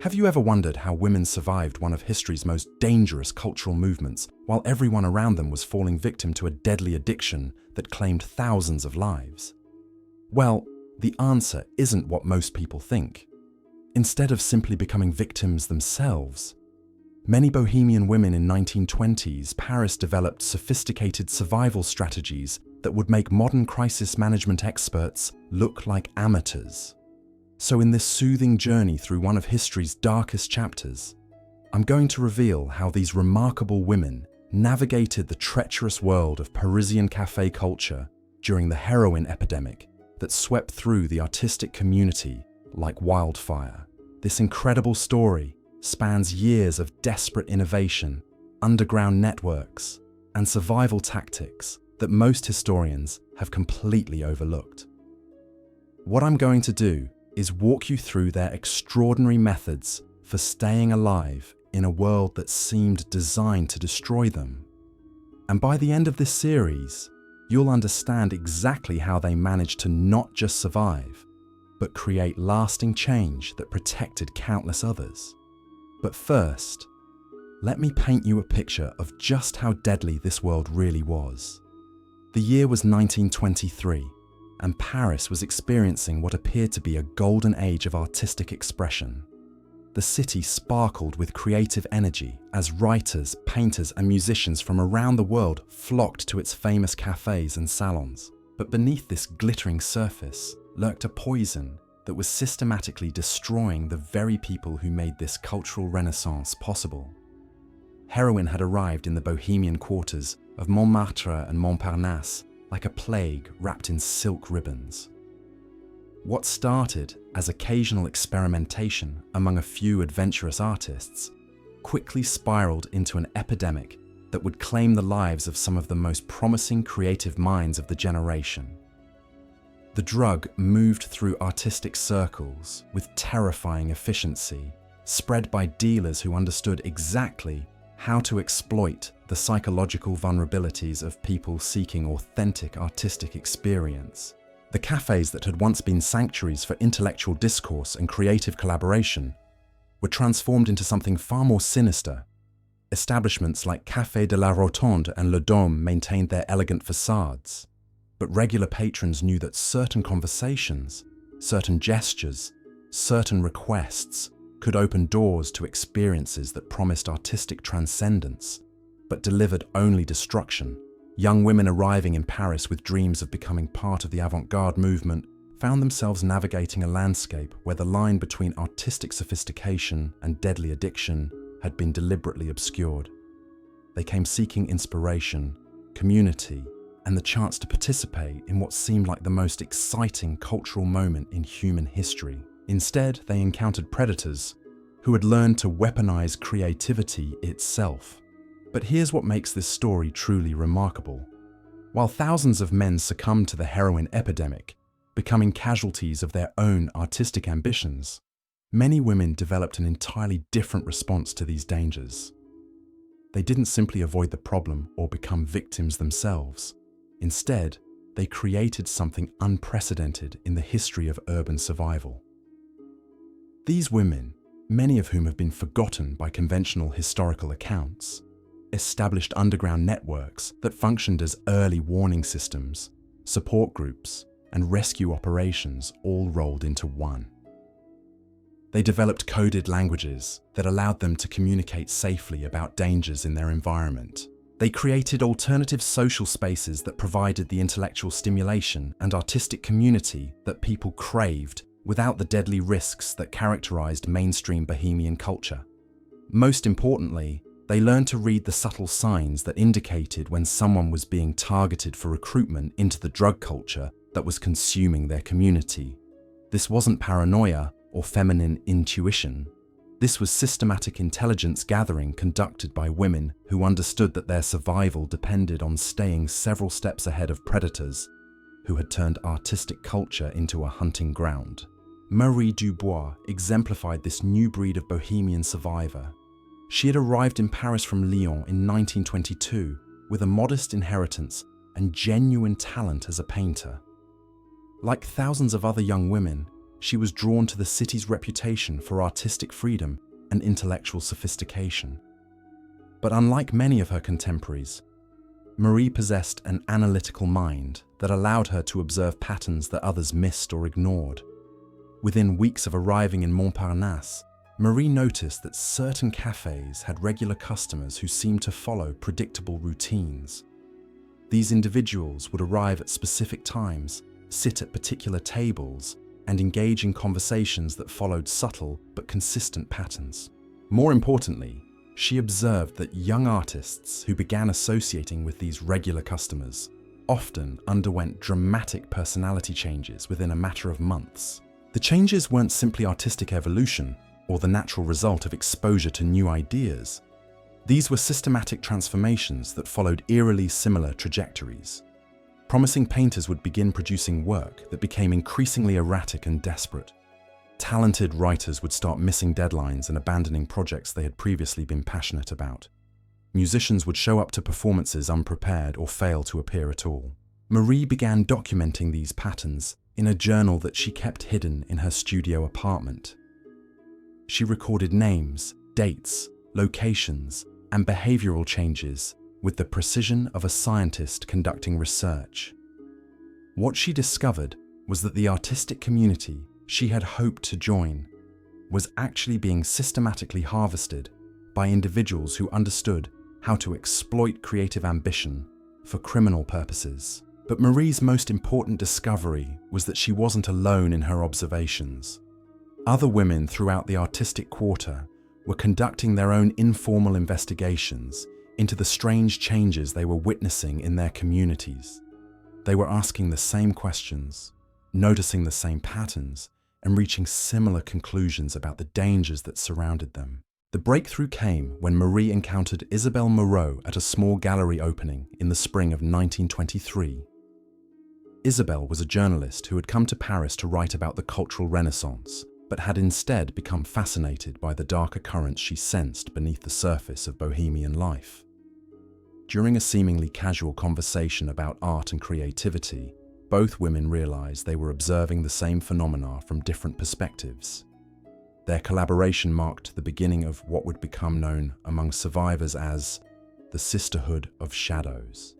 Have you ever wondered how women survived one of history's most dangerous cultural movements while everyone around them was falling victim to a deadly addiction that claimed thousands of lives? Well, the answer isn't what most people think. Instead of simply becoming victims themselves, many Bohemian women in 1920s Paris developed sophisticated survival strategies that would make modern crisis management experts look like amateurs. So in this soothing journey through one of history's darkest chapters, I'm going to reveal how these remarkable women navigated the treacherous world of Parisian cafe culture during the heroin epidemic that swept through the artistic community like wildfire. This incredible story spans years of desperate innovation, underground networks, and survival tactics that most historians have completely overlooked. What I'm going to do is walk you through their extraordinary methods for staying alive in a world that seemed designed to destroy them. And by the end of this series, you'll understand exactly how they managed to not just survive, but create lasting change that protected countless others. But first, let me paint you a picture of just how deadly this world really was. The year was 1923, and Paris was experiencing what appeared to be a golden age of artistic expression. The city sparkled with creative energy as writers, painters, and musicians from around the world flocked to its famous cafes and salons. But beneath this glittering surface lurked a poison that was systematically destroying the very people who made this cultural renaissance possible. Heroin had arrived in the Bohemian quarters of Montmartre and Montparnasse like a plague wrapped in silk ribbons. What started as occasional experimentation among a few adventurous artists quickly spiraled into an epidemic that would claim the lives of some of the most promising creative minds of the generation. The drug moved through artistic circles with terrifying efficiency, spread by dealers who understood exactly how to exploit the psychological vulnerabilities of people seeking authentic artistic experience. The cafes that had once been sanctuaries for intellectual discourse and creative collaboration were transformed into something far more sinister. Establishments like Café de la Rotonde and Le Dôme maintained their elegant facades, but regular patrons knew that certain conversations, certain gestures, certain requests could open doors to experiences that promised artistic transcendence, but delivered only destruction. Young women arriving in Paris with dreams of becoming part of the avant-garde movement found themselves navigating a landscape where the line between artistic sophistication and deadly addiction had been deliberately obscured. They came seeking inspiration, community, and the chance to participate in what seemed like the most exciting cultural moment in human history. Instead, they encountered predators who had learned to weaponize creativity itself. But here's what makes this story truly remarkable. While thousands of men succumbed to the heroin epidemic, becoming casualties of their own artistic ambitions, many women developed an entirely different response to these dangers. They didn't simply avoid the problem or become victims themselves. Instead, they created something unprecedented in the history of urban survival. These women, many of whom have been forgotten by conventional historical accounts, established underground networks that functioned as early warning systems, support groups, and rescue operations all rolled into one. They developed coded languages that allowed them to communicate safely about dangers in their environment. They created alternative social spaces that provided the intellectual stimulation and artistic community that people craved without the deadly risks that characterized mainstream Bohemian culture. Most importantly, they learned to read the subtle signs that indicated when someone was being targeted for recruitment into the drug culture that was consuming their community. This wasn't paranoia or feminine intuition. This was systematic intelligence gathering conducted by women who understood that their survival depended on staying several steps ahead of predators who had turned artistic culture into a hunting ground. Marie Dubois exemplified this new breed of Bohemian survivor. She had arrived in Paris from Lyon in 1922 with a modest inheritance and genuine talent as a painter. Like thousands of other young women, she was drawn to the city's reputation for artistic freedom and intellectual sophistication. But unlike many of her contemporaries, Marie possessed an analytical mind that allowed her to observe patterns that others missed or ignored. Within weeks of arriving in Montparnasse, Marie noticed that certain cafes had regular customers who seemed to follow predictable routines. These individuals would arrive at specific times, sit at particular tables, and engage in conversations that followed subtle but consistent patterns. More importantly, she observed that young artists who began associating with these regular customers often underwent dramatic personality changes within a matter of months. The changes weren't simply artistic evolution or the natural result of exposure to new ideas. These were systematic transformations that followed eerily similar trajectories. Promising painters would begin producing work that became increasingly erratic and desperate. Talented writers would start missing deadlines and abandoning projects they had previously been passionate about. Musicians would show up to performances unprepared or fail to appear at all. Marie began documenting these patterns in a journal that she kept hidden in her studio apartment. She recorded names, dates, locations, and behavioral changes with the precision of a scientist conducting research. What she discovered was that the artistic community she had hoped to join was actually being systematically harvested by individuals who understood how to exploit creative ambition for criminal purposes. But Marie's most important discovery was that she wasn't alone in her observations. Other women throughout the artistic quarter were conducting their own informal investigations into the strange changes they were witnessing in their communities. They were asking the same questions, noticing the same patterns, and reaching similar conclusions about the dangers that surrounded them. The breakthrough came when Marie encountered Isabelle Moreau at a small gallery opening in the spring of 1923. Isabelle was a journalist who had come to Paris to write about the cultural Renaissance, but had instead become fascinated by the darker currents she sensed beneath the surface of Bohemian life. During a seemingly casual conversation about art and creativity, both women realized they were observing the same phenomena from different perspectives. Their collaboration marked the beginning of what would become known among survivors as the Sisterhood of Shadows.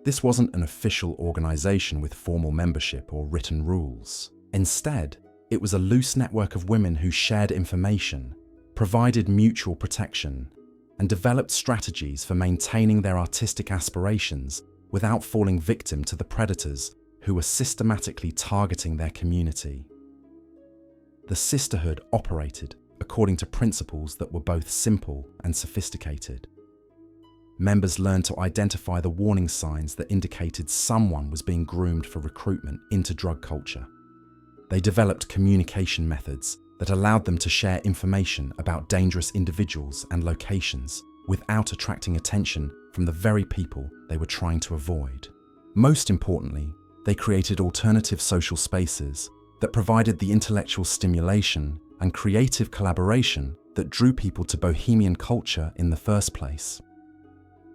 This wasn't an official organization with formal membership or written rules. Instead, it was a loose network of women who shared information, provided mutual protection, and developed strategies for maintaining their artistic aspirations without falling victim to the predators who were systematically targeting their community. The sisterhood operated according to principles that were both simple and sophisticated. Members learned to identify the warning signs that indicated someone was being groomed for recruitment into drug culture. They developed communication methods that allowed them to share information about dangerous individuals and locations without attracting attention from the very people they were trying to avoid. Most importantly, they created alternative social spaces that provided the intellectual stimulation and creative collaboration that drew people to Bohemian culture in the first place.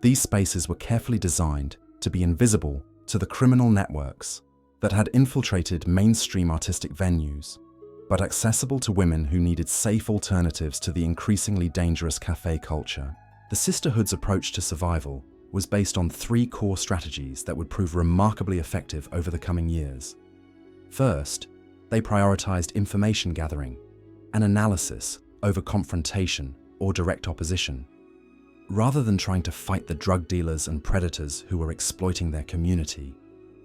These spaces were carefully designed to be invisible to the criminal networks that had infiltrated mainstream artistic venues, but accessible to women who needed safe alternatives to the increasingly dangerous cafe culture. The Sisterhood's approach to survival was based on 3 core strategies that would prove remarkably effective over the coming years. First, they prioritized information gathering and analysis over confrontation or direct opposition. Rather than trying to fight the drug dealers and predators who were exploiting their community,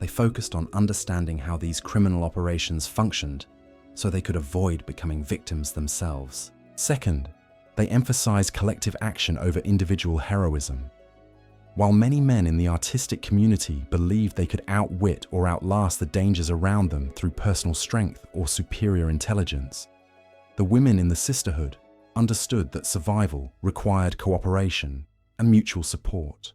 they focused on understanding how these criminal operations functioned so they could avoid becoming victims themselves. Second, they emphasized collective action over individual heroism. While many men in the artistic community believed they could outwit or outlast the dangers around them through personal strength or superior intelligence, the women in the sisterhood understood that survival required cooperation and mutual support.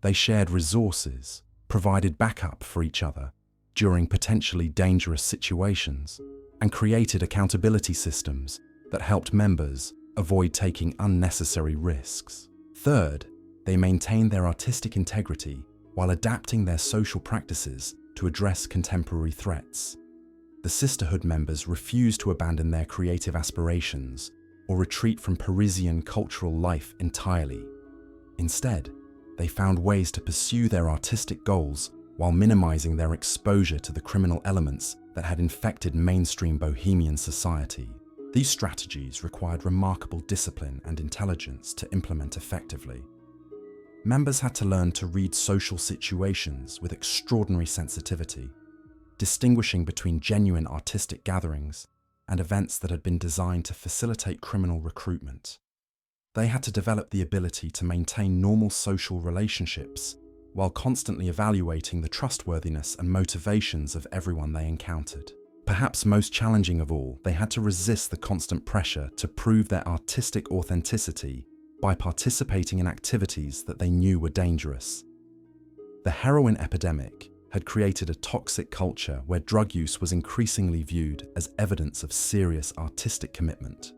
They shared resources, provided backup for each other during potentially dangerous situations, and created accountability systems that helped members avoid taking unnecessary risks. Third, they maintained their artistic integrity while adapting their social practices to address contemporary threats. The sisterhood members refused to abandon their creative aspirations or retreat from Parisian cultural life entirely. Instead, they found ways to pursue their artistic goals while minimizing their exposure to the criminal elements that had infected mainstream Bohemian society. These strategies required remarkable discipline and intelligence to implement effectively. Members had to learn to read social situations with extraordinary sensitivity, distinguishing between genuine artistic gatherings and events that had been designed to facilitate criminal recruitment. They had to develop the ability to maintain normal social relationships while constantly evaluating the trustworthiness and motivations of everyone they encountered. Perhaps most challenging of all, they had to resist the constant pressure to prove their artistic authenticity by participating in activities that they knew were dangerous. The heroin epidemic had created a toxic culture where drug use was increasingly viewed as evidence of serious artistic commitment.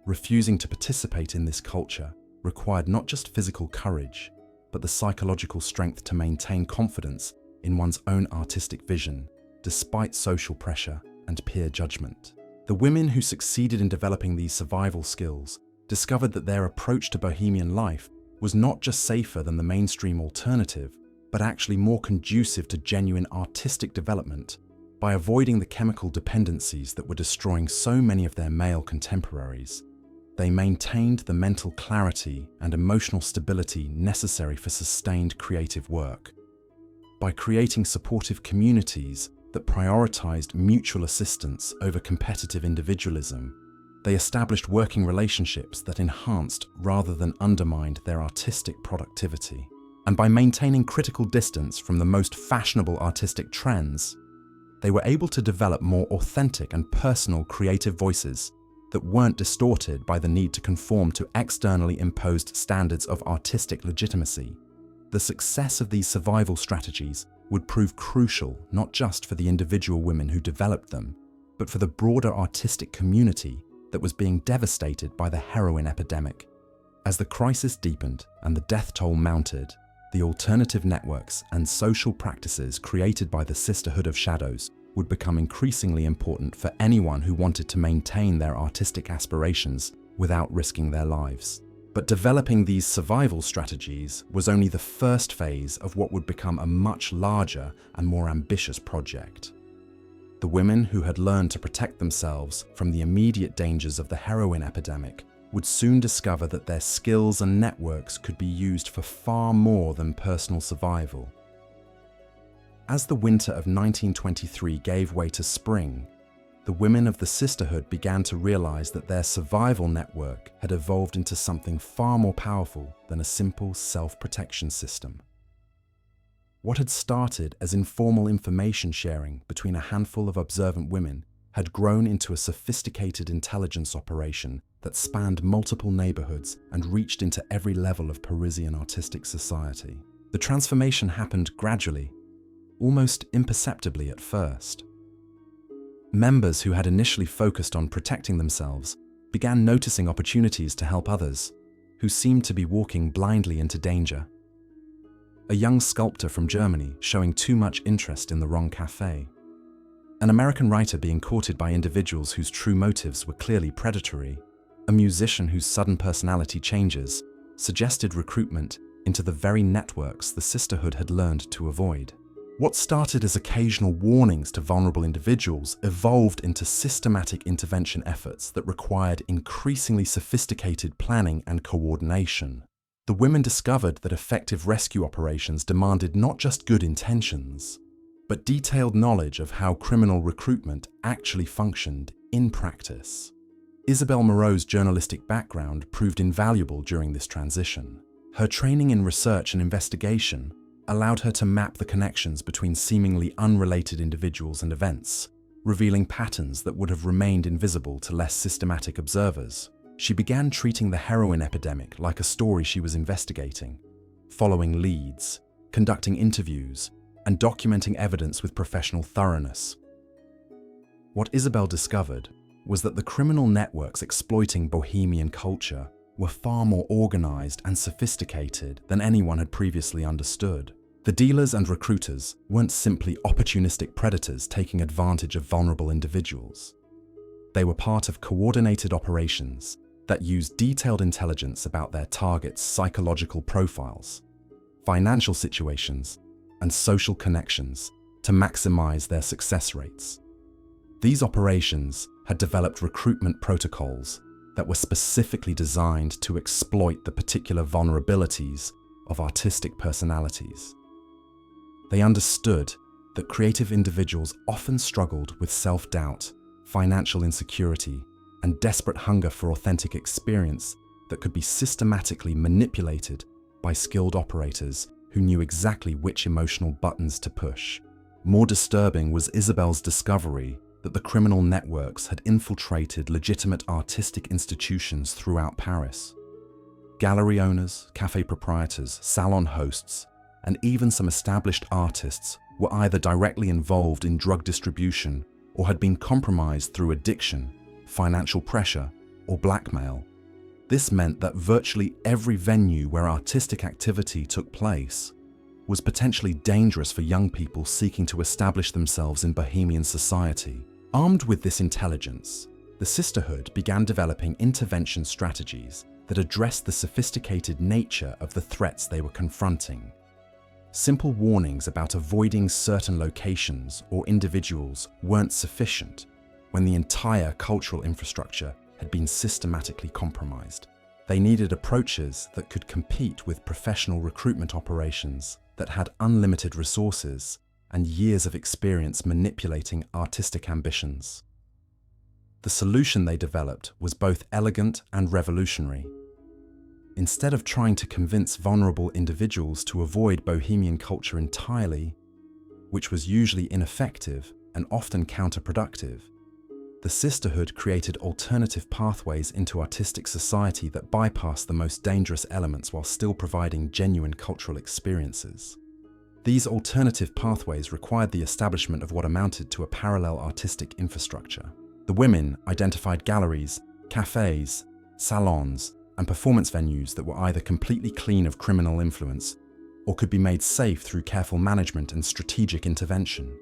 Refusing to participate in this culture required not just physical courage, but the psychological strength to maintain confidence in one's own artistic vision, despite social pressure and peer judgment. The women who succeeded in developing these survival skills discovered that their approach to bohemian life was not just safer than the mainstream alternative, but actually more conducive to genuine artistic development by avoiding the chemical dependencies that were destroying so many of their male contemporaries. They maintained the mental clarity and emotional stability necessary for sustained creative work. By creating supportive communities that prioritized mutual assistance over competitive individualism, they established working relationships that enhanced rather than undermined their artistic productivity. And by maintaining critical distance from the most fashionable artistic trends, they were able to develop more authentic and personal creative voices that weren't distorted by the need to conform to externally imposed standards of artistic legitimacy. The success of these survival strategies would prove crucial not just for the individual women who developed them, but for the broader artistic community that was being devastated by the heroin epidemic. As the crisis deepened and the death toll mounted, the alternative networks and social practices created by the Sisterhood of Shadows would become increasingly important for anyone who wanted to maintain their artistic aspirations without risking their lives. But developing these survival strategies was only the first phase of what would become a much larger and more ambitious project. The women who had learned to protect themselves from the immediate dangers of the heroin epidemic would soon discover that their skills and networks could be used for far more than personal survival. As the winter of 1923 gave way to spring, the women of the Sisterhood began to realize that their survival network had evolved into something far more powerful than a simple self-protection system. What had started as informal information sharing between a handful of observant women had grown into a sophisticated intelligence operation that spanned multiple neighborhoods and reached into every level of Parisian artistic society. The transformation happened gradually, almost imperceptibly at first. Members who had initially focused on protecting themselves began noticing opportunities to help others, who seemed to be walking blindly into danger. A young sculptor from Germany showing too much interest in the wrong cafe. An American writer being courted by individuals whose true motives were clearly predatory. A musician whose sudden personality changes suggested recruitment into the very networks the Sisterhood had learned to avoid. What started as occasional warnings to vulnerable individuals evolved into systematic intervention efforts that required increasingly sophisticated planning and coordination. The women discovered that effective rescue operations demanded not just good intentions, but detailed knowledge of how criminal recruitment actually functioned in practice. Isabelle Moreau's journalistic background proved invaluable during this transition. Her training in research and investigation allowed her to map the connections between seemingly unrelated individuals and events, revealing patterns that would have remained invisible to less systematic observers. She began treating the heroin epidemic like a story she was investigating, following leads, conducting interviews, and documenting evidence with professional thoroughness. What Isabelle discovered was that the criminal networks exploiting Bohemian culture were far more organized and sophisticated than anyone had previously understood. The dealers and recruiters weren't simply opportunistic predators taking advantage of vulnerable individuals. They were part of coordinated operations that used detailed intelligence about their targets' psychological profiles, financial situations, and social connections to maximize their success rates. These operations had developed recruitment protocols that were specifically designed to exploit the particular vulnerabilities of artistic personalities. They understood that creative individuals often struggled with self-doubt, financial insecurity, and desperate hunger for authentic experience that could be systematically manipulated by skilled operators who knew exactly which emotional buttons to push. More disturbing was Isabel's discovery that the criminal networks had infiltrated legitimate artistic institutions throughout Paris. Gallery owners, cafe proprietors, salon hosts, and even some established artists were either directly involved in drug distribution or had been compromised through addiction, financial pressure, or blackmail. This meant that virtually every venue where artistic activity took place was potentially dangerous for young people seeking to establish themselves in Bohemian society. Armed with this intelligence, the sisterhood began developing intervention strategies that addressed the sophisticated nature of the threats they were confronting. Simple warnings about avoiding certain locations or individuals weren't sufficient when the entire cultural infrastructure had been systematically compromised. They needed approaches that could compete with professional recruitment operations that had unlimited resources and years of experience manipulating artistic ambitions. The solution they developed was both elegant and revolutionary. Instead of trying to convince vulnerable individuals to avoid Bohemian culture entirely, which was usually ineffective and often counterproductive, the sisterhood created alternative pathways into artistic society that bypassed the most dangerous elements while still providing genuine cultural experiences. These alternative pathways required the establishment of what amounted to a parallel artistic infrastructure. The women identified galleries, cafes, salons, and performance venues that were either completely clean of criminal influence or could be made safe through careful management and strategic intervention.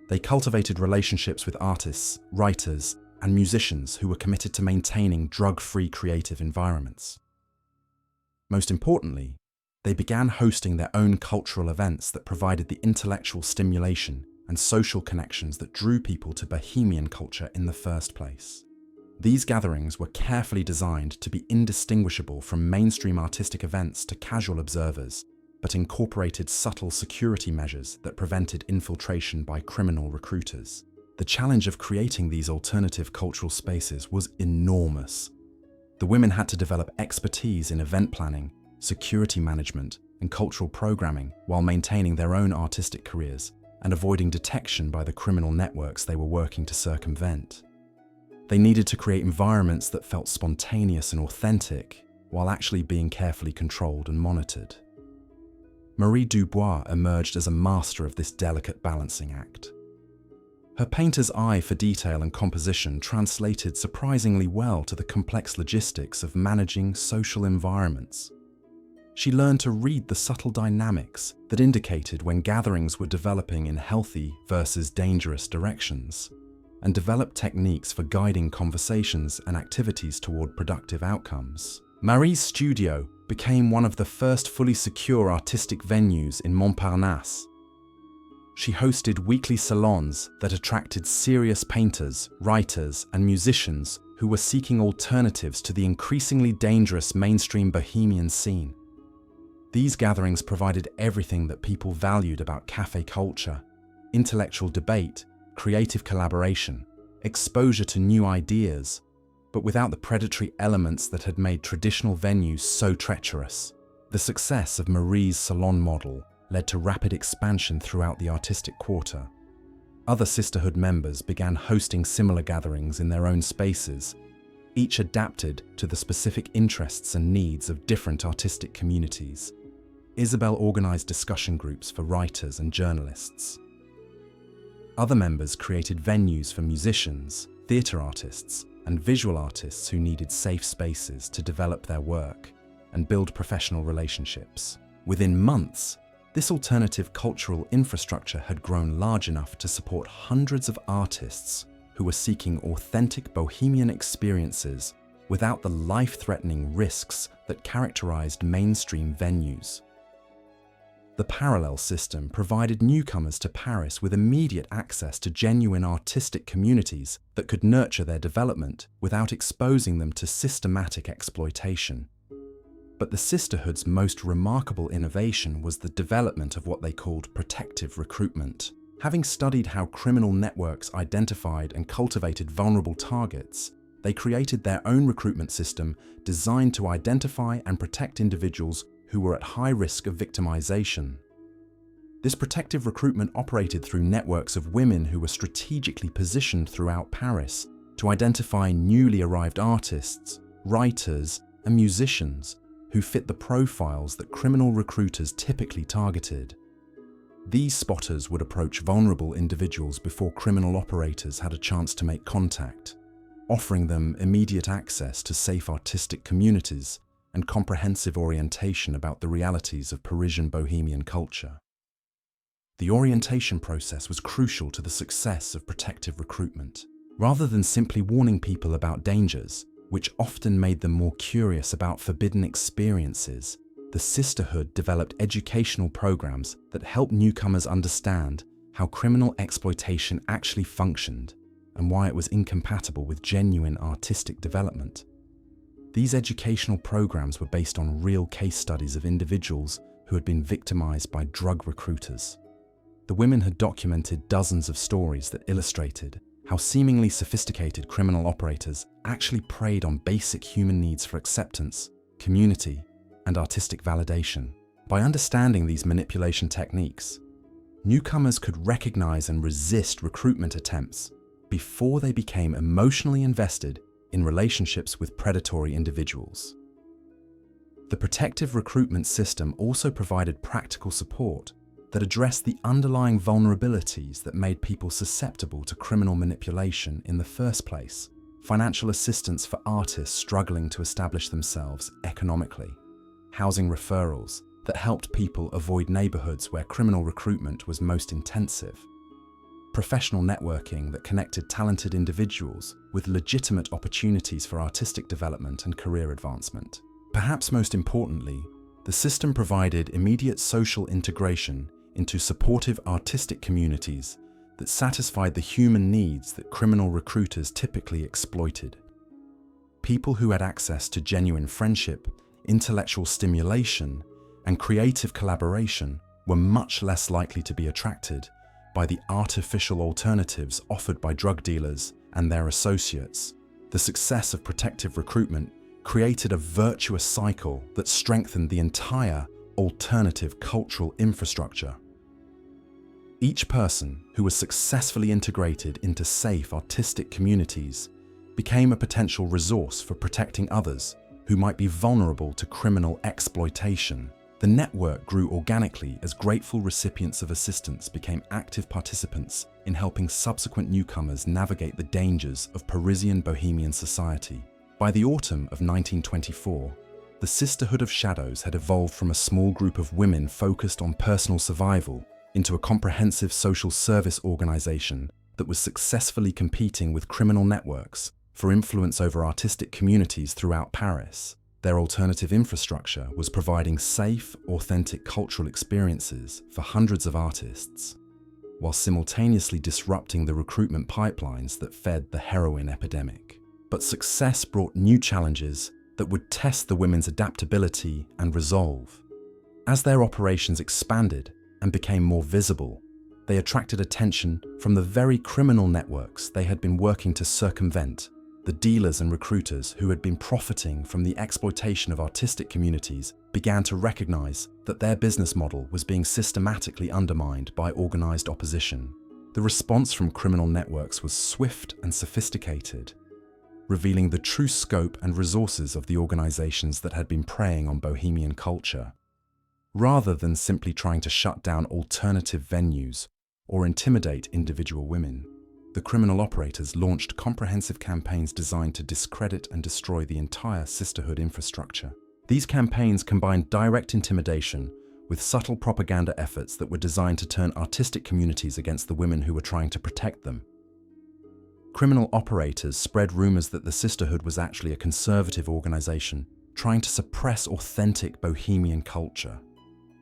They cultivated relationships with artists, writers, and musicians who were committed to maintaining drug-free creative environments. Most importantly, they began hosting their own cultural events that provided the intellectual stimulation and social connections that drew people to Bohemian culture in the first place. These gatherings were carefully designed to be indistinguishable from mainstream artistic events to casual observers, but incorporated subtle security measures that prevented infiltration by criminal recruiters. The challenge of creating these alternative cultural spaces was enormous. The women had to develop expertise in event planning, security management, and cultural programming while maintaining their own artistic careers and avoiding detection by the criminal networks they were working to circumvent. They needed to create environments that felt spontaneous and authentic while actually being carefully controlled and monitored. Marie Dubois emerged as a master of this delicate balancing act. Her painter's eye for detail and composition translated surprisingly well to the complex logistics of managing social environments. She learned to read the subtle dynamics that indicated when gatherings were developing in healthy versus dangerous directions, and developed techniques for guiding conversations and activities toward productive outcomes. Marie's studio became one of the first fully secure artistic venues in Montparnasse. She hosted weekly salons that attracted serious painters, writers, and musicians who were seeking alternatives to the increasingly dangerous mainstream Bohemian scene. These gatherings provided everything that people valued about cafe culture: intellectual debate, creative collaboration, exposure to new ideas, but without the predatory elements that had made traditional venues so treacherous. The success of Marie's salon model led to rapid expansion throughout the artistic quarter. Other sisterhood members began hosting similar gatherings in their own spaces, each adapted to the specific interests and needs of different artistic communities. Isabel organized discussion groups for writers and journalists. Other members created venues for musicians, theater artists, and visual artists who needed safe spaces to develop their work and build professional relationships. Within months, This alternative cultural infrastructure had grown large enough to support hundreds of artists who were seeking authentic Bohemian experiences without the life-threatening risks that characterized mainstream venues. The parallel system provided newcomers to Paris with immediate access to genuine artistic communities that could nurture their development without exposing them to systematic exploitation. But the sisterhood's most remarkable innovation was the development of what they called protective recruitment. Having studied how criminal networks identified and cultivated vulnerable targets, they created their own recruitment system designed to identify and protect individuals who were at high risk of victimization. This protective recruitment operated through networks of women who were strategically positioned throughout Paris to identify newly arrived artists, writers, and musicians who fit the profiles that criminal recruiters typically targeted. These spotters would approach vulnerable individuals before criminal operators had a chance to make contact, offering them immediate access to safe artistic communities and comprehensive orientation about the realities of Parisian Bohemian culture. The orientation process was crucial to the success of protective recruitment. Rather than simply warning people about dangers, which often made them more curious about forbidden experiences, the sisterhood developed educational programs that helped newcomers understand how criminal exploitation actually functioned and why it was incompatible with genuine artistic development. These educational programs were based on real case studies of individuals who had been victimized by drug recruiters. The women had documented dozens of stories that illustrated how seemingly sophisticated criminal operators actually preyed on basic human needs for acceptance, community, and artistic validation. By understanding these manipulation techniques, newcomers could recognize and resist recruitment attempts before they became emotionally invested in relationships with predatory individuals. The protective recruitment system also provided practical support that addressed the underlying vulnerabilities that made people susceptible to criminal manipulation in the first place. Financial assistance for artists struggling to establish themselves economically, housing referrals that helped people avoid neighborhoods where criminal recruitment was most intensive, professional networking that connected talented individuals with legitimate opportunities for artistic development and career advancement. Perhaps most importantly, the system provided immediate social integration into supportive artistic communities that satisfied the human needs that criminal recruiters typically exploited. People who had access to genuine friendship, intellectual stimulation, and creative collaboration were much less likely to be attracted by the artificial alternatives offered by drug dealers and their associates. The success of protective recruitment created a virtuous cycle that strengthened the entire alternative cultural infrastructure. Each person who was successfully integrated into safe artistic communities became a potential resource for protecting others who might be vulnerable to criminal exploitation. The network grew organically as grateful recipients of assistance became active participants in helping subsequent newcomers navigate the dangers of Parisian Bohemian society. By the autumn of 1924, the Sisterhood of Shadows had evolved from a small group of women focused on personal survival into a comprehensive social service organization that was successfully competing with criminal networks for influence over artistic communities throughout Paris. Their alternative infrastructure was providing safe, authentic cultural experiences for hundreds of artists, while simultaneously disrupting the recruitment pipelines that fed the heroin epidemic. But success brought new challenges that would test the women's adaptability and resolve. As their operations expanded and became more visible, they attracted attention from the very criminal networks they had been working to circumvent. The dealers and recruiters who had been profiting from the exploitation of artistic communities began to recognize that their business model was being systematically undermined by organized opposition. The response from criminal networks was swift and sophisticated, revealing the true scope and resources of the organizations that had been preying on Bohemian culture. Rather than simply trying to shut down alternative venues or intimidate individual women, the criminal operators launched comprehensive campaigns designed to discredit and destroy the entire sisterhood infrastructure. These campaigns combined direct intimidation with subtle propaganda efforts that were designed to turn artistic communities against the women who were trying to protect them. Criminal operators spread rumors that the Sisterhood was actually a conservative organization trying to suppress authentic Bohemian culture.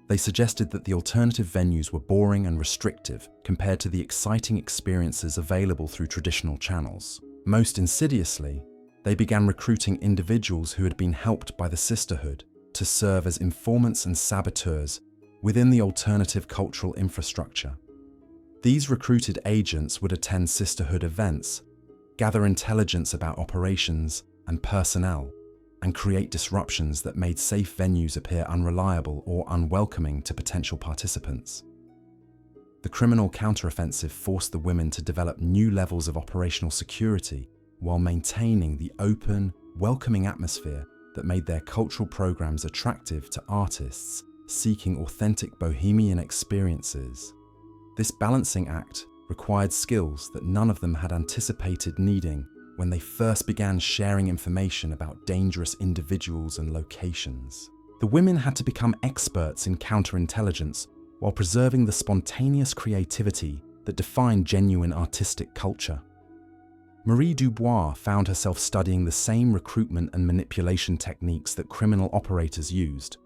They suggested that the alternative venues were boring and restrictive compared to the exciting experiences available through traditional channels. Most insidiously, they began recruiting individuals who had been helped by the Sisterhood to serve as informants and saboteurs within the alternative cultural infrastructure. These recruited agents would attend Sisterhood events, gather intelligence about operations and personnel, and create disruptions that made safe venues appear unreliable or unwelcoming to potential participants. The criminal counteroffensive forced the women to develop new levels of operational security while maintaining the open, welcoming atmosphere that made their cultural programs attractive to artists seeking authentic Bohemian experiences. This balancing act required skills that none of them had anticipated needing when they first began sharing information about dangerous individuals and locations. The women had to become experts in counterintelligence while preserving the spontaneous creativity that defined genuine artistic culture. Marie Dubois found herself studying the same recruitment and manipulation techniques that criminal operators used,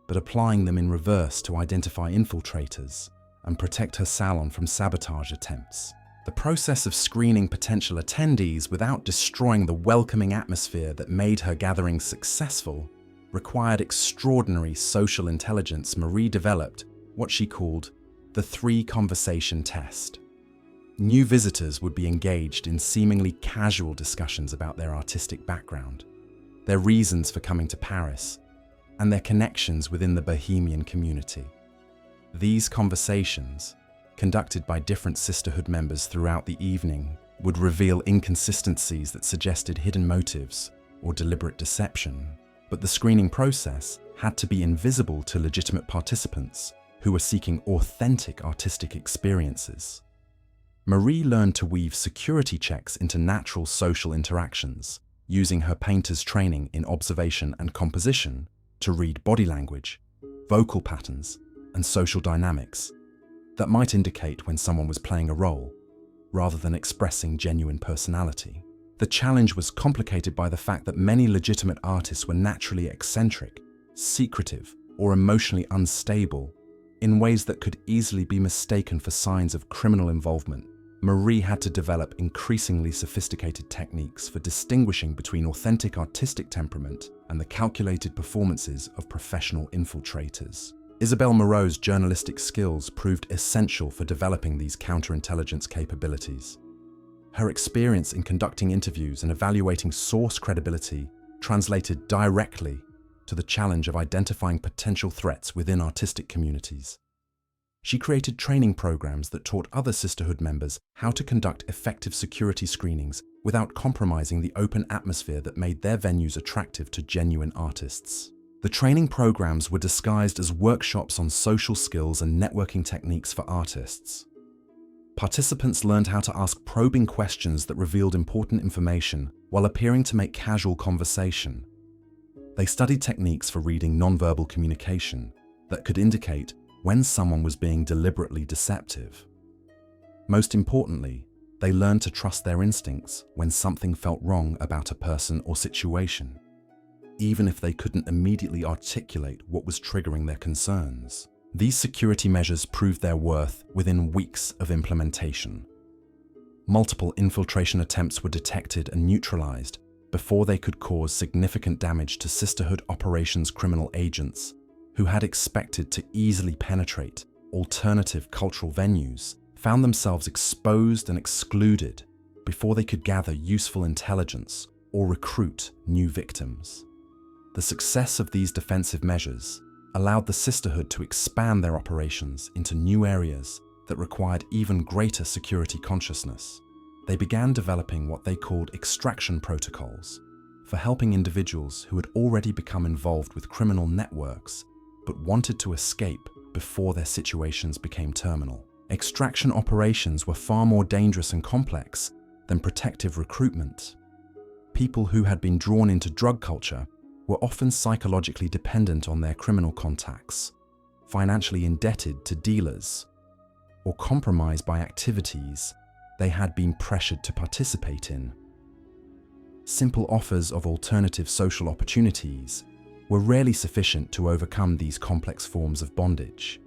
but applying them in reverse to identify infiltrators and protect her salon from sabotage attempts. The process of screening potential attendees without destroying the welcoming atmosphere that made her gatherings successful required extraordinary social intelligence. Marie developed what she called the 3-conversation test. New visitors would be engaged in seemingly casual discussions about their artistic background, their reasons for coming to Paris, and their connections within the Bohemian community. These conversations, conducted by different Sisterhood members throughout the evening, would reveal inconsistencies that suggested hidden motives or deliberate deception. But the screening process had to be invisible to legitimate participants who were seeking authentic artistic experiences. Marie learned to weave security checks into natural social interactions, using her painter's training in observation and composition to read body language, vocal patterns, and social dynamics that might indicate when someone was playing a role, rather than expressing genuine personality. The challenge was complicated by the fact that many legitimate artists were naturally eccentric, secretive, or emotionally unstable in ways that could easily be mistaken for signs of criminal involvement. Marie had to develop increasingly sophisticated techniques for distinguishing between authentic artistic temperament and the calculated performances of professional infiltrators. Isabelle Moreau's journalistic skills proved essential for developing these counterintelligence capabilities. Her experience in conducting interviews and evaluating source credibility translated directly to the challenge of identifying potential threats within artistic communities. She created training programs that taught other Sisterhood members how to conduct effective security screenings without compromising the open atmosphere that made their venues attractive to genuine artists. The training programs were disguised as workshops on social skills and networking techniques for artists. Participants learned how to ask probing questions that revealed important information while appearing to make casual conversation. They studied techniques for reading nonverbal communication that could indicate when someone was being deliberately deceptive. Most importantly, they learned to trust their instincts when something felt wrong about a person or situation, even if they couldn't immediately articulate what was triggering their concerns. These security measures proved their worth within weeks of implementation. Multiple infiltration attempts were detected and neutralized before they could cause significant damage to Sisterhood operations criminal agents who had expected to easily penetrate alternative cultural venues, found themselves exposed and excluded before they could gather useful intelligence or recruit new victims. The success of these defensive measures allowed the Sisterhood to expand their operations into new areas that required even greater security consciousness. They began developing what they called extraction protocols for helping individuals who had already become involved with criminal networks but wanted to escape before their situations became terminal. Extraction operations were far more dangerous and complex than protective recruitment. People who had been drawn into drug culture were often psychologically dependent on their criminal contacts, financially indebted to dealers, or compromised by activities they had been pressured to participate in. Simple offers of alternative social opportunities were rarely sufficient to overcome these complex forms of bondage.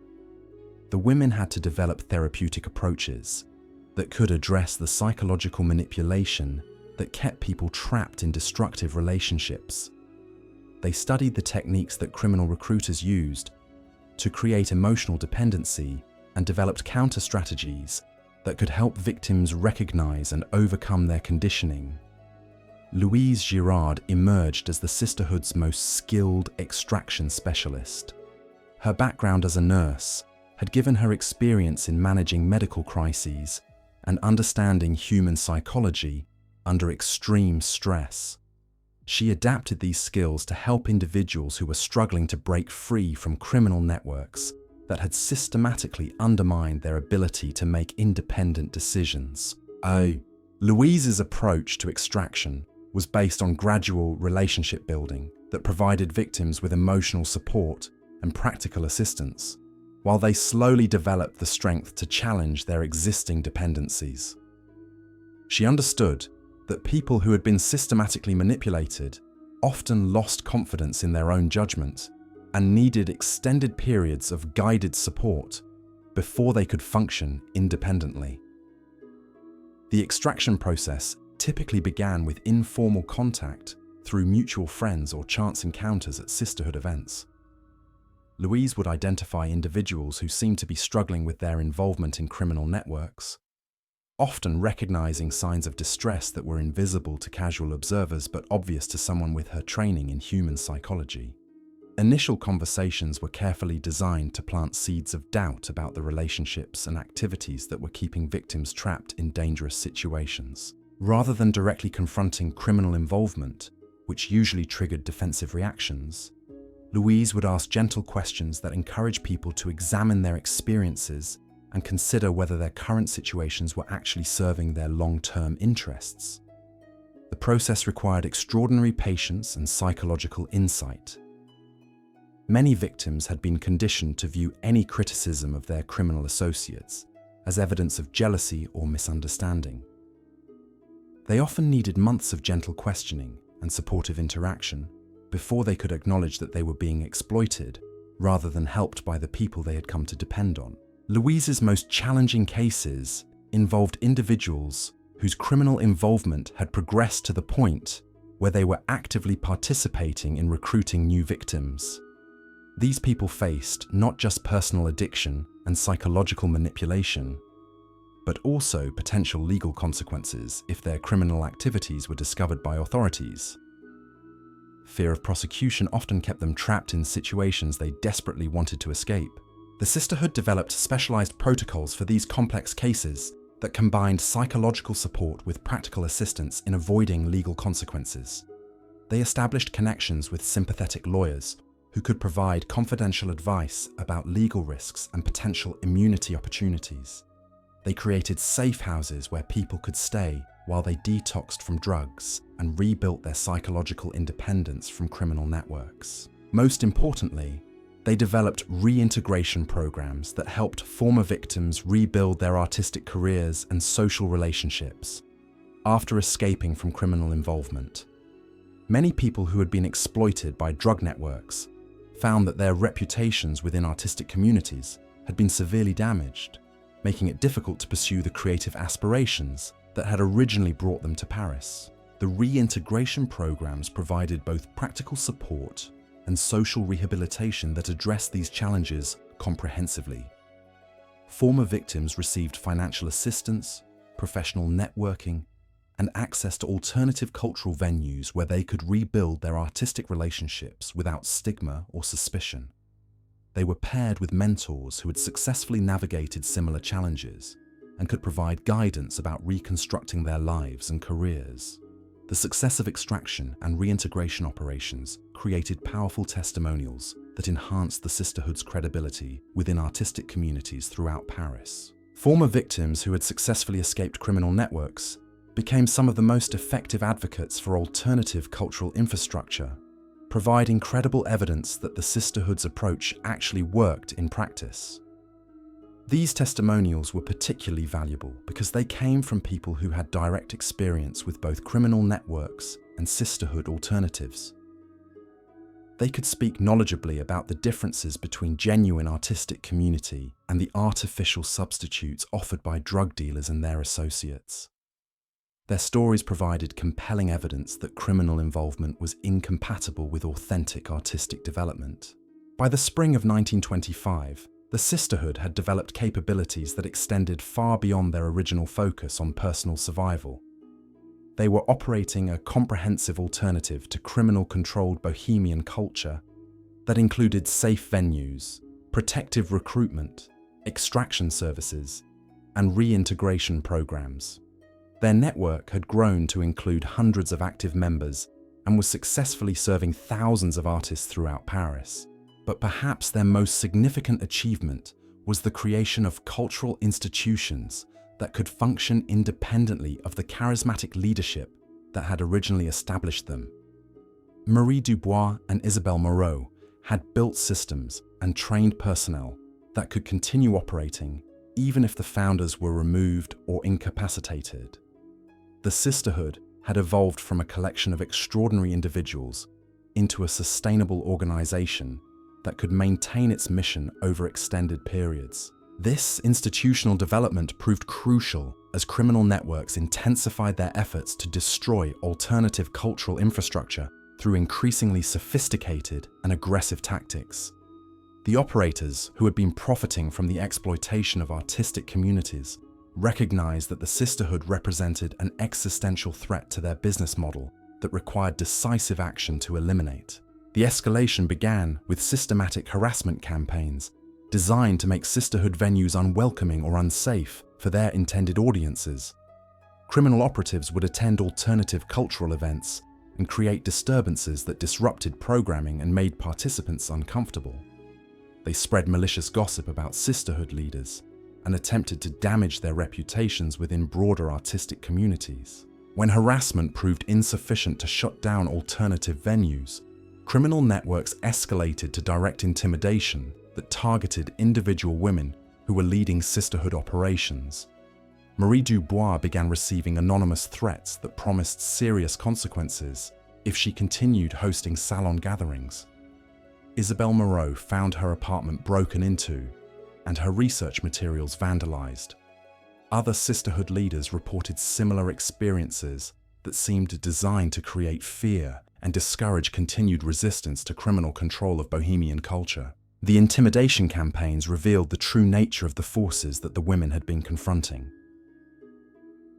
The women had to develop therapeutic approaches that could address the psychological manipulation that kept people trapped in destructive relationships. They studied the techniques that criminal recruiters used to create emotional dependency and developed counter-strategies that could help victims recognize and overcome their conditioning. Louise Girard emerged as the sisterhood's most skilled extraction specialist. Her background as a nurse had given her experience in managing medical crises and understanding human psychology under extreme stress. She adapted these skills to help individuals who were struggling to break free from criminal networks that had systematically undermined their ability to make independent decisions. Louise's approach to extraction was based on gradual relationship building that provided victims with emotional support and practical assistance, while they slowly developed the strength to challenge their existing dependencies. She understood that people who had been systematically manipulated often lost confidence in their own judgment and needed extended periods of guided support before they could function independently. The extraction process typically began with informal contact through mutual friends or chance encounters at sisterhood events. Louise would identify individuals who seemed to be struggling with their involvement in criminal networks, often recognizing signs of distress that were invisible to casual observers but obvious to someone with her training in human psychology. Initial conversations were carefully designed to plant seeds of doubt about the relationships and activities that were keeping victims trapped in dangerous situations. Rather than directly confronting criminal involvement, which usually triggered defensive reactions, Louise would ask gentle questions that encourage people to examine their experiences and consider whether their current situations were actually serving their long-term interests. The process required extraordinary patience and psychological insight. Many victims had been conditioned to view any criticism of their criminal associates as evidence of jealousy or misunderstanding. They often needed months of gentle questioning and supportive interaction before they could acknowledge that they were being exploited rather than helped by the people they had come to depend on. Louise's most challenging cases involved individuals whose criminal involvement had progressed to the point where they were actively participating in recruiting new victims. These people faced not just personal addiction and psychological manipulation, but also potential legal consequences if their criminal activities were discovered by authorities. Fear of prosecution often kept them trapped in situations they desperately wanted to escape. The sisterhood developed specialized protocols for these complex cases that combined psychological support with practical assistance in avoiding legal consequences. They established connections with sympathetic lawyers who could provide confidential advice about legal risks and potential immunity opportunities. They created safe houses where people could stay while they detoxed from drugs and rebuilt their psychological independence from criminal networks. Most importantly, they developed reintegration programs that helped former victims rebuild their artistic careers and social relationships after escaping from criminal involvement. Many people who had been exploited by drug networks found that their reputations within artistic communities had been severely damaged, making it difficult to pursue the creative aspirations that had originally brought them to Paris. The reintegration programs provided both practical support and social rehabilitation that addressed these challenges comprehensively. Former victims received financial assistance, professional networking, and access to alternative cultural venues where they could rebuild their artistic relationships without stigma or suspicion. They were paired with mentors who had successfully navigated similar challenges and could provide guidance about reconstructing their lives and careers. The success of extraction and reintegration operations created powerful testimonials that enhanced the sisterhood's credibility within artistic communities throughout Paris. Former victims who had successfully escaped criminal networks became some of the most effective advocates for alternative cultural infrastructure provide incredible evidence that the sisterhood's approach actually worked in practice. These testimonials were particularly valuable because they came from people who had direct experience with both criminal networks and sisterhood alternatives. They could speak knowledgeably about the differences between genuine artistic community and the artificial substitutes offered by drug dealers and their associates. Their stories provided compelling evidence that criminal involvement was incompatible with authentic artistic development. By the spring of 1925, the sisterhood had developed capabilities that extended far beyond their original focus on personal survival. They were operating a comprehensive alternative to criminal-controlled Bohemian culture that included safe venues, protective recruitment, extraction services, and reintegration programs. Their network had grown to include hundreds of active members and was successfully serving thousands of artists throughout Paris. But perhaps their most significant achievement was the creation of cultural institutions that could function independently of the charismatic leadership that had originally established them. Marie Dubois and Isabelle Moreau had built systems and trained personnel that could continue operating even if the founders were removed or incapacitated. The sisterhood had evolved from a collection of extraordinary individuals into a sustainable organization that could maintain its mission over extended periods. This institutional development proved crucial as criminal networks intensified their efforts to destroy alternative cultural infrastructure through increasingly sophisticated and aggressive tactics. The operators, who had been profiting from the exploitation of artistic communities, recognized that the sisterhood represented an existential threat to their business model that required decisive action to eliminate. The escalation began with systematic harassment campaigns designed to make sisterhood venues unwelcoming or unsafe for their intended audiences. Criminal operatives would attend alternative cultural events and create disturbances that disrupted programming and made participants uncomfortable. They spread malicious gossip about sisterhood leaders and attempted to damage their reputations within broader artistic communities. When harassment proved insufficient to shut down alternative venues, criminal networks escalated to direct intimidation that targeted individual women who were leading sisterhood operations. Marie Dubois began receiving anonymous threats that promised serious consequences if she continued hosting salon gatherings. Isabelle Moreau found her apartment broken into and her research materials vandalized. Other sisterhood leaders reported similar experiences that seemed designed to create fear and discourage continued resistance to criminal control of Bohemian culture. The intimidation campaigns revealed the true nature of the forces that the women had been confronting.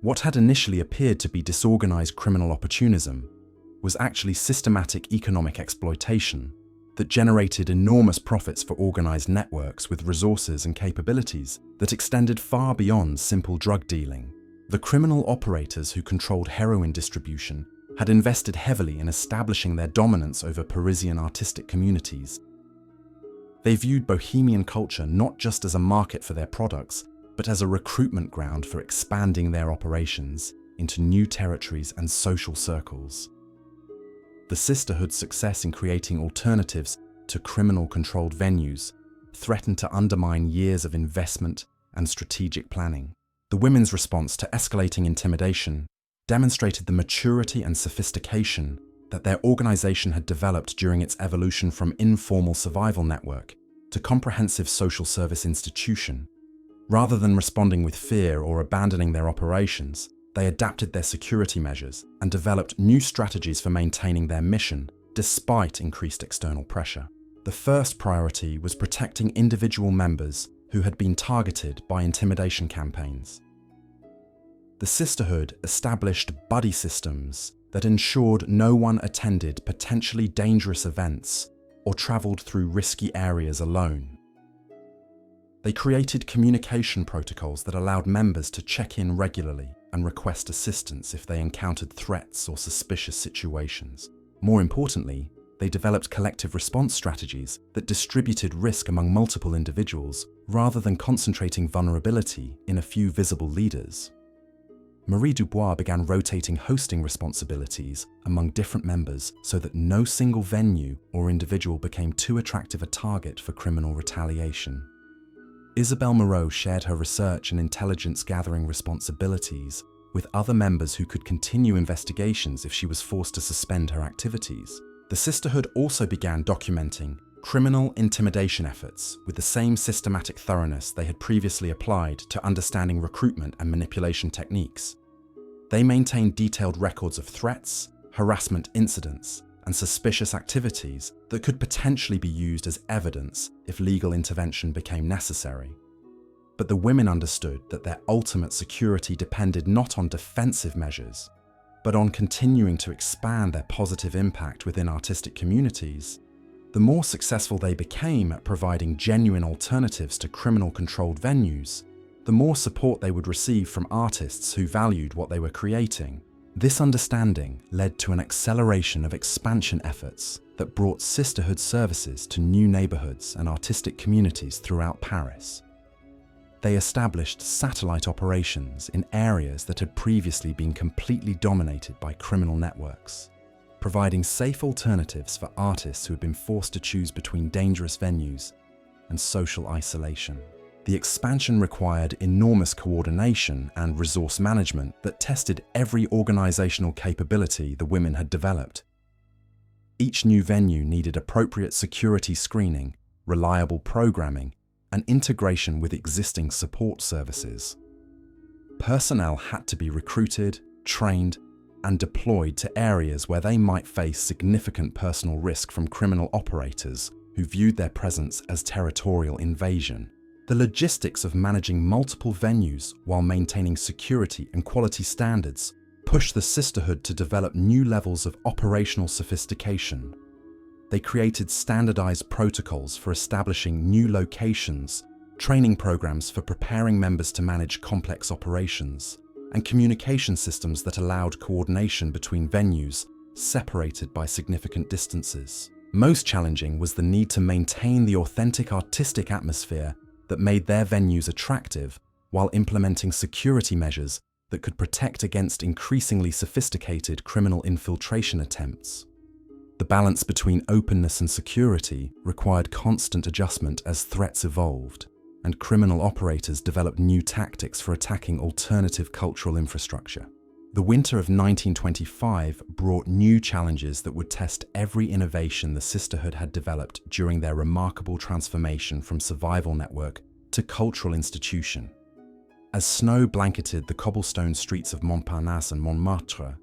What had initially appeared to be disorganized criminal opportunism was actually systematic economic exploitation that generated enormous profits for organized networks with resources and capabilities that extended far beyond simple drug dealing. The criminal operators who controlled heroin distribution had invested heavily in establishing their dominance over Parisian artistic communities. They viewed Bohemian culture not just as a market for their products, but as a recruitment ground for expanding their operations into new territories and social circles. The sisterhood's success in creating alternatives to criminal-controlled venues threatened to undermine years of investment and strategic planning. The women's response to escalating intimidation demonstrated the maturity and sophistication that their organization had developed during its evolution from informal survival network to comprehensive social service institution. Rather than responding with fear or abandoning their operations, they adapted their security measures and developed new strategies for maintaining their mission despite increased external pressure. The first priority was protecting individual members who had been targeted by intimidation campaigns. The sisterhood established buddy systems that ensured no one attended potentially dangerous events or traveled through risky areas alone. They created communication protocols that allowed members to check in regularly and request assistance if they encountered threats or suspicious situations. More importantly, they developed collective response strategies that distributed risk among multiple individuals rather than concentrating vulnerability in a few visible leaders. Marie Dubois began rotating hosting responsibilities among different members so that no single venue or individual became too attractive a target for criminal retaliation. Isabelle Moreau shared her research and intelligence gathering responsibilities with other members who could continue investigations if she was forced to suspend her activities. The sisterhood also began documenting criminal intimidation efforts with the same systematic thoroughness they had previously applied to understanding recruitment and manipulation techniques. They maintained detailed records of threats, harassment incidents, and suspicious activities that could potentially be used as evidence if legal intervention became necessary. But the women understood that their ultimate security depended not on defensive measures, but on continuing to expand their positive impact within artistic communities. The more successful they became at providing genuine alternatives to criminal-controlled venues, the more support they would receive from artists who valued what they were creating. This understanding led to an acceleration of expansion efforts that brought sisterhood services to new neighborhoods and artistic communities throughout Paris. They established satellite operations in areas that had previously been completely dominated by criminal networks, providing safe alternatives for artists who had been forced to choose between dangerous venues and social isolation. The expansion required enormous coordination and resource management that tested every organizational capability the women had developed. Each new venue needed appropriate security screening, reliable programming, and integration with existing support services. Personnel had to be recruited, trained, and deployed to areas where they might face significant personal risk from criminal operators who viewed their presence as territorial invasion. The logistics of managing multiple venues while maintaining security and quality standards pushed the sisterhood to develop new levels of operational sophistication. They created standardized protocols for establishing new locations, training programs for preparing members to manage complex operations, and communication systems that allowed coordination between venues separated by significant distances. Most challenging was the need to maintain the authentic artistic atmosphere that made their venues attractive while implementing security measures that could protect against increasingly sophisticated criminal infiltration attempts. The balance between openness and security required constant adjustment as threats evolved, and criminal operators developed new tactics for attacking alternative cultural infrastructure. The winter of 1925 brought new challenges that would test every innovation the sisterhood had developed during their remarkable transformation from survival network to cultural institution. As snow blanketed the cobblestone streets of Montparnasse and Montmartre,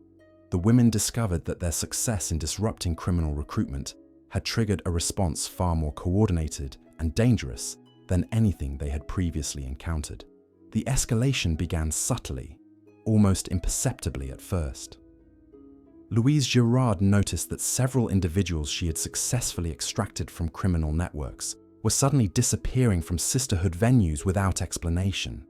the women discovered that their success in disrupting criminal recruitment had triggered a response far more coordinated and dangerous than anything they had previously encountered. The escalation began subtly, almost imperceptibly at first. Louise Girard noticed that several individuals she had successfully extracted from criminal networks were suddenly disappearing from sisterhood venues without explanation.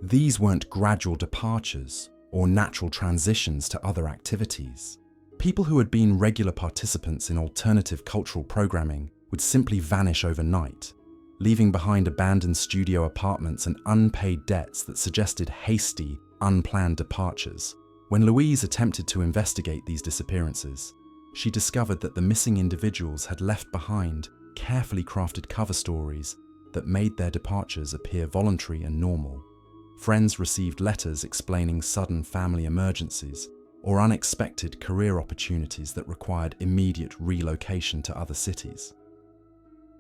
These weren't gradual departures or natural transitions to other activities. People who had been regular participants in alternative cultural programming would simply vanish overnight, leaving behind abandoned studio apartments and unpaid debts that suggested hasty, unplanned departures. When Louise attempted to investigate these disappearances, she discovered that the missing individuals had left behind carefully crafted cover stories that made their departures appear voluntary and normal. Friends received letters explaining sudden family emergencies or unexpected career opportunities that required immediate relocation to other cities.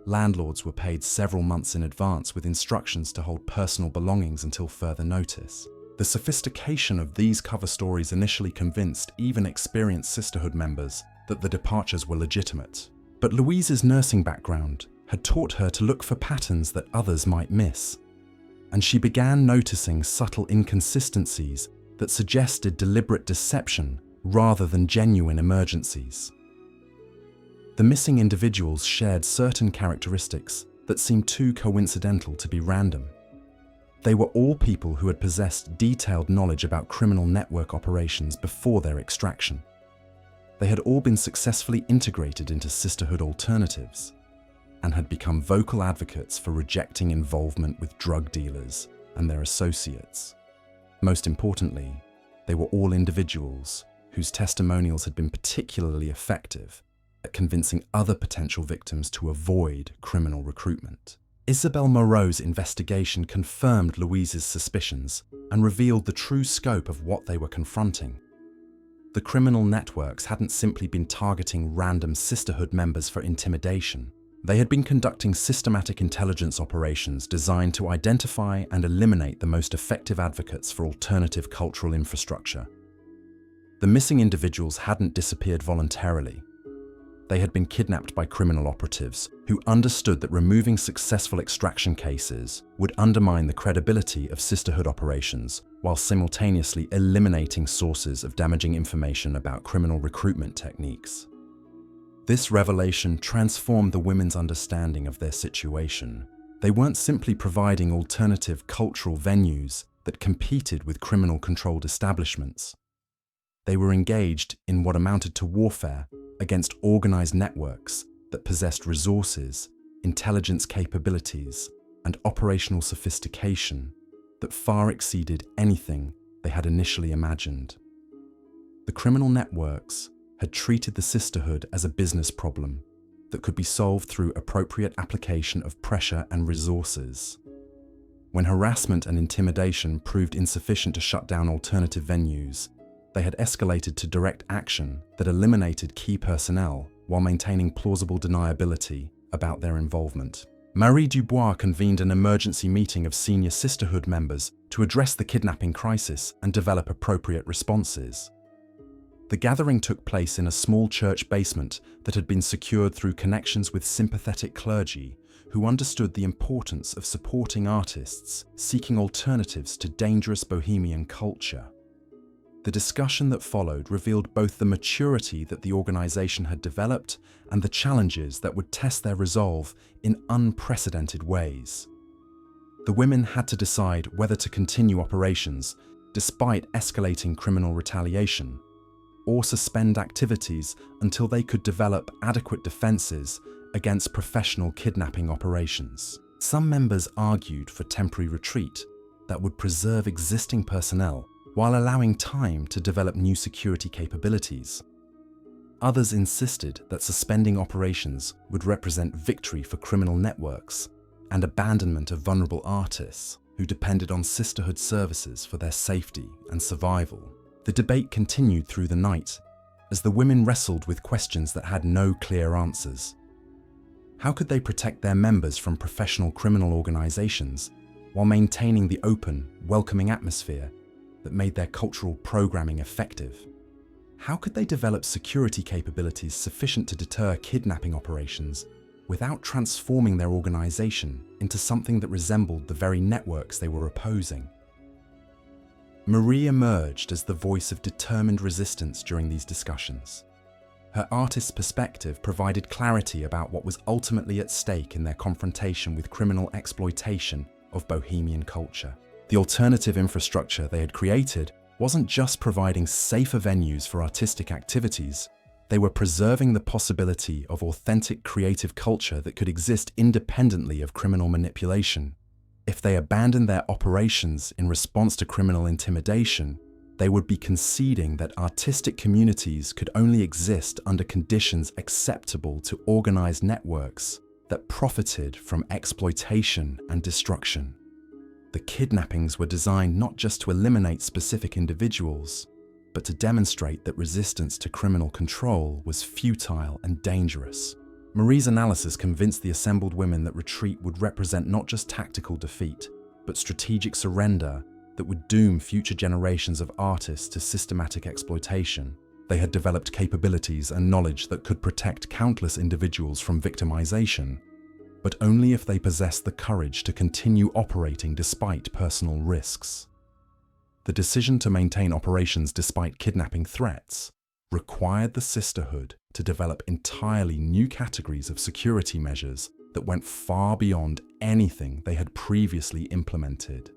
Landlords were paid several months in advance with instructions to hold personal belongings until further notice. The sophistication of these cover stories initially convinced even experienced sisterhood members that the departures were legitimate. But Louise's nursing background had taught her to look for patterns that others might miss, and she began noticing subtle inconsistencies that suggested deliberate deception rather than genuine emergencies. The missing individuals shared certain characteristics that seemed too coincidental to be random. They were all people who had possessed detailed knowledge about criminal network operations before their extraction. They had all been successfully integrated into sisterhood alternatives and had become vocal advocates for rejecting involvement with drug dealers and their associates. Most importantly, They were all individuals whose testimonials had been particularly effective at convincing other potential victims to avoid criminal recruitment. Isabel Moreau's investigation confirmed Louise's suspicions and revealed the true scope of what they were confronting. The criminal networks hadn't simply been targeting random sisterhood members for intimidation. They had been conducting systematic intelligence operations designed to identify and eliminate the most effective advocates for alternative cultural infrastructure. The missing individuals hadn't disappeared voluntarily. They had been kidnapped by criminal operatives who understood that removing successful extraction cases would undermine the credibility of sisterhood operations while simultaneously eliminating sources of damaging information about criminal recruitment techniques. This revelation transformed the women's understanding of their situation. They weren't simply providing alternative cultural venues that competed with criminal-controlled establishments. They were engaged in what amounted to warfare against organized networks that possessed resources, intelligence capabilities, and operational sophistication that far exceeded anything they had initially imagined. The criminal networks had treated the sisterhood as a business problem that could be solved through appropriate application of pressure and resources. When harassment and intimidation proved insufficient to shut down alternative venues, they had escalated to direct action that eliminated key personnel while maintaining plausible deniability about their involvement. Marie Dubois convened an emergency meeting of senior sisterhood members to address the kidnapping crisis and develop appropriate responses. The gathering took place in a small church basement that had been secured through connections with sympathetic clergy who understood the importance of supporting artists seeking alternatives to dangerous Bohemian culture. The discussion that followed revealed both the maturity that the organization had developed and the challenges that would test their resolve in unprecedented ways. The women had to decide whether to continue operations despite escalating criminal retaliation, or suspend activities until they could develop adequate defenses against professional kidnapping operations. Some members argued for temporary retreat that would preserve existing personnel while allowing time to develop new security capabilities. Others insisted that suspending operations would represent victory for criminal networks and abandonment of vulnerable artists who depended on sisterhood services for their safety and survival. The debate continued through the night as the women wrestled with questions that had no clear answers. How could they protect their members from professional criminal organizations while maintaining the open, welcoming atmosphere that made their cultural programming effective? How could they develop security capabilities sufficient to deter kidnapping operations without transforming their organization into something that resembled the very networks they were opposing? Marie emerged as the voice of determined resistance during these discussions. Her artist's perspective provided clarity about what was ultimately at stake in their confrontation with criminal exploitation of Bohemian culture. The alternative infrastructure they had created wasn't just providing safer venues for artistic activities, they were preserving the possibility of authentic creative culture that could exist independently of criminal manipulation. If they abandoned their operations in response to criminal intimidation, they would be conceding that artistic communities could only exist under conditions acceptable to organized networks that profited from exploitation and destruction. The kidnappings were designed not just to eliminate specific individuals, but to demonstrate that resistance to criminal control was futile and dangerous. Marie's analysis convinced the assembled women that retreat would represent not just tactical defeat, but strategic surrender that would doom future generations of artists to systematic exploitation. They had developed capabilities and knowledge that could protect countless individuals from victimization, but only if they possessed the courage to continue operating despite personal risks. The decision to maintain operations despite kidnapping threats required the sisterhood to develop entirely new categories of security measures that went far beyond anything they had previously implemented.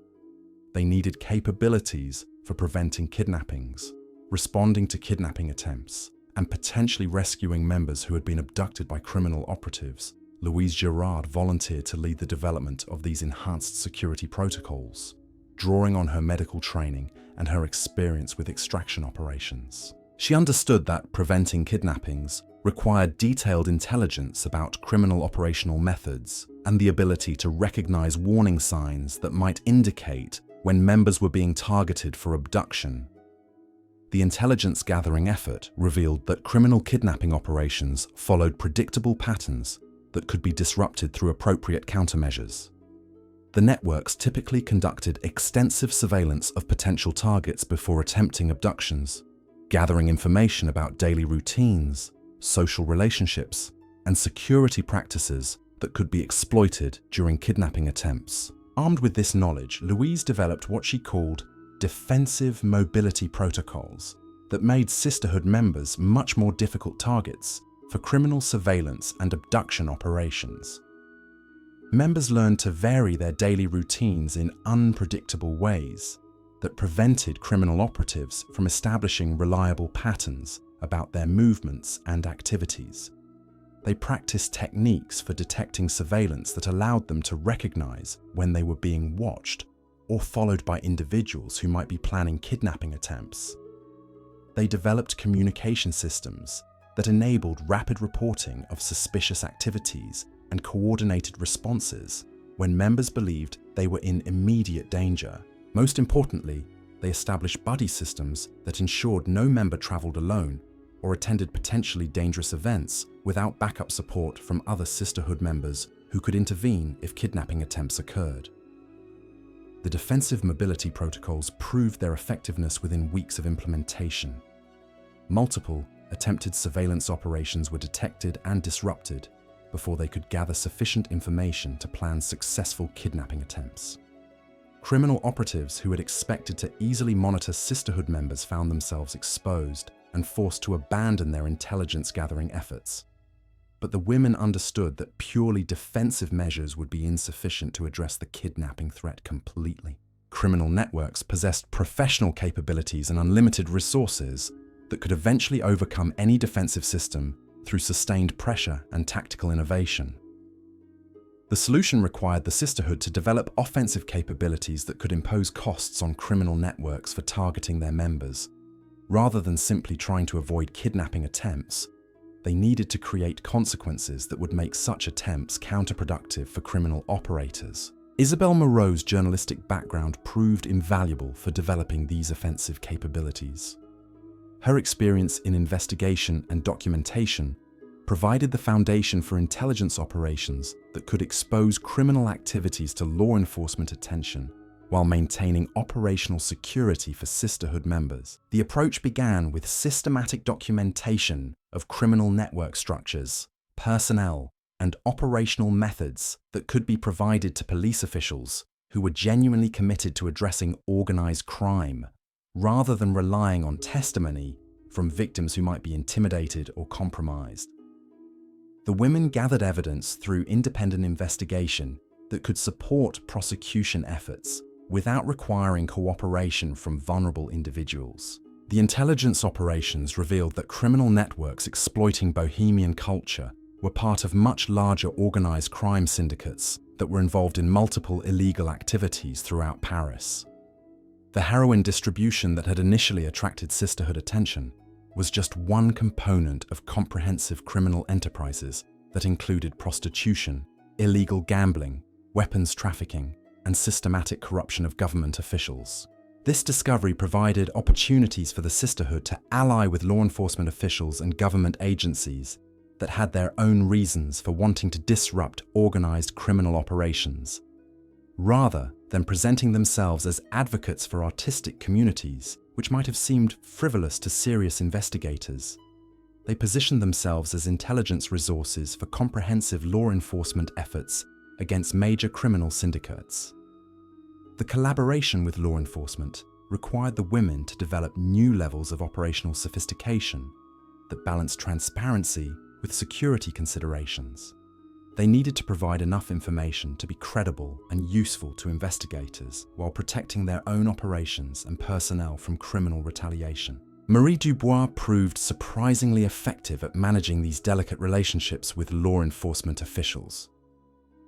They needed capabilities for preventing kidnappings, responding to kidnapping attempts, and potentially rescuing members who had been abducted by criminal operatives. Louise Girard volunteered to lead the development of these enhanced security protocols. drawing on her medical training and her experience with extraction operations. She understood that preventing kidnappings required detailed intelligence about criminal operational methods and the ability to recognize warning signs that might indicate when members were being targeted for abduction. The intelligence-gathering effort revealed that criminal kidnapping operations followed predictable patterns that could be disrupted through appropriate countermeasures. The networks typically conducted extensive surveillance of potential targets before attempting abductions, gathering information about daily routines, social relationships, and security practices that could be exploited during kidnapping attempts. Armed with this knowledge, Louise developed what she called defensive mobility protocols that made sisterhood members much more difficult targets for criminal surveillance and abduction operations. Members learned to vary their daily routines in unpredictable ways that prevented criminal operatives from establishing reliable patterns about their movements and activities. They practiced techniques for detecting surveillance that allowed them to recognize when they were being watched or followed by individuals who might be planning kidnapping attempts. They developed communication systems that enabled rapid reporting of suspicious activities and coordinated responses when members believed they were in immediate danger. Most importantly, they established buddy systems that ensured no member traveled alone or attended potentially dangerous events without backup support from other sisterhood members who could intervene if kidnapping attempts occurred. The defensive mobility protocols proved their effectiveness within weeks of implementation. Multiple attempted surveillance operations were detected and disrupted before they could gather sufficient information to plan successful kidnapping attempts. Criminal operatives who had expected to easily monitor sisterhood members found themselves exposed and forced to abandon their intelligence-gathering efforts. But the women understood that purely defensive measures would be insufficient to address the kidnapping threat completely. Criminal networks possessed professional capabilities and unlimited resources that could eventually overcome any defensive system through sustained pressure and tactical innovation. The solution required the sisterhood to develop offensive capabilities that could impose costs on criminal networks for targeting their members. Rather than simply trying to avoid kidnapping attempts, they needed to create consequences that would make such attempts counterproductive for criminal operators. Isabel Moreau's journalistic background proved invaluable for developing these offensive capabilities. Her experience in investigation and documentation provided the foundation for intelligence operations that could expose criminal activities to law enforcement attention while maintaining operational security for sisterhood members. The approach began with systematic documentation of criminal network structures, personnel, and operational methods that could be provided to police officials who were genuinely committed to addressing organized crime, rather than relying on testimony from victims who might be intimidated or compromised. The women gathered evidence through independent investigation that could support prosecution efforts without requiring cooperation from vulnerable individuals. The intelligence operations revealed that criminal networks exploiting Bohemian culture were part of much larger organized crime syndicates that were involved in multiple illegal activities throughout Paris. The heroin distribution that had initially attracted sisterhood attention was just one component of comprehensive criminal enterprises that included prostitution, illegal gambling, weapons trafficking, and systematic corruption of government officials. This discovery provided opportunities for the sisterhood to ally with law enforcement officials and government agencies that had their own reasons for wanting to disrupt organized criminal operations. Rather than presenting themselves as advocates for artistic communities, which might have seemed frivolous to serious investigators, they positioned themselves as intelligence resources for comprehensive law enforcement efforts against major criminal syndicates. The collaboration with law enforcement required the women to develop new levels of operational sophistication that balanced transparency with security considerations. They needed to provide enough information to be credible and useful to investigators while protecting their own operations and personnel from criminal retaliation. Marie Dubois proved surprisingly effective at managing these delicate relationships with law enforcement officials.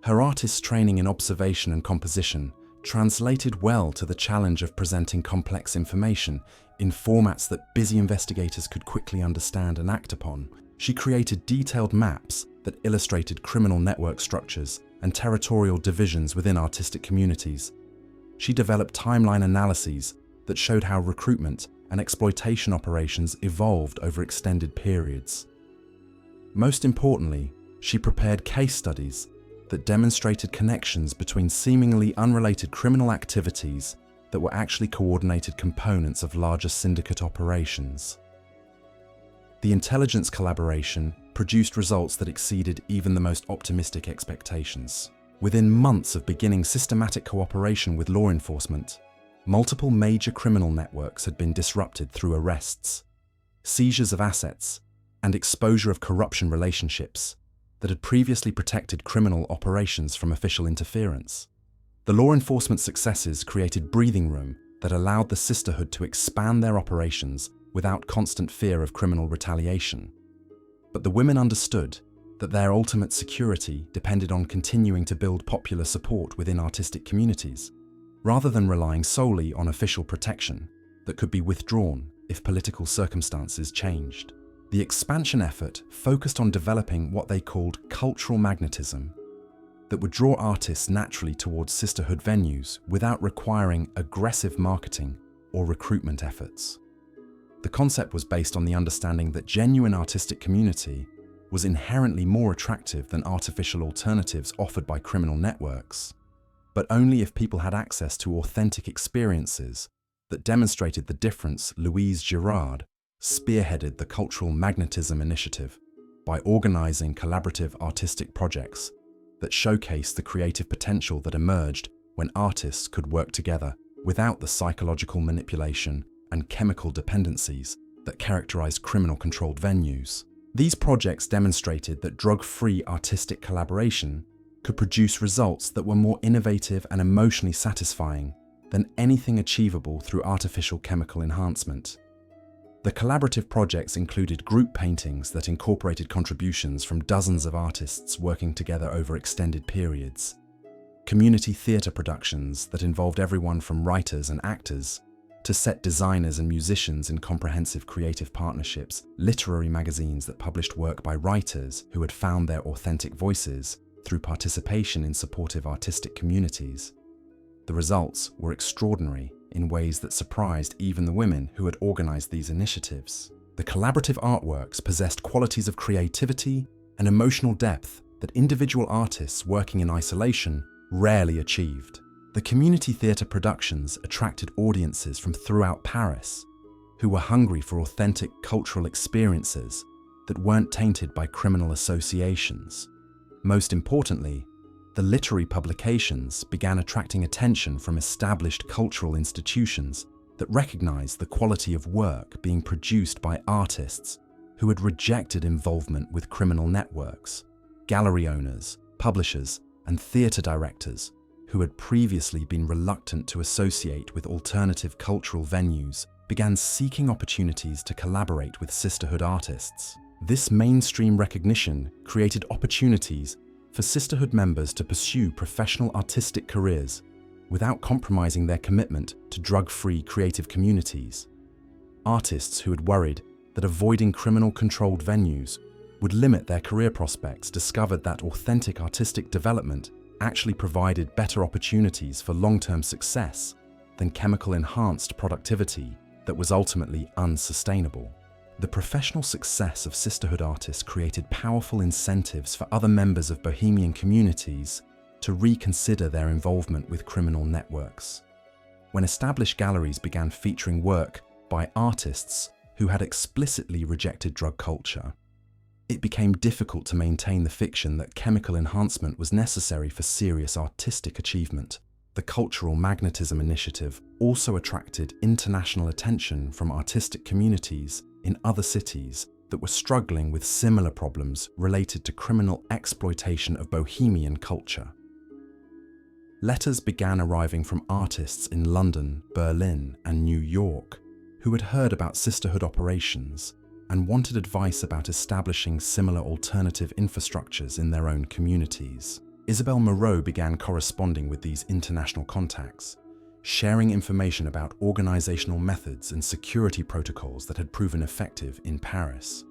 Her artist's training in observation and composition translated well to the challenge of presenting complex information in formats that busy investigators could quickly understand and act upon. She created detailed maps that illustrated criminal network structures and territorial divisions within artistic communities. She developed timeline analyses that showed how recruitment and exploitation operations evolved over extended periods. Most importantly, she prepared case studies that demonstrated connections between seemingly unrelated criminal activities that were actually coordinated components of larger syndicate operations. The intelligence collaboration produced results that exceeded even the most optimistic expectations. Within months of beginning systematic cooperation with law enforcement, multiple major criminal networks had been disrupted through arrests, seizures of assets, and exposure of corruption relationships that had previously protected criminal operations from official interference. The law enforcement successes created breathing room that allowed the sisterhood to expand their operations without constant fear of criminal retaliation. But the women understood that their ultimate security depended on continuing to build popular support within artistic communities, rather than relying solely on official protection that could be withdrawn if political circumstances changed. The expansion effort focused on developing what they called cultural magnetism that would draw artists naturally towards sisterhood venues without requiring aggressive marketing or recruitment efforts. The concept was based on the understanding that genuine artistic community was inherently more attractive than artificial alternatives offered by criminal networks, but only if people had access to authentic experiences that demonstrated the difference. Louise Girard spearheaded the Cultural Magnetism Initiative by organizing collaborative artistic projects that showcased the creative potential that emerged when artists could work together without the psychological manipulation and chemical dependencies that characterized criminal-controlled venues. These projects demonstrated that drug-free artistic collaboration could produce results that were more innovative and emotionally satisfying than anything achievable through artificial chemical enhancement. The collaborative projects included group paintings that incorporated contributions from dozens of artists working together over extended periods, community theatre productions that involved everyone from writers and actors to set designers and musicians in comprehensive creative partnerships, literary magazines that published work by writers who had found their authentic voices through participation in supportive artistic communities. The results were extraordinary in ways that surprised even the women who had organized these initiatives. The collaborative artworks possessed qualities of creativity and emotional depth that individual artists working in isolation rarely achieved. The community theatre productions attracted audiences from throughout Paris who were hungry for authentic cultural experiences that weren't tainted by criminal associations. Most importantly, the literary publications began attracting attention from established cultural institutions that recognized the quality of work being produced by artists who had rejected involvement with criminal networks. Gallery owners, publishers, and theatre directors who had previously been reluctant to associate with alternative cultural venues began seeking opportunities to collaborate with sisterhood artists. This mainstream recognition created opportunities for sisterhood members to pursue professional artistic careers without compromising their commitment to drug-free creative communities. Artists who had worried that avoiding criminal-controlled venues would limit their career prospects discovered that authentic artistic development actually provided better opportunities for long-term success than chemical-enhanced productivity that was ultimately unsustainable. The professional success of sisterhood artists created powerful incentives for other members of Bohemian communities to reconsider their involvement with criminal networks. When established galleries began featuring work by artists who had explicitly rejected drug culture, it became difficult to maintain the fiction that chemical enhancement was necessary for serious artistic achievement. The Cultural Magnetism Initiative also attracted international attention from artistic communities in other cities that were struggling with similar problems related to criminal exploitation of Bohemian culture. Letters began arriving from artists in London, Berlin, and New York who had heard about sisterhood operations and wanted advice about establishing similar alternative infrastructures in their own communities. Isabelle Moreau began corresponding with these international contacts, sharing information about organizational methods and security protocols that had proven effective in Paris.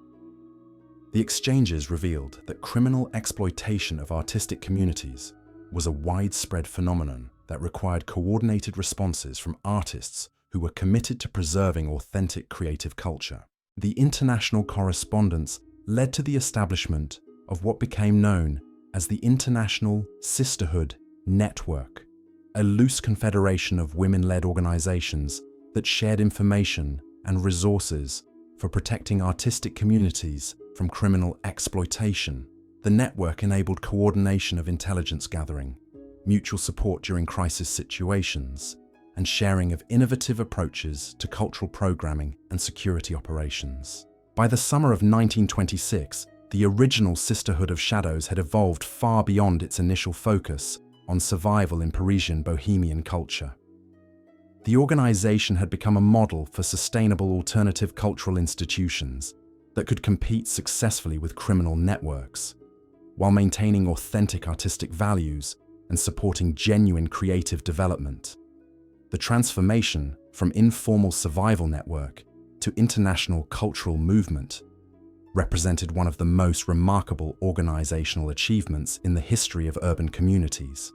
The exchanges revealed that criminal exploitation of artistic communities was a widespread phenomenon that required coordinated responses from artists who were committed to preserving authentic creative culture. The international correspondence led to the establishment of what became known as the International Sisterhood Network, a loose confederation of women-led organizations that shared information and resources for protecting artistic communities from criminal exploitation. The network enabled coordination of intelligence gathering, mutual support during crisis situations, and sharing of innovative approaches to cultural programming and security operations. By the summer of 1926, the original Sisterhood of Shadows had evolved far beyond its initial focus on survival in Parisian Bohemian culture. The organization had become a model for sustainable alternative cultural institutions that could compete successfully with criminal networks, while maintaining authentic artistic values and supporting genuine creative development. The transformation from informal survival network to international cultural movement represented one of the most remarkable organizational achievements in the history of urban communities.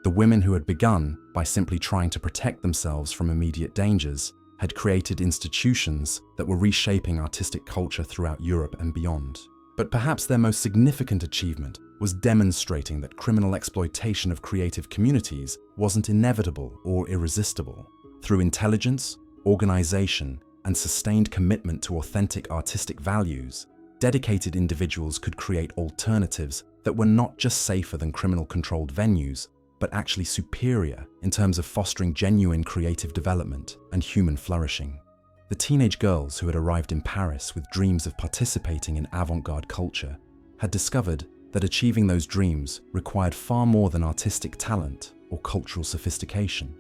The women who had begun by simply trying to protect themselves from immediate dangers had created institutions that were reshaping artistic culture throughout Europe and beyond. But perhaps their most significant achievement was demonstrating that criminal exploitation of creative communities wasn't inevitable or irresistible. Through intelligence, organization, and sustained commitment to authentic artistic values, dedicated individuals could create alternatives that were not just safer than criminal-controlled venues, but actually superior in terms of fostering genuine creative development and human flourishing. The teenage girls who had arrived in Paris with dreams of participating in avant-garde culture had discovered that achieving those dreams required far more than artistic talent or cultural sophistication.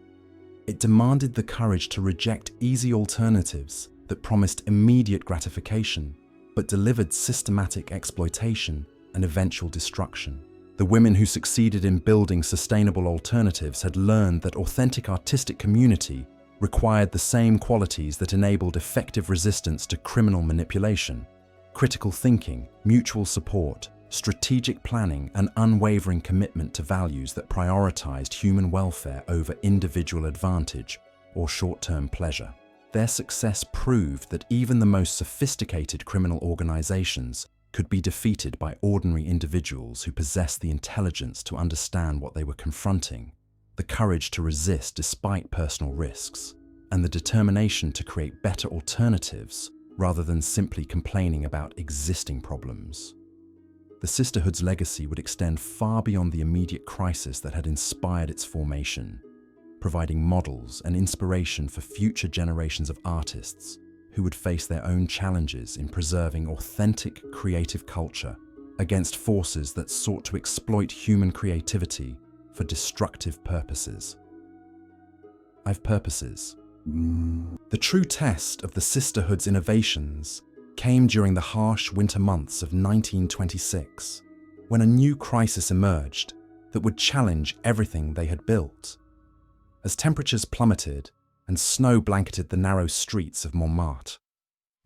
It demanded the courage to reject easy alternatives that promised immediate gratification, but delivered systematic exploitation and eventual destruction. The women who succeeded in building sustainable alternatives had learned that authentic artistic community required the same qualities that enabled effective resistance to criminal manipulation: critical thinking, mutual support, strategic planning, and unwavering commitment to values that prioritized human welfare over individual advantage or short-term pleasure. Their success proved that even the most sophisticated criminal organizations could be defeated by ordinary individuals who possessed the intelligence to understand what they were confronting, the courage to resist despite personal risks, and the determination to create better alternatives rather than simply complaining about existing problems. The Sisterhood's legacy would extend far beyond the immediate crisis that had inspired its formation, providing models and inspiration for future generations of artists who would face their own challenges in preserving authentic creative culture against forces that sought to exploit human creativity for destructive purposes. Purposes. The true test of the Sisterhood's innovations came during the harsh winter months of 1926, when a new crisis emerged that would challenge everything they had built. As temperatures plummeted and snow blanketed the narrow streets of Montmartre,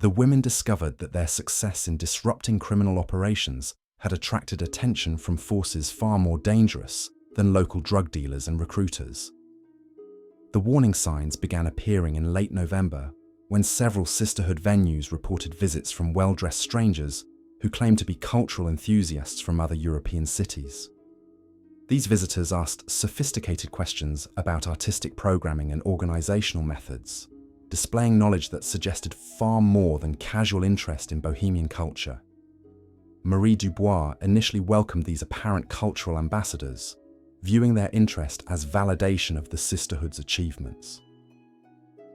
the women discovered that their success in disrupting criminal operations had attracted attention from forces far more dangerous than local drug dealers and recruiters. The warning signs began appearing in late November when several Sisterhood venues reported visits from well-dressed strangers who claimed to be cultural enthusiasts from other European cities. These visitors asked sophisticated questions about artistic programming and organizational methods, displaying knowledge that suggested far more than casual interest in Bohemian culture. Marie Dubois initially welcomed these apparent cultural ambassadors, viewing their interest as validation of the Sisterhood's achievements.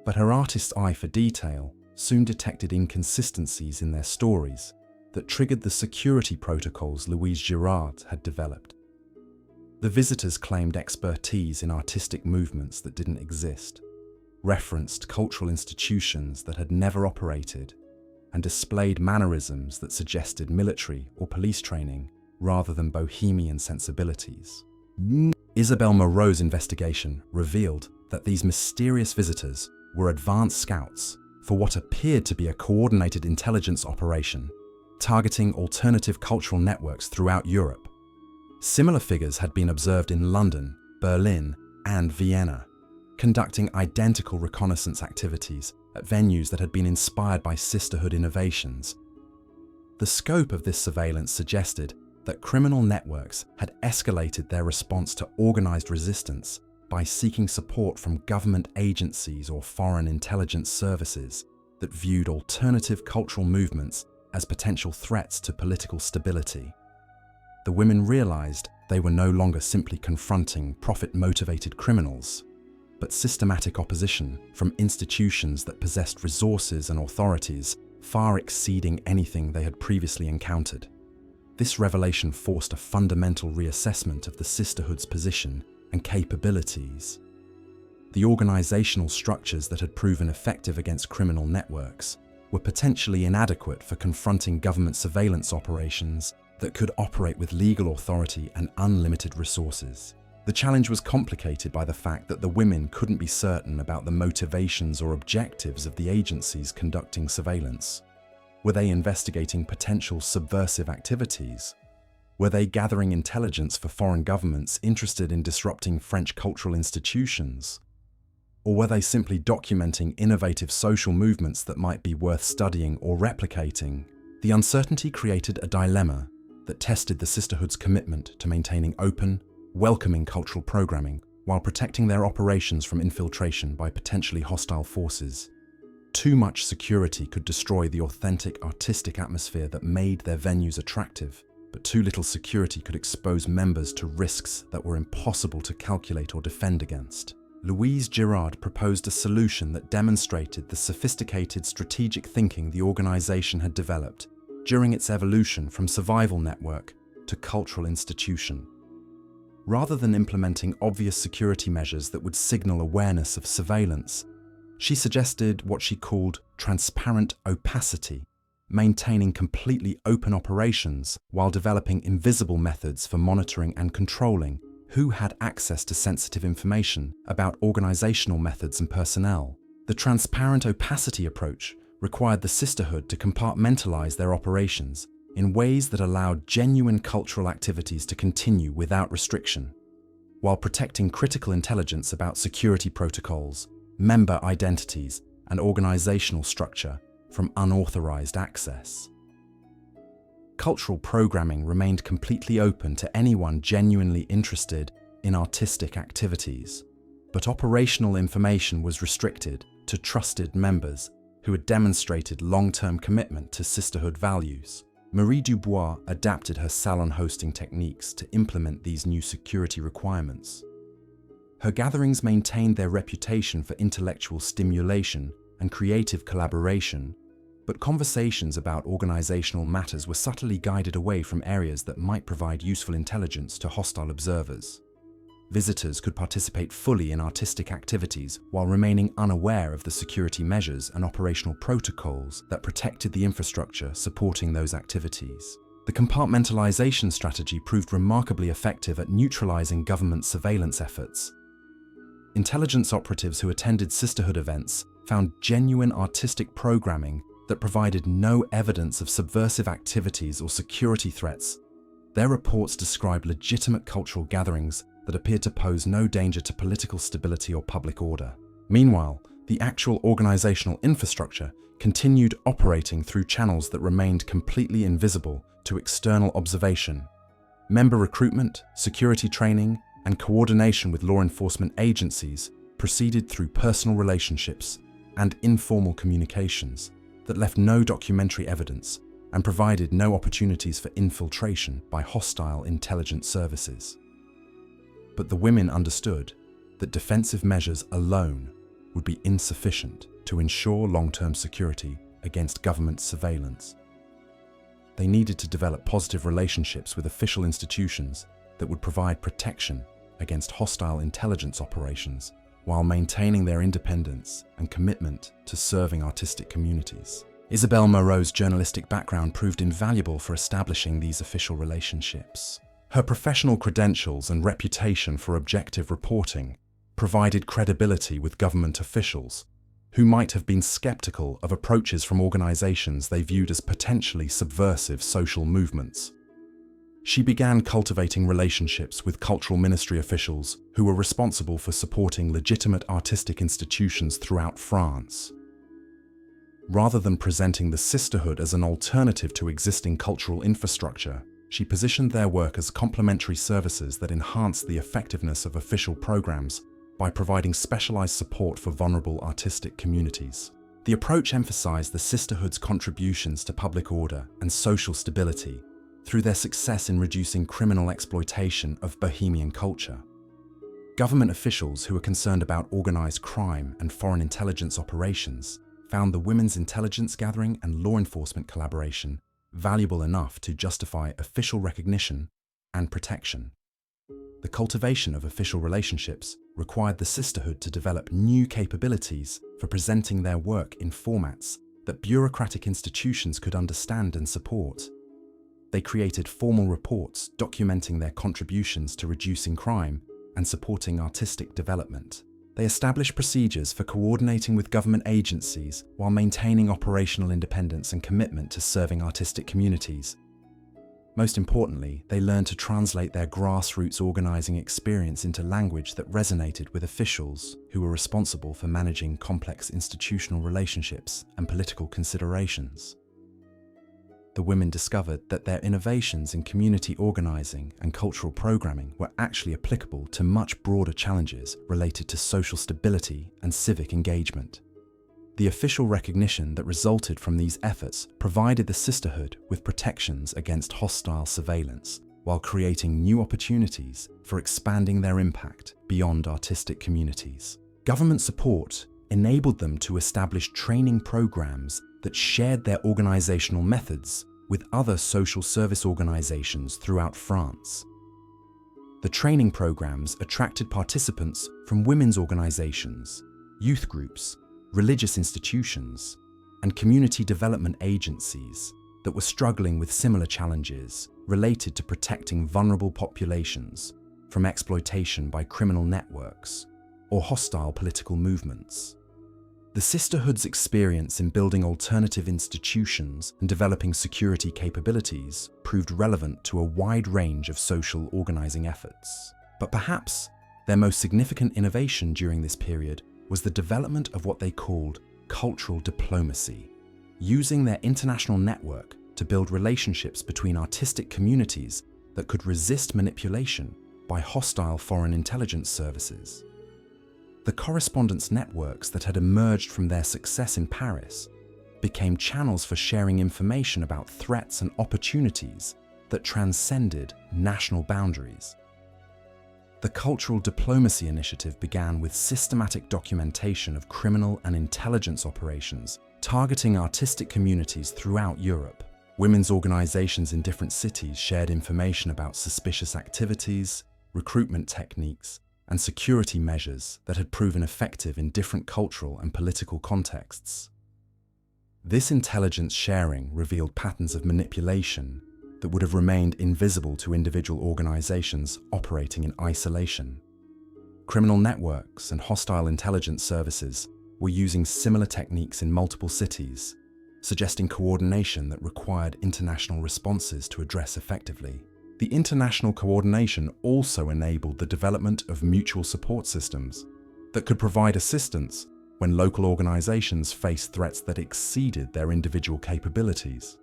But her artist's eye for detail soon detected inconsistencies in their stories that triggered the security protocols Louise Girard had developed. The visitors claimed expertise in artistic movements that didn't exist, referenced cultural institutions that had never operated, and displayed mannerisms that suggested military or police training rather than bohemian sensibilities. Isabel Moreau's investigation revealed that these mysterious visitors were advanced scouts for what appeared to be a coordinated intelligence operation targeting alternative cultural networks throughout Europe. Similar figures had been observed in London, Berlin, and Vienna, conducting identical reconnaissance activities at venues that had been inspired by sisterhood innovations. The scope of this surveillance suggested that criminal networks had escalated their response to organized resistance by seeking support from government agencies or foreign intelligence services that viewed alternative cultural movements as potential threats to political stability. The women realized they were no longer simply confronting profit-motivated criminals, but systematic opposition from institutions that possessed resources and authorities far exceeding anything they had previously encountered. This revelation forced a fundamental reassessment of the sisterhood's position and capabilities. The organizational structures that had proven effective against criminal networks were potentially inadequate for confronting government surveillance operations that could operate with legal authority and unlimited resources. The challenge was complicated by the fact that the women couldn't be certain about the motivations or objectives of the agencies conducting surveillance. Were they investigating potential subversive activities? Were they gathering intelligence for foreign governments interested in disrupting French cultural institutions? Or were they simply documenting innovative social movements that might be worth studying or replicating? The uncertainty created a dilemma that tested the sisterhood's commitment to maintaining open, welcoming cultural programming while protecting their operations from infiltration by potentially hostile forces. Too much security could destroy the authentic artistic atmosphere that made their venues attractive, but too little security could expose members to risks that were impossible to calculate or defend against. Louise Girard proposed a solution that demonstrated the sophisticated strategic thinking the organization had developed during its evolution from survival network to cultural institution. Rather than implementing obvious security measures that would signal awareness of surveillance, she suggested what she called transparent opacity, maintaining completely open operations while developing invisible methods for monitoring and controlling who had access to sensitive information about organizational methods and personnel. The transparent opacity approach required the sisterhood to compartmentalize their operations in ways that allowed genuine cultural activities to continue without restriction, while protecting critical intelligence about security protocols, member identities, and organizational structure from unauthorized access. Cultural programming remained completely open to anyone genuinely interested in artistic activities, but operational information was restricted to trusted members who had demonstrated long-term commitment to sisterhood values. Marie Dubois adapted her salon hosting techniques to implement these new security requirements. Her gatherings maintained their reputation for intellectual stimulation and creative collaboration, but conversations about organizational matters were subtly guided away from areas that might provide useful intelligence to hostile observers. Visitors could participate fully in artistic activities while remaining unaware of the security measures and operational protocols that protected the infrastructure supporting those activities. The compartmentalization strategy proved remarkably effective at neutralizing government surveillance efforts. Intelligence operatives who attended sisterhood events found genuine artistic programming that provided no evidence of subversive activities or security threats. Their reports described legitimate cultural gatherings that appeared to pose no danger to political stability or public order. Meanwhile, the actual organizational infrastructure continued operating through channels that remained completely invisible to external observation. Member recruitment, security training, and coordination with law enforcement agencies proceeded through personal relationships and informal communications that left no documentary evidence and provided no opportunities for infiltration by hostile intelligence services. But the women understood that defensive measures alone would be insufficient to ensure long-term security against government surveillance. They needed to develop positive relationships with official institutions that would provide protection against hostile intelligence operations while maintaining their independence and commitment to serving artistic communities. Isabel Moreau's journalistic background proved invaluable for establishing these official relationships. Her professional credentials and reputation for objective reporting provided credibility with government officials, who might have been skeptical of approaches from organizations they viewed as potentially subversive social movements. She began cultivating relationships with cultural ministry officials who were responsible for supporting legitimate artistic institutions throughout France. Rather than presenting the sisterhood as an alternative to existing cultural infrastructure, she positioned their work as complementary services that enhanced the effectiveness of official programs by providing specialized support for vulnerable artistic communities. The approach emphasized the sisterhood's contributions to public order and social stability through their success in reducing criminal exploitation of Bohemian culture. Government officials who were concerned about organized crime and foreign intelligence operations found the women's intelligence gathering and law enforcement collaboration valuable enough to justify official recognition and protection. The cultivation of official relationships required the sisterhood to develop new capabilities for presenting their work in formats that bureaucratic institutions could understand and support. They created formal reports documenting their contributions to reducing crime and supporting artistic development. They established procedures for coordinating with government agencies while maintaining operational independence and commitment to serving artistic communities. Most importantly, they learned to translate their grassroots organizing experience into language that resonated with officials who were responsible for managing complex institutional relationships and political considerations. The women discovered that their innovations in community organizing and cultural programming were actually applicable to much broader challenges related to social stability and civic engagement. The official recognition that resulted from these efforts provided the sisterhood with protections against hostile surveillance, while creating new opportunities for expanding their impact beyond artistic communities. Government support enabled them to establish training programs that shared their organizational methods with other social service organizations throughout France. The training programs attracted participants from women's organizations, youth groups, religious institutions, and community development agencies that were struggling with similar challenges related to protecting vulnerable populations from exploitation by criminal networks or hostile political movements. The sisterhood's experience in building alternative institutions and developing security capabilities proved relevant to a wide range of social organizing efforts. But perhaps their most significant innovation during this period was the development of what they called cultural diplomacy, using their international network to build relationships between artistic communities that could resist manipulation by hostile foreign intelligence services. The correspondence networks that had emerged from their success in Paris became channels for sharing information about threats and opportunities that transcended national boundaries. The Cultural Diplomacy Initiative began with systematic documentation of criminal and intelligence operations targeting artistic communities throughout Europe. Women's organizations in different cities shared information about suspicious activities, recruitment techniques, and security measures that had proven effective in different cultural and political contexts. This intelligence sharing revealed patterns of manipulation that would have remained invisible to individual organizations operating in isolation. Criminal networks and hostile intelligence services were using similar techniques in multiple cities, suggesting coordination that required international responses to address effectively. The international coordination also enabled the development of mutual support systems that could provide assistance when local organizations faced threats that exceeded their individual capabilities.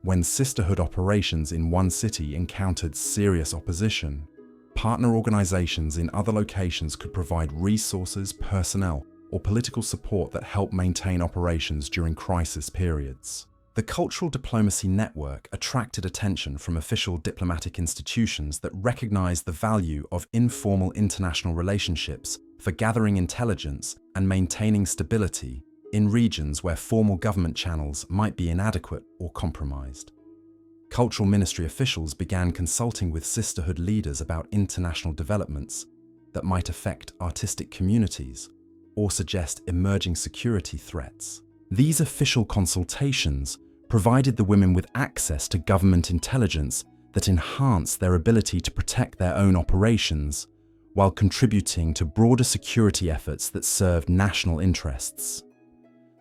When sisterhood operations in one city encountered serious opposition, partner organizations in other locations could provide resources, personnel, or political support that helped maintain operations during crisis periods. The Cultural Diplomacy Network attracted attention from official diplomatic institutions that recognized the value of informal international relationships for gathering intelligence and maintaining stability in regions where formal government channels might be inadequate or compromised. Cultural ministry officials began consulting with sisterhood leaders about international developments that might affect artistic communities or suggest emerging security threats. These official consultations provided the women with access to government intelligence that enhanced their ability to protect their own operations, while contributing to broader security efforts that served national interests.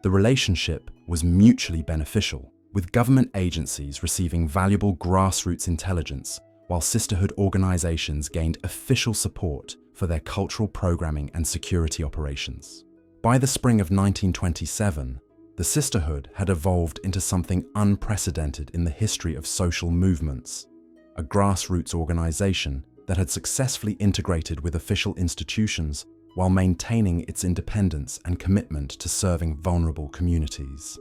The relationship was mutually beneficial, with government agencies receiving valuable grassroots intelligence, while sisterhood organizations gained official support for their cultural programming and security operations. By the spring of 1927, the sisterhood had evolved into something unprecedented in the history of social movements, a grassroots organization that had successfully integrated with official institutions while maintaining its independence and commitment to serving vulnerable communities.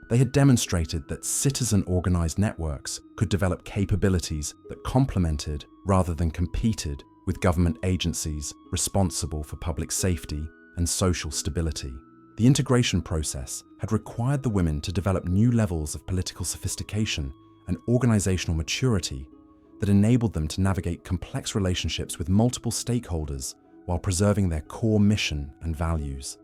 They had demonstrated that citizen-organized networks could develop capabilities that complemented rather than competed with government agencies responsible for public safety and social stability. The integration process had required the women to develop new levels of political sophistication and organizational maturity that enabled them to navigate complex relationships with multiple stakeholders while preserving their core mission and values.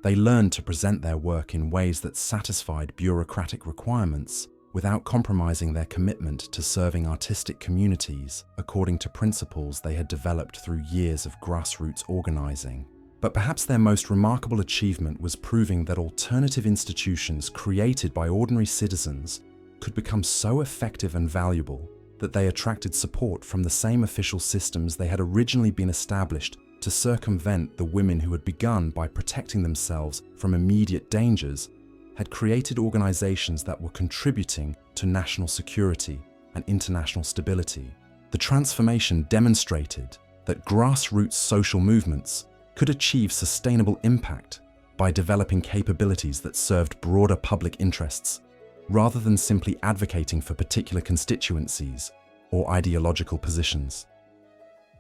They learned to present their work in ways that satisfied bureaucratic requirements without compromising their commitment to serving artistic communities according to principles they had developed through years of grassroots organizing. But perhaps their most remarkable achievement was proving that alternative institutions created by ordinary citizens could become so effective and valuable that they attracted support from the same official systems they had originally been established to circumvent the women who had begun by protecting themselves from immediate dangers, had created organizations that were contributing to national security and international stability. The transformation demonstrated that grassroots social movements could achieve sustainable impact by developing capabilities that served broader public interests, rather than simply advocating for particular constituencies or ideological positions.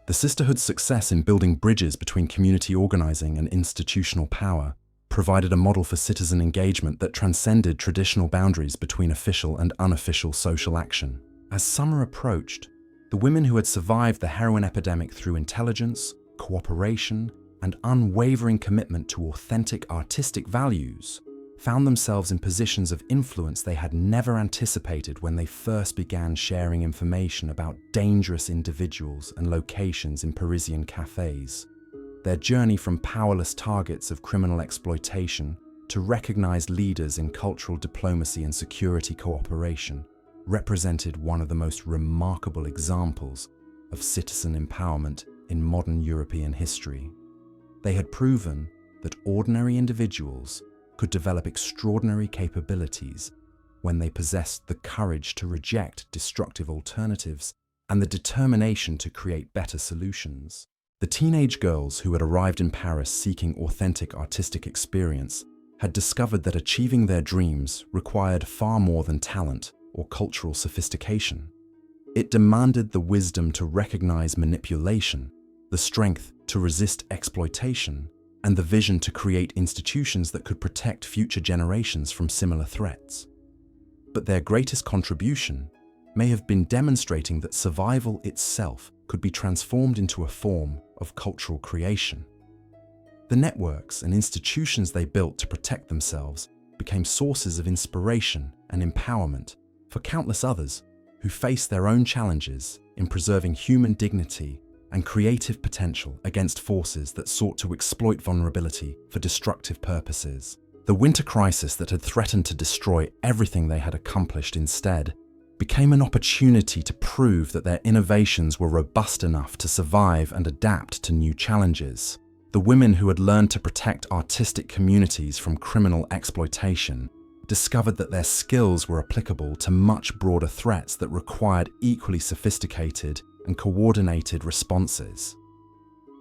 The sisterhood's success in building bridges between community organizing and institutional power provided a model for citizen engagement that transcended traditional boundaries between official and unofficial social action. As summer approached, the women who had survived the heroin epidemic through intelligence, cooperation, and unwavering commitment to authentic artistic values found themselves in positions of influence they had never anticipated when they first began sharing information about dangerous individuals and locations in Parisian cafes. Their journey from powerless targets of criminal exploitation to recognized leaders in cultural diplomacy and security cooperation represented one of the most remarkable examples of citizen empowerment in modern European history. They had proven that ordinary individuals could develop extraordinary capabilities when they possessed the courage to reject destructive alternatives and the determination to create better solutions. The teenage girls who had arrived in Paris seeking authentic artistic experience had discovered that achieving their dreams required far more than talent or cultural sophistication. It demanded the wisdom to recognize manipulation, the strength to resist exploitation, and the vision to create institutions that could protect future generations from similar threats. But their greatest contribution may have been demonstrating that survival itself could be transformed into a form of cultural creation. The networks and institutions they built to protect themselves became sources of inspiration and empowerment for countless others who faced their own challenges in preserving human dignity and creative potential against forces that sought to exploit vulnerability for destructive purposes. The winter crisis that had threatened to destroy everything they had accomplished instead became an opportunity to prove that their innovations were robust enough to survive and adapt to new challenges. The women who had learned to protect artistic communities from criminal exploitation discovered that their skills were applicable to much broader threats that required equally sophisticated and coordinated responses.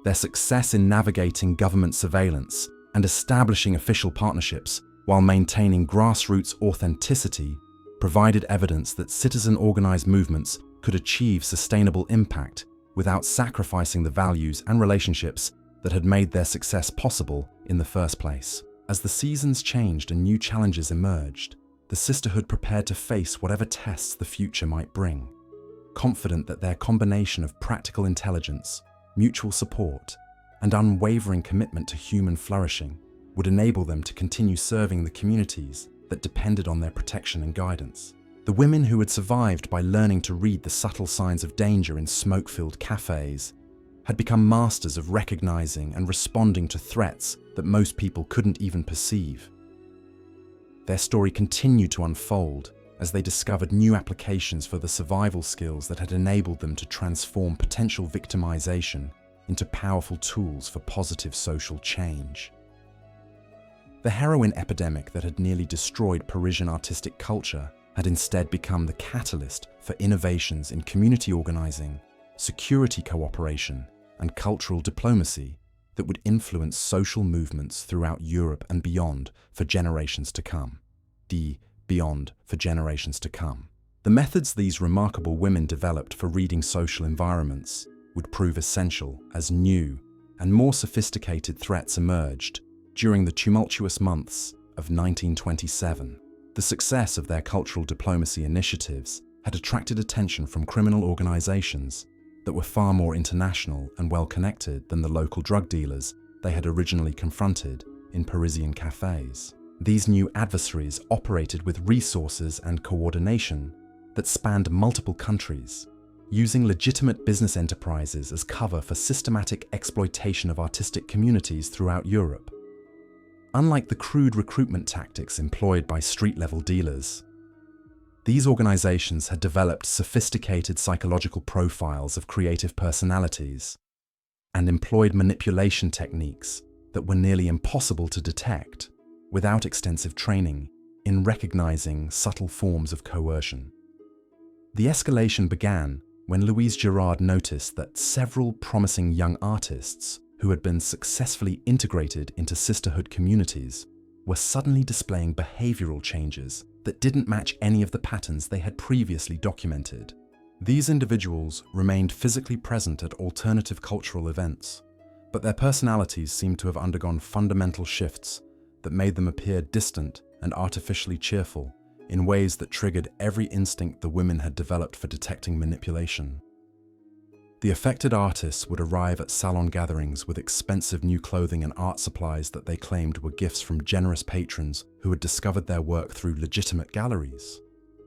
Their success in navigating government surveillance and establishing official partnerships while maintaining grassroots authenticity provided evidence that citizen-organized movements could achieve sustainable impact without sacrificing the values and relationships that had made their success possible in the first place. As the seasons changed and new challenges emerged, the sisterhood prepared to face whatever tests the future might bring, confident that their combination of practical intelligence, mutual support, and unwavering commitment to human flourishing would enable them to continue serving the communities that depended on their protection and guidance. The women who had survived by learning to read the subtle signs of danger in smoke-filled cafes had become masters of recognizing and responding to threats that most people couldn't even perceive. Their story continued to unfold as they discovered new applications for the survival skills that had enabled them to transform potential victimization into powerful tools for positive social change. The heroin epidemic that had nearly destroyed Parisian artistic culture had instead become the catalyst for innovations in community organizing, security cooperation, and cultural diplomacy that would influence social movements throughout Europe and beyond for generations to come. Beyond for generations to come. The methods these remarkable women developed for reading social environments would prove essential as new and more sophisticated threats emerged during the tumultuous months of 1927. The success of their cultural diplomacy initiatives had attracted attention from criminal organizations that were far more international and well-connected than the local drug dealers they had originally confronted in Parisian cafes. These new adversaries operated with resources and coordination that spanned multiple countries, using legitimate business enterprises as cover for systematic exploitation of artistic communities throughout Europe. Unlike the crude recruitment tactics employed by street-level dealers, these organizations had developed sophisticated psychological profiles of creative personalities and employed manipulation techniques that were nearly impossible to detect without extensive training in recognizing subtle forms of coercion. The escalation began when Louise Girard noticed that several promising young artists who had been successfully integrated into sisterhood communities were suddenly displaying behavioral changes that didn't match any of the patterns they had previously documented. These individuals remained physically present at alternative cultural events, but their personalities seemed to have undergone fundamental shifts that made them appear distant and artificially cheerful in ways that triggered every instinct the women had developed for detecting manipulation. The affected artists would arrive at salon gatherings with expensive new clothing and art supplies that they claimed were gifts from generous patrons who had discovered their work through legitimate galleries.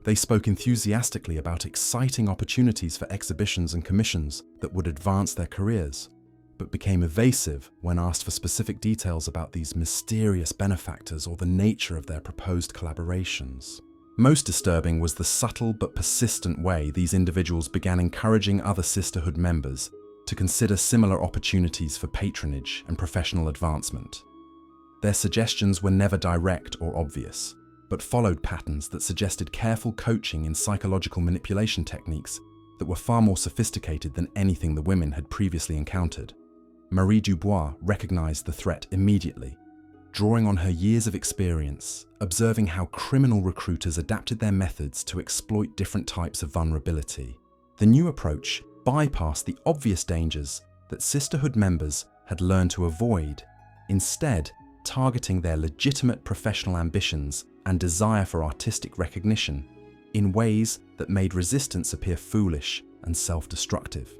They spoke enthusiastically about exciting opportunities for exhibitions and commissions that would advance their careers, but became evasive when asked for specific details about these mysterious benefactors or the nature of their proposed collaborations. Most disturbing was the subtle but persistent way these individuals began encouraging other sisterhood members to consider similar opportunities for patronage and professional advancement. Their suggestions were never direct or obvious, but followed patterns that suggested careful coaching in psychological manipulation techniques that were far more sophisticated than anything the women had previously encountered. Marie Dubois recognized the threat immediately, drawing on her years of experience, observing how criminal recruiters adapted their methods to exploit different types of vulnerability. The new approach bypassed the obvious dangers that sisterhood members had learned to avoid, instead targeting their legitimate professional ambitions and desire for artistic recognition in ways that made resistance appear foolish and self-destructive.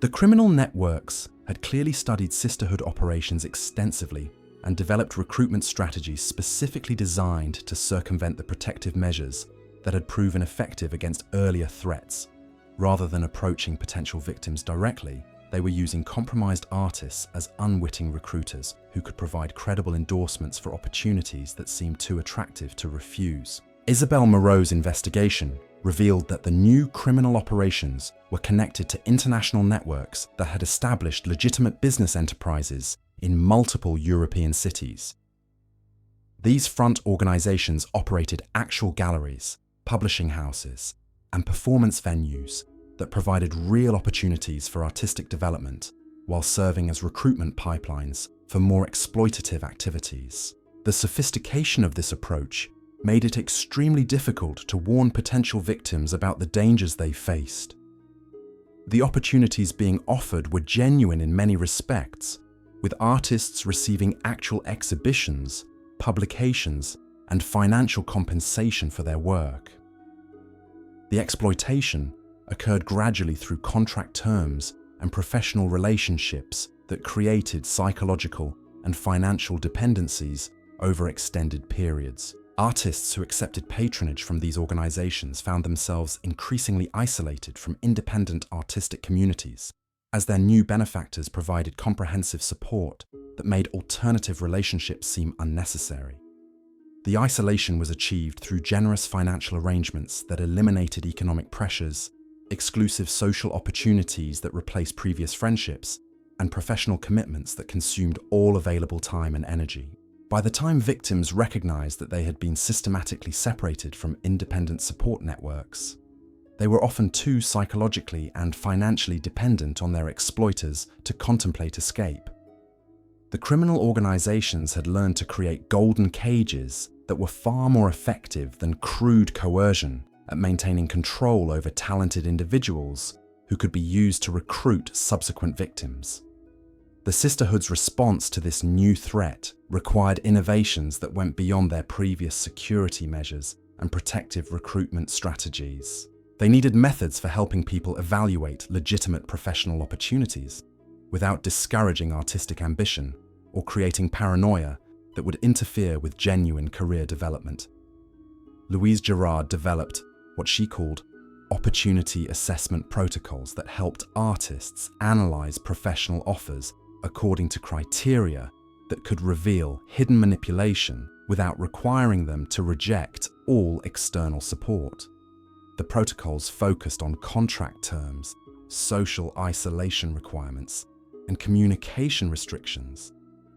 The criminal networks had clearly studied sisterhood operations extensively and developed recruitment strategies specifically designed to circumvent the protective measures that had proven effective against earlier threats. Rather than approaching potential victims directly, they were using compromised artists as unwitting recruiters who could provide credible endorsements for opportunities that seemed too attractive to refuse. Isabelle Moreau's investigation revealed that the new criminal operations were connected to international networks that had established legitimate business enterprises in multiple European cities. These front organizations operated actual galleries, publishing houses, and performance venues that provided real opportunities for artistic development while serving as recruitment pipelines for more exploitative activities. The sophistication of this approach made it extremely difficult to warn potential victims about the dangers they faced. The opportunities being offered were genuine in many respects, with artists receiving actual exhibitions, publications, and financial compensation for their work. The exploitation occurred gradually through contract terms and professional relationships that created psychological and financial dependencies over extended periods. Artists who accepted patronage from these organizations found themselves increasingly isolated from independent artistic communities, as their new benefactors provided comprehensive support that made alternative relationships seem unnecessary. The isolation was achieved through generous financial arrangements that eliminated economic pressures, exclusive social opportunities that replaced previous friendships, and professional commitments that consumed all available time and energy. By the time victims recognized that they had been systematically separated from independent support networks, they were often too psychologically and financially dependent on their exploiters to contemplate escape. The criminal organizations had learned to create golden cages that were far more effective than crude coercion at maintaining control over talented individuals who could be used to recruit subsequent victims. The sisterhood's response to this new threat required innovations that went beyond their previous security measures and protective recruitment strategies. They needed methods for helping people evaluate legitimate professional opportunities without discouraging artistic ambition or creating paranoia that would interfere with genuine career development. Louise Girard developed what she called opportunity assessment protocols that helped artists analyze professional offers according to criteria that could reveal hidden manipulation without requiring them to reject all external support. The protocols focused on contract terms, social isolation requirements, and communication restrictions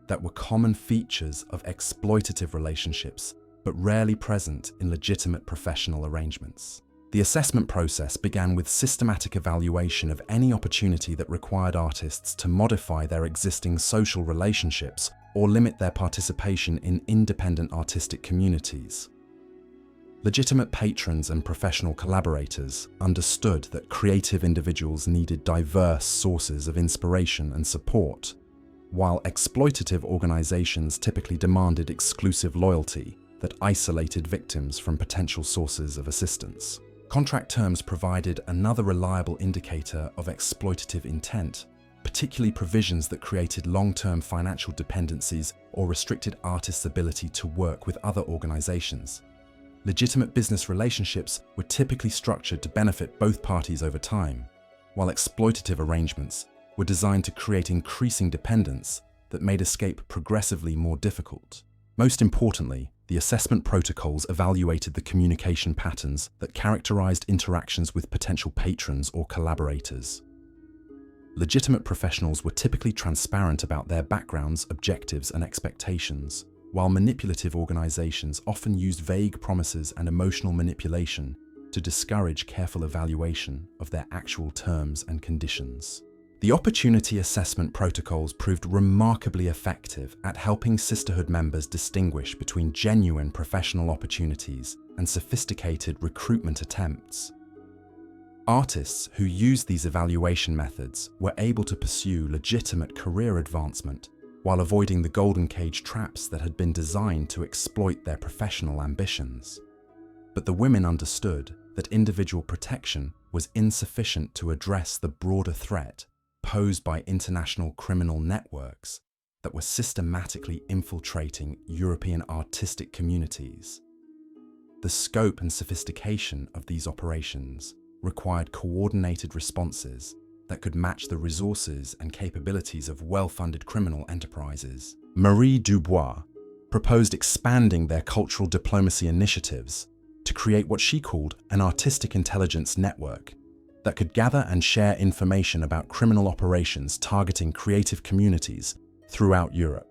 that were common features of exploitative relationships but rarely present in legitimate professional arrangements. The assessment process began with systematic evaluation of any opportunity that required artists to modify their existing social relationships or limit their participation in independent artistic communities. Legitimate patrons and professional collaborators understood that creative individuals needed diverse sources of inspiration and support, while exploitative organizations typically demanded exclusive loyalty that isolated victims from potential sources of assistance. Contract terms provided another reliable indicator of exploitative intent, particularly provisions that created long-term financial dependencies or restricted artists' ability to work with other organizations. Legitimate business relationships were typically structured to benefit both parties over time, while exploitative arrangements were designed to create increasing dependence that made escape progressively more difficult. Most importantly, the assessment protocols evaluated the communication patterns that characterized interactions with potential patrons or collaborators. Legitimate professionals were typically transparent about their backgrounds, objectives, and expectations, while manipulative organizations often used vague promises and emotional manipulation to discourage careful evaluation of their actual terms and conditions. The opportunity assessment protocols proved remarkably effective at helping sisterhood members distinguish between genuine professional opportunities and sophisticated recruitment attempts. Artists who used these evaluation methods were able to pursue legitimate career advancement while avoiding the golden cage traps that had been designed to exploit their professional ambitions. But the women understood that individual protection was insufficient to address the broader threat posed by international criminal networks that were systematically infiltrating European artistic communities. The scope and sophistication of these operations required coordinated responses that could match the resources and capabilities of well-funded criminal enterprises. Marie Dubois proposed expanding their cultural diplomacy initiatives to create what she called an artistic intelligence network that could gather and share information about criminal operations targeting creative communities throughout Europe.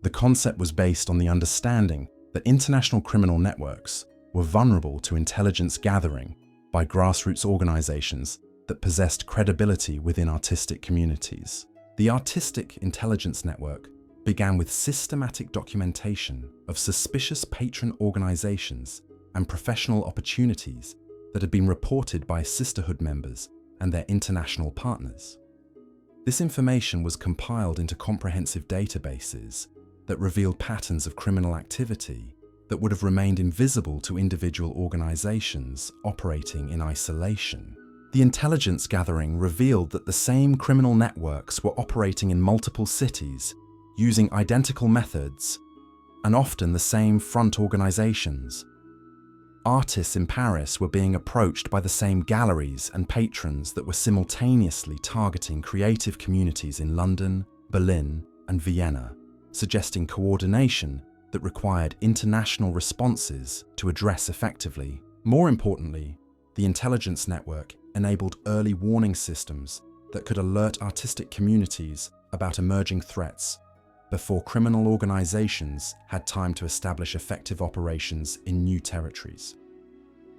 The concept was based on the understanding that international criminal networks were vulnerable to intelligence gathering by grassroots organizations that possessed credibility within artistic communities. The Artistic Intelligence Network began with systematic documentation of suspicious patron organizations and professional opportunities that had been reported by sisterhood members and their international partners. This information was compiled into comprehensive databases that revealed patterns of criminal activity that would have remained invisible to individual organizations operating in isolation. The intelligence gathering revealed that the same criminal networks were operating in multiple cities, using identical methods and often the same front organizations. Artists in Paris were being approached by the same galleries and patrons that were simultaneously targeting creative communities in London, Berlin, and Vienna, suggesting coordination that required international responses to address effectively. More importantly, the intelligence network enabled early warning systems that could alert artistic communities about emerging threats before criminal organizations had time to establish effective operations in new territories.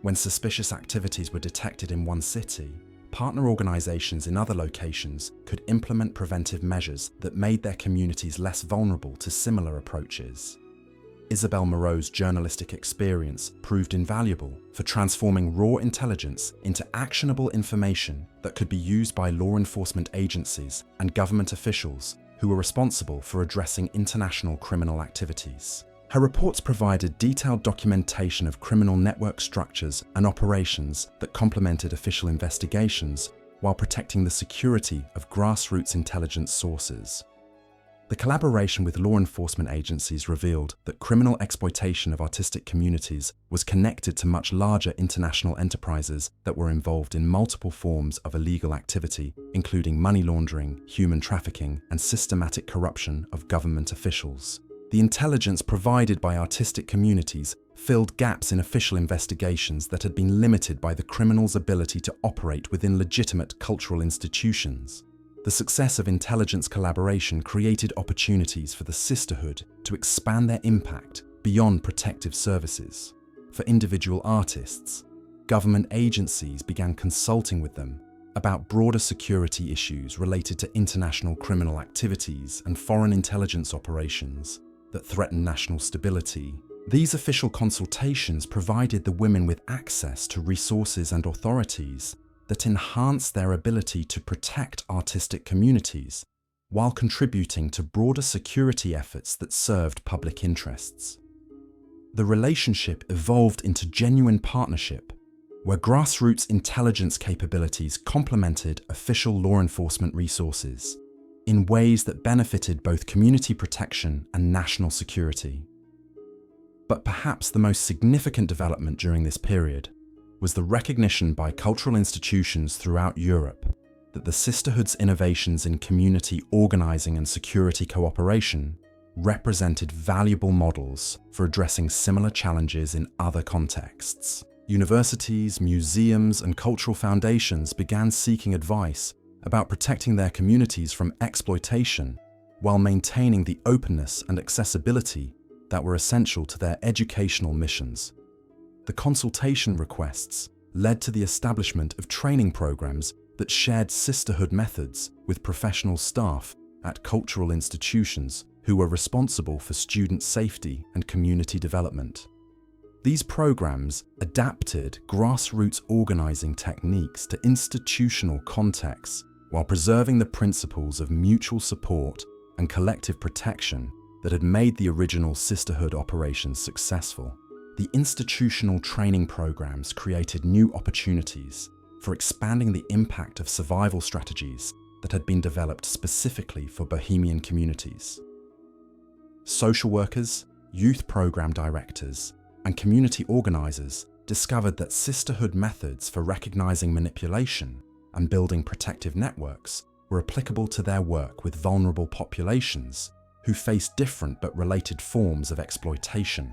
When suspicious activities were detected in one city, partner organizations in other locations could implement preventive measures that made their communities less vulnerable to similar approaches. Isabelle Moreau's journalistic experience proved invaluable for transforming raw intelligence into actionable information that could be used by law enforcement agencies and government officials who were responsible for addressing international criminal activities. Her reports provided detailed documentation of criminal network structures and operations that complemented official investigations while protecting the security of grassroots intelligence sources. The collaboration with law enforcement agencies revealed that criminal exploitation of artistic communities was connected to much larger international enterprises that were involved in multiple forms of illegal activity, including money laundering, human trafficking, and systematic corruption of government officials. The intelligence provided by artistic communities filled gaps in official investigations that had been limited by the criminals' ability to operate within legitimate cultural institutions. The success of intelligence collaboration created opportunities for the sisterhood to expand their impact beyond protective services. For individual artists, government agencies began consulting with them about broader security issues related to international criminal activities and foreign intelligence operations that threaten national stability. These official consultations provided the women with access to resources and authorities that enhanced their ability to protect artistic communities while contributing to broader security efforts that served public interests. The relationship evolved into genuine partnership, where grassroots intelligence capabilities complemented official law enforcement resources in ways that benefited both community protection and national security. But perhaps the most significant development during this period was the recognition by cultural institutions throughout Europe that the sisterhood's innovations in community organizing and security cooperation represented valuable models for addressing similar challenges in other contexts. Universities, museums, and cultural foundations began seeking advice about protecting their communities from exploitation while maintaining the openness and accessibility that were essential to their educational missions. The consultation requests led to the establishment of training programs that shared sisterhood methods with professional staff at cultural institutions who were responsible for student safety and community development. These programs adapted grassroots organizing techniques to institutional contexts while preserving the principles of mutual support and collective protection that had made the original sisterhood operations successful. The institutional training programs created new opportunities for expanding the impact of survival strategies that had been developed specifically for Bohemian communities. Social workers, youth program directors, and community organizers discovered that sisterhood methods for recognizing manipulation and building protective networks were applicable to their work with vulnerable populations who faced different but related forms of exploitation.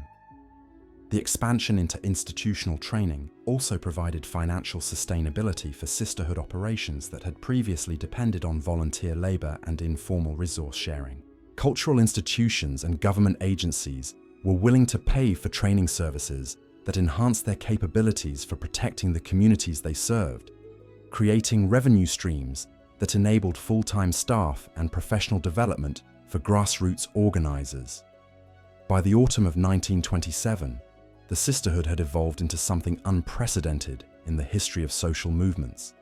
The expansion into institutional training also provided financial sustainability for sisterhood operations that had previously depended on volunteer labor and informal resource sharing. Cultural institutions and government agencies were willing to pay for training services that enhanced their capabilities for protecting the communities they served, creating revenue streams that enabled full-time staff and professional development for grassroots organizers. By the autumn of 1927, the sisterhood had evolved into something unprecedented in the history of social movements.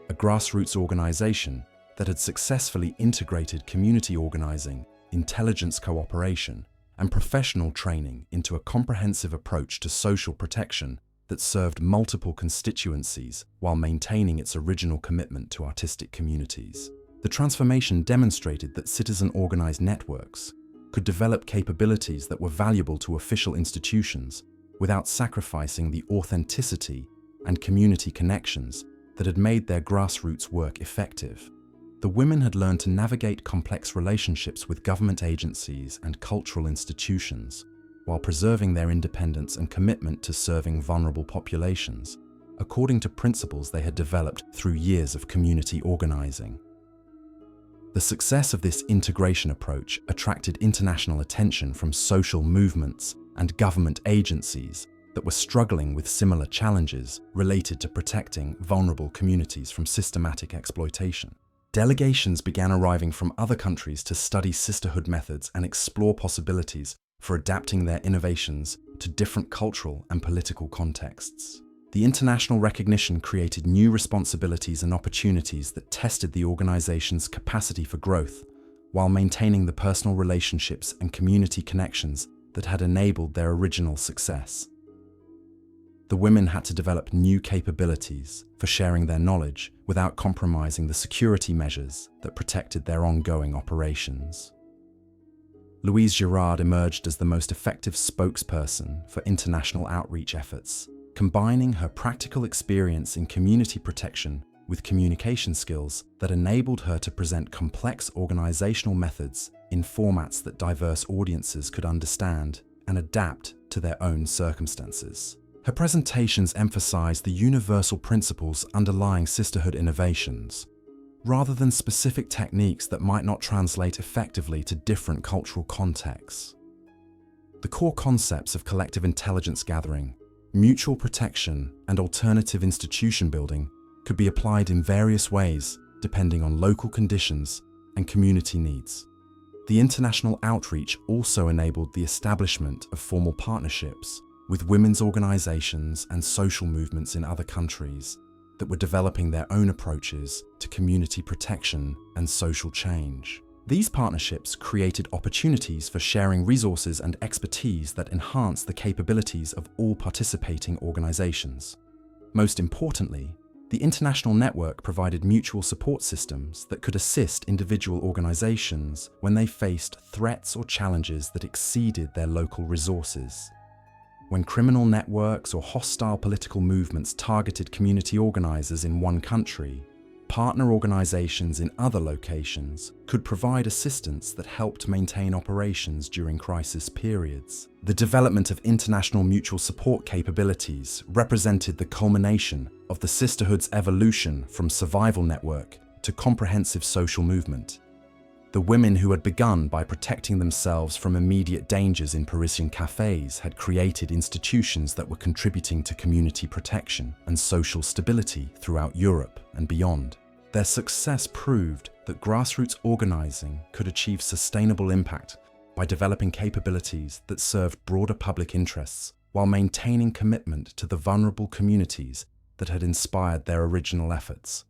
A grassroots organization that had successfully integrated community organizing, intelligence cooperation, and professional training into a comprehensive approach to social protection that served multiple constituencies while maintaining its original commitment to artistic communities. The transformation demonstrated that citizen-organized networks could develop capabilities that were valuable to official institutions without sacrificing the authenticity and community connections that had made their grassroots work effective. The women had learned to navigate complex relationships with government agencies and cultural institutions while preserving their independence and commitment to serving vulnerable populations, according to principles they had developed through years of community organizing. The success of this integration approach attracted international attention from social movements and government agencies that were struggling with similar challenges related to protecting vulnerable communities from systematic exploitation. Delegations began arriving from other countries to study sisterhood methods and explore possibilities for adapting their innovations to different cultural and political contexts. The international recognition created new responsibilities and opportunities that tested the organization's capacity for growth, while maintaining the personal relationships and community connections that had enabled their original success. The women had to develop new capabilities for sharing their knowledge without compromising the security measures that protected their ongoing operations. Louise Girard emerged as the most effective spokesperson for international outreach efforts, combining her practical experience in community protection with communication skills that enabled her to present complex organizational methods in formats that diverse audiences could understand and adapt to their own circumstances. Her presentations emphasized the universal principles underlying sisterhood innovations, rather than specific techniques that might not translate effectively to different cultural contexts. The core concepts of collective intelligence gathering, mutual protection, and alternative institution building could be applied in various ways depending on local conditions and community needs. The international outreach also enabled the establishment of formal partnerships with women's organizations and social movements in other countries that were developing their own approaches to community protection and social change. These partnerships created opportunities for sharing resources and expertise that enhanced the capabilities of all participating organizations. Most importantly, the international network provided mutual support systems that could assist individual organizations when they faced threats or challenges that exceeded their local resources. When criminal networks or hostile political movements targeted community organizers in one country, partner organizations in other locations could provide assistance that helped maintain operations during crisis periods. The development of international mutual support capabilities represented the culmination of the sisterhood's evolution from survival network to comprehensive social movement. The women who had begun by protecting themselves from immediate dangers in Parisian cafes had created institutions that were contributing to community protection and social stability throughout Europe and beyond. Their success proved that grassroots organizing could achieve sustainable impact by developing capabilities that served broader public interests while maintaining commitment to the vulnerable communities that had inspired their original efforts.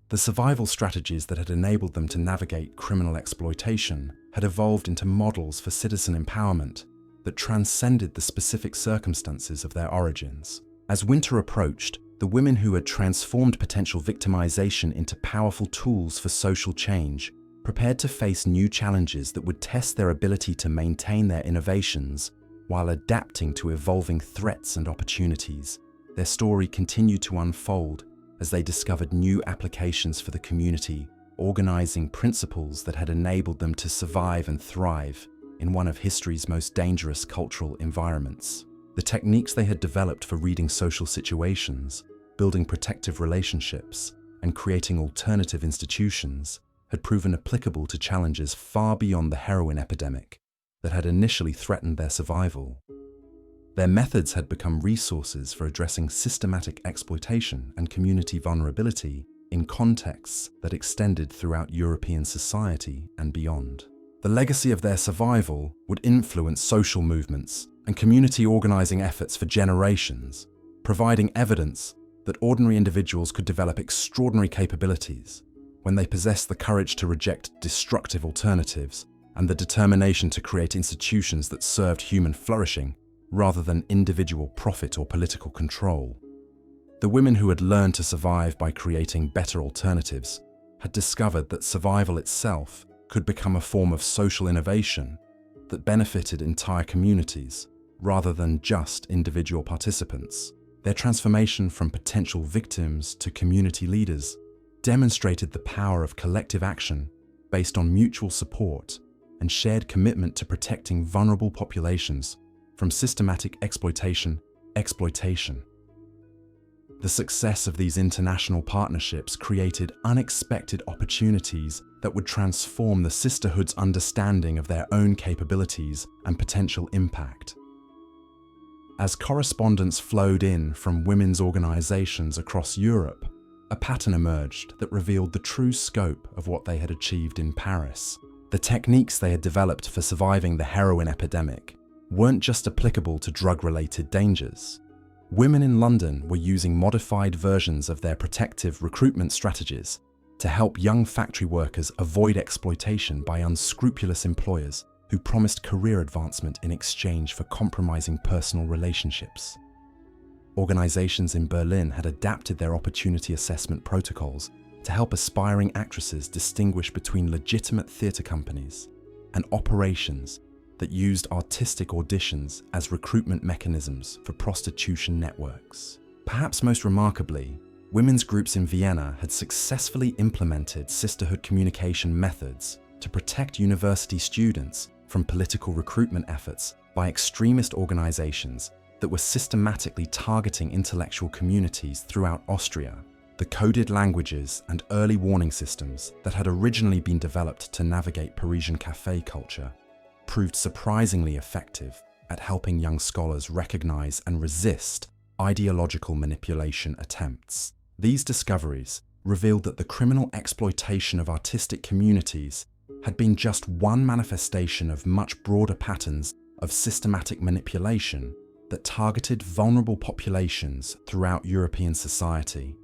The survival strategies that had enabled them to navigate criminal exploitation had evolved into models for citizen empowerment that transcended the specific circumstances of their origins. As winter approached, the women who had transformed potential victimization into powerful tools for social change prepared to face new challenges that would test their ability to maintain their innovations while adapting to evolving threats and opportunities. Their story continued to unfold as they discovered new applications for the community, organizing principles that had enabled them to survive and thrive in one of history's most dangerous cultural environments. The techniques they had developed for reading social situations, building protective relationships, and creating alternative institutions had proven applicable to challenges far beyond the heroin epidemic that had initially threatened their survival. Their methods had become resources for addressing systematic exploitation and community vulnerability in contexts that extended throughout European society and beyond. The legacy of their survival would influence social movements and community organizing efforts for generations, providing evidence that ordinary individuals could develop extraordinary capabilities when they possessed the courage to reject destructive alternatives and the determination to create institutions that served human flourishing rather than individual profit or political control. The women who had learned to survive by creating better alternatives had discovered that survival itself could become a form of social innovation that benefited entire communities rather than just individual participants. Their transformation from potential victims to community leaders demonstrated the power of collective action based on mutual support and shared commitment to protecting vulnerable populations from systematic exploitation. The success of these international partnerships created unexpected opportunities that would transform the sisterhood's understanding of their own capabilities and potential impact. As correspondence flowed in from women's organizations across Europe, a pattern emerged that revealed the true scope of what they had achieved in Paris. The techniques they had developed for surviving the heroin epidemic weren't just applicable to drug-related dangers. Women in London were using modified versions of their protective recruitment strategies to help young factory workers avoid exploitation by unscrupulous employers who promised career advancement in exchange for compromising personal relationships. Organizations in Berlin had adapted their opportunity assessment protocols to help aspiring actresses distinguish between legitimate theatre companies and operations that used artistic auditions as recruitment mechanisms for prostitution networks. Perhaps most remarkably, women's groups in Vienna had successfully implemented sisterhood communication methods to protect university students from political recruitment efforts by extremist organizations that were systematically targeting intellectual communities throughout Austria. The coded languages and early warning systems that had originally been developed to navigate Parisian café culture proved surprisingly effective at helping young scholars recognize and resist ideological manipulation attempts. These discoveries revealed that the criminal exploitation of artistic communities had been just one manifestation of much broader patterns of systematic manipulation that targeted vulnerable populations throughout European society.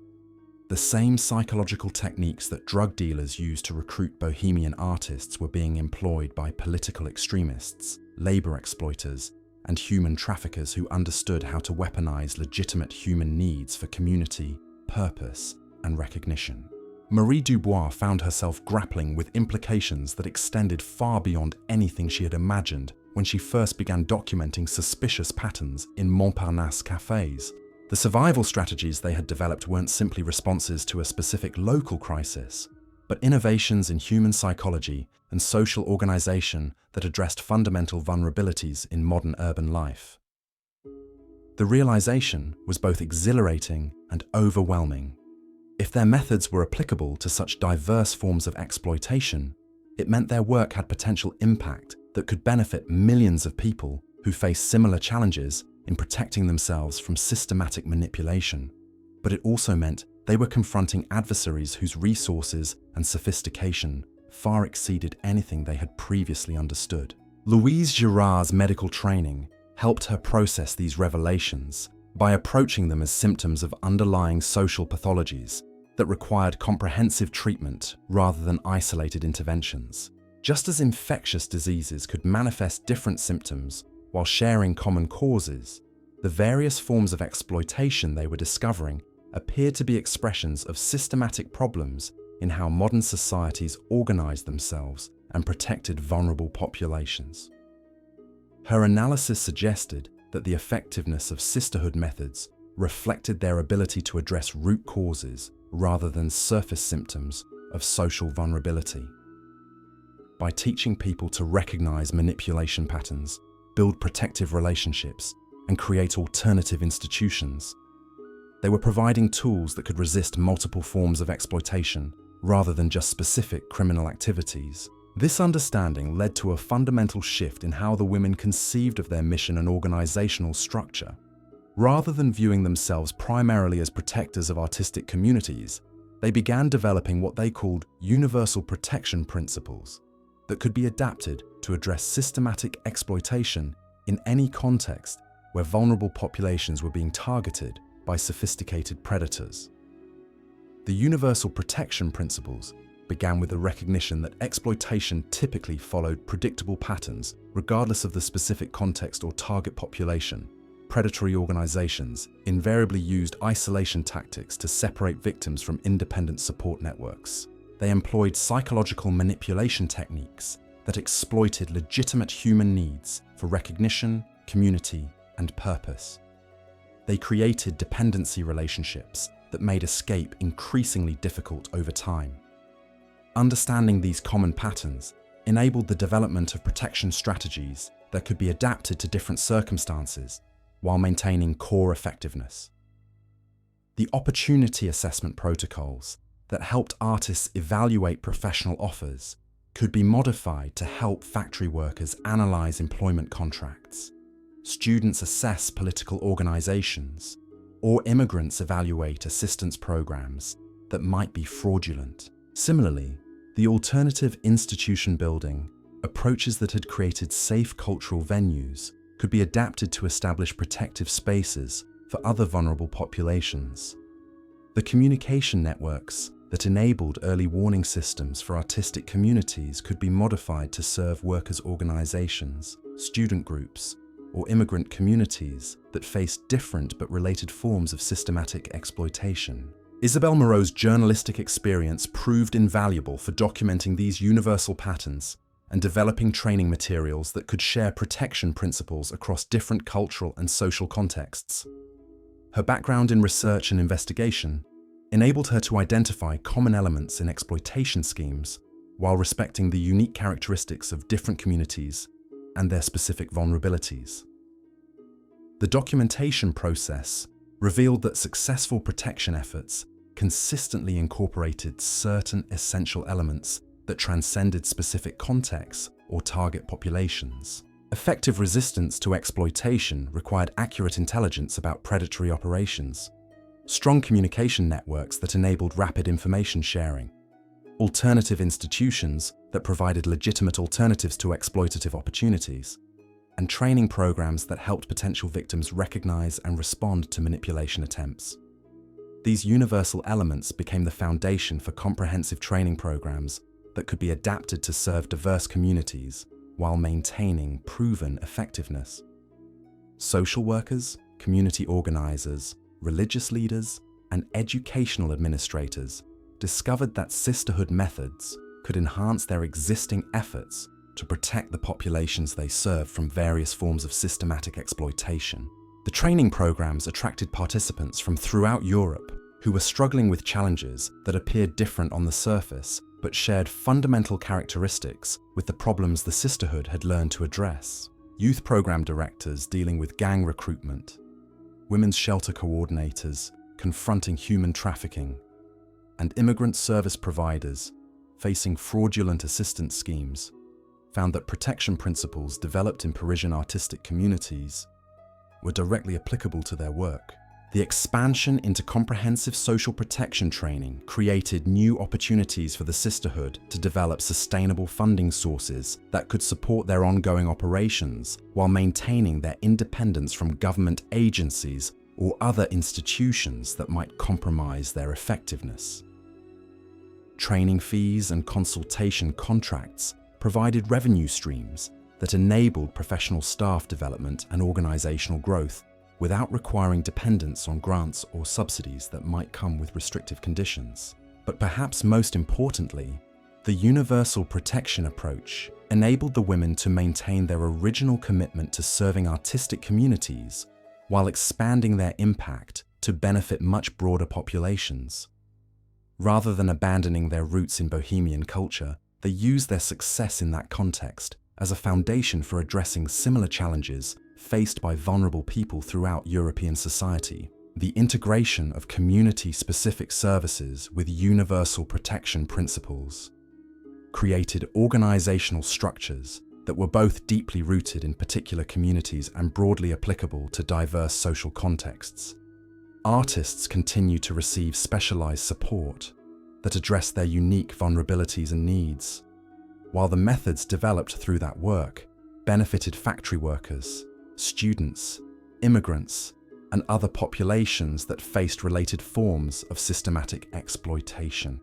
The same psychological techniques that drug dealers used to recruit Bohemian artists were being employed by political extremists, labor exploiters, and human traffickers who understood how to weaponize legitimate human needs for community, purpose, and recognition. Marie Dubois found herself grappling with implications that extended far beyond anything she had imagined when she first began documenting suspicious patterns in Montparnasse cafes. The survival strategies they had developed weren't simply responses to a specific local crisis, but innovations in human psychology and social organization that addressed fundamental vulnerabilities in modern urban life. The realization was both exhilarating and overwhelming. If their methods were applicable to such diverse forms of exploitation, it meant their work had potential impact that could benefit millions of people who face similar challenges in protecting themselves from systematic manipulation. But it also meant they were confronting adversaries whose resources and sophistication far exceeded anything they had previously understood. Louise Girard's medical training helped her process these revelations by approaching them as symptoms of underlying social pathologies that required comprehensive treatment rather than isolated interventions. Just as infectious diseases could manifest different symptoms while sharing common causes, the various forms of exploitation they were discovering appeared to be expressions of systematic problems in how modern societies organized themselves and protected vulnerable populations. Her analysis suggested that the effectiveness of sisterhood methods reflected their ability to address root causes rather than surface symptoms of social vulnerability. By teaching people to recognize manipulation patterns, build protective relationships, and create alternative institutions, they were providing tools that could resist multiple forms of exploitation rather than just specific criminal activities. This understanding led to a fundamental shift in how the women conceived of their mission and organizational structure. Rather than viewing themselves primarily as protectors of artistic communities, they began developing what they called universal protection principles that could be adapted to address systematic exploitation in any context where vulnerable populations were being targeted by sophisticated predators. The universal protection principles began with the recognition that exploitation typically followed predictable patterns regardless of the specific context or target population. Predatory organizations invariably used isolation tactics to separate victims from independent support networks. They employed psychological manipulation techniques that exploited legitimate human needs for recognition, community, and purpose. They created dependency relationships that made escape increasingly difficult over time. Understanding these common patterns enabled the development of protection strategies that could be adapted to different circumstances while maintaining core effectiveness. The opportunity assessment protocols that helped artists evaluate professional offers could be modified to help factory workers analyze employment contracts, students assess political organizations, or immigrants evaluate assistance programs that might be fraudulent. Similarly, the alternative institution building approaches that had created safe cultural venues could be adapted to establish protective spaces for other vulnerable populations. The communication networks that enabled early warning systems for artistic communities could be modified to serve workers' organizations, student groups, or immigrant communities that faced different but related forms of systematic exploitation. Isabel Moreau's journalistic experience proved invaluable for documenting these universal patterns and developing training materials that could share protection principles across different cultural and social contexts. Her background in research and investigation enabled her to identify common elements in exploitation schemes while respecting the unique characteristics of different communities and their specific vulnerabilities. The documentation process revealed that successful protection efforts consistently incorporated certain essential elements that transcended specific contexts or target populations. Effective resistance to exploitation required accurate intelligence about predatory operations, strong communication networks that enabled rapid information sharing, alternative institutions that provided legitimate alternatives to exploitative opportunities, and training programs that helped potential victims recognize and respond to manipulation attempts. These universal elements became the foundation for comprehensive training programs that could be adapted to serve diverse communities while maintaining proven effectiveness. Social workers, community organizers, religious leaders, and educational administrators discovered that sisterhood methods could enhance their existing efforts to protect the populations they serve from various forms of systematic exploitation. The training programs attracted participants from throughout Europe who were struggling with challenges that appeared different on the surface but shared fundamental characteristics with the problems the sisterhood had learned to address. Youth program directors dealing with gang recruitment, women's shelter coordinators confronting human trafficking, and immigrant service providers facing fraudulent assistance schemes found that protection principles developed in Parisian artistic communities were directly applicable to their work. The expansion into comprehensive social protection training created new opportunities for the sisterhood to develop sustainable funding sources that could support their ongoing operations while maintaining their independence from government agencies or other institutions that might compromise their effectiveness. Training fees and consultation contracts provided revenue streams that enabled professional staff development and organizational growth without requiring dependence on grants or subsidies that might come with restrictive conditions. But perhaps most importantly, the universal protection approach enabled the women to maintain their original commitment to serving artistic communities while expanding their impact to benefit much broader populations. Rather than abandoning their roots in Bohemian culture, they used their success in that context as a foundation for addressing similar challenges faced by vulnerable people throughout European society. The integration of community-specific services with universal protection principles created organizational structures that were both deeply rooted in particular communities and broadly applicable to diverse social contexts. Artists continue to receive specialized support that address their unique vulnerabilities and needs, while the methods developed through that work benefited factory workers, students, immigrants, and other populations that faced related forms of systematic exploitation.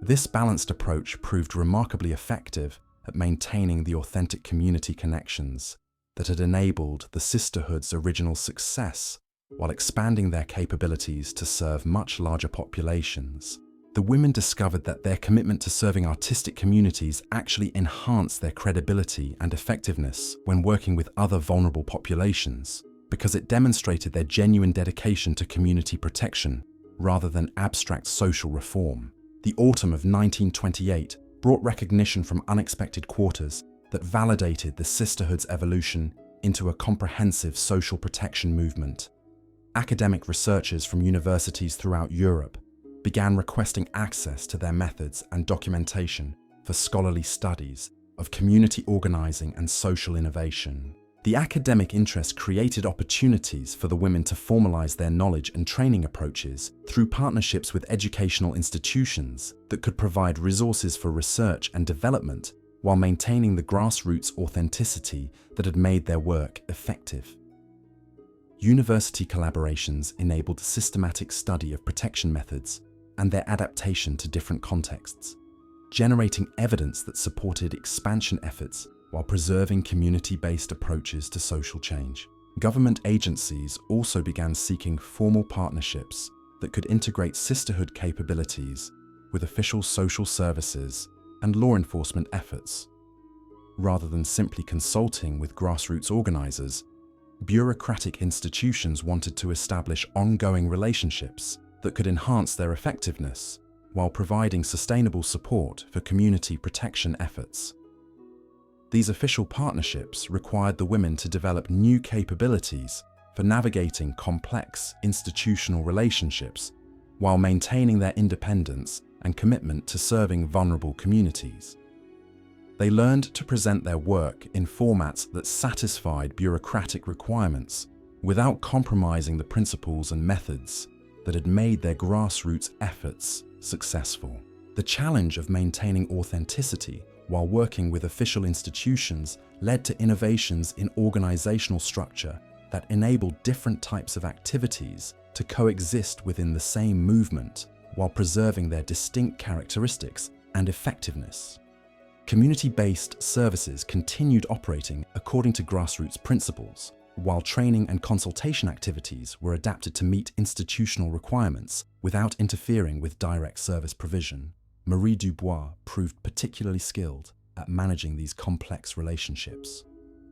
This balanced approach proved remarkably effective at maintaining the authentic community connections that had enabled the sisterhood's original success while expanding their capabilities to serve much larger populations. The women discovered that their commitment to serving artistic communities actually enhanced their credibility and effectiveness when working with other vulnerable populations, because it demonstrated their genuine dedication to community protection rather than abstract social reform. The autumn of 1928 brought recognition from unexpected quarters that validated the sisterhood's evolution into a comprehensive social protection movement. Academic researchers from universities throughout Europe began requesting access to their methods and documentation for scholarly studies of community organizing and social innovation. The academic interest created opportunities for the women to formalize their knowledge and training approaches through partnerships with educational institutions that could provide resources for research and development while maintaining the grassroots authenticity that had made their work effective. University collaborations enabled systematic study of protection methods and their adaptation to different contexts, generating evidence that supported expansion efforts while preserving community-based approaches to social change. Government agencies also began seeking formal partnerships that could integrate sisterhood capabilities with official social services and law enforcement efforts. Rather than simply consulting with grassroots organizers, bureaucratic institutions wanted to establish ongoing relationships that could enhance their effectiveness while providing sustainable support for community protection efforts. These official partnerships required the women to develop new capabilities for navigating complex institutional relationships while maintaining their independence and commitment to serving vulnerable communities. They learned to present their work in formats that satisfied bureaucratic requirements without compromising the principles and methods that had made their grassroots efforts successful. The challenge of maintaining authenticity while working with official institutions led to innovations in organizational structure that enabled different types of activities to coexist within the same movement while preserving their distinct characteristics and effectiveness. Community-based services continued operating according to grassroots principles, while training and consultation activities were adapted to meet institutional requirements without interfering with direct service provision. Marie Dubois proved particularly skilled at managing these complex relationships,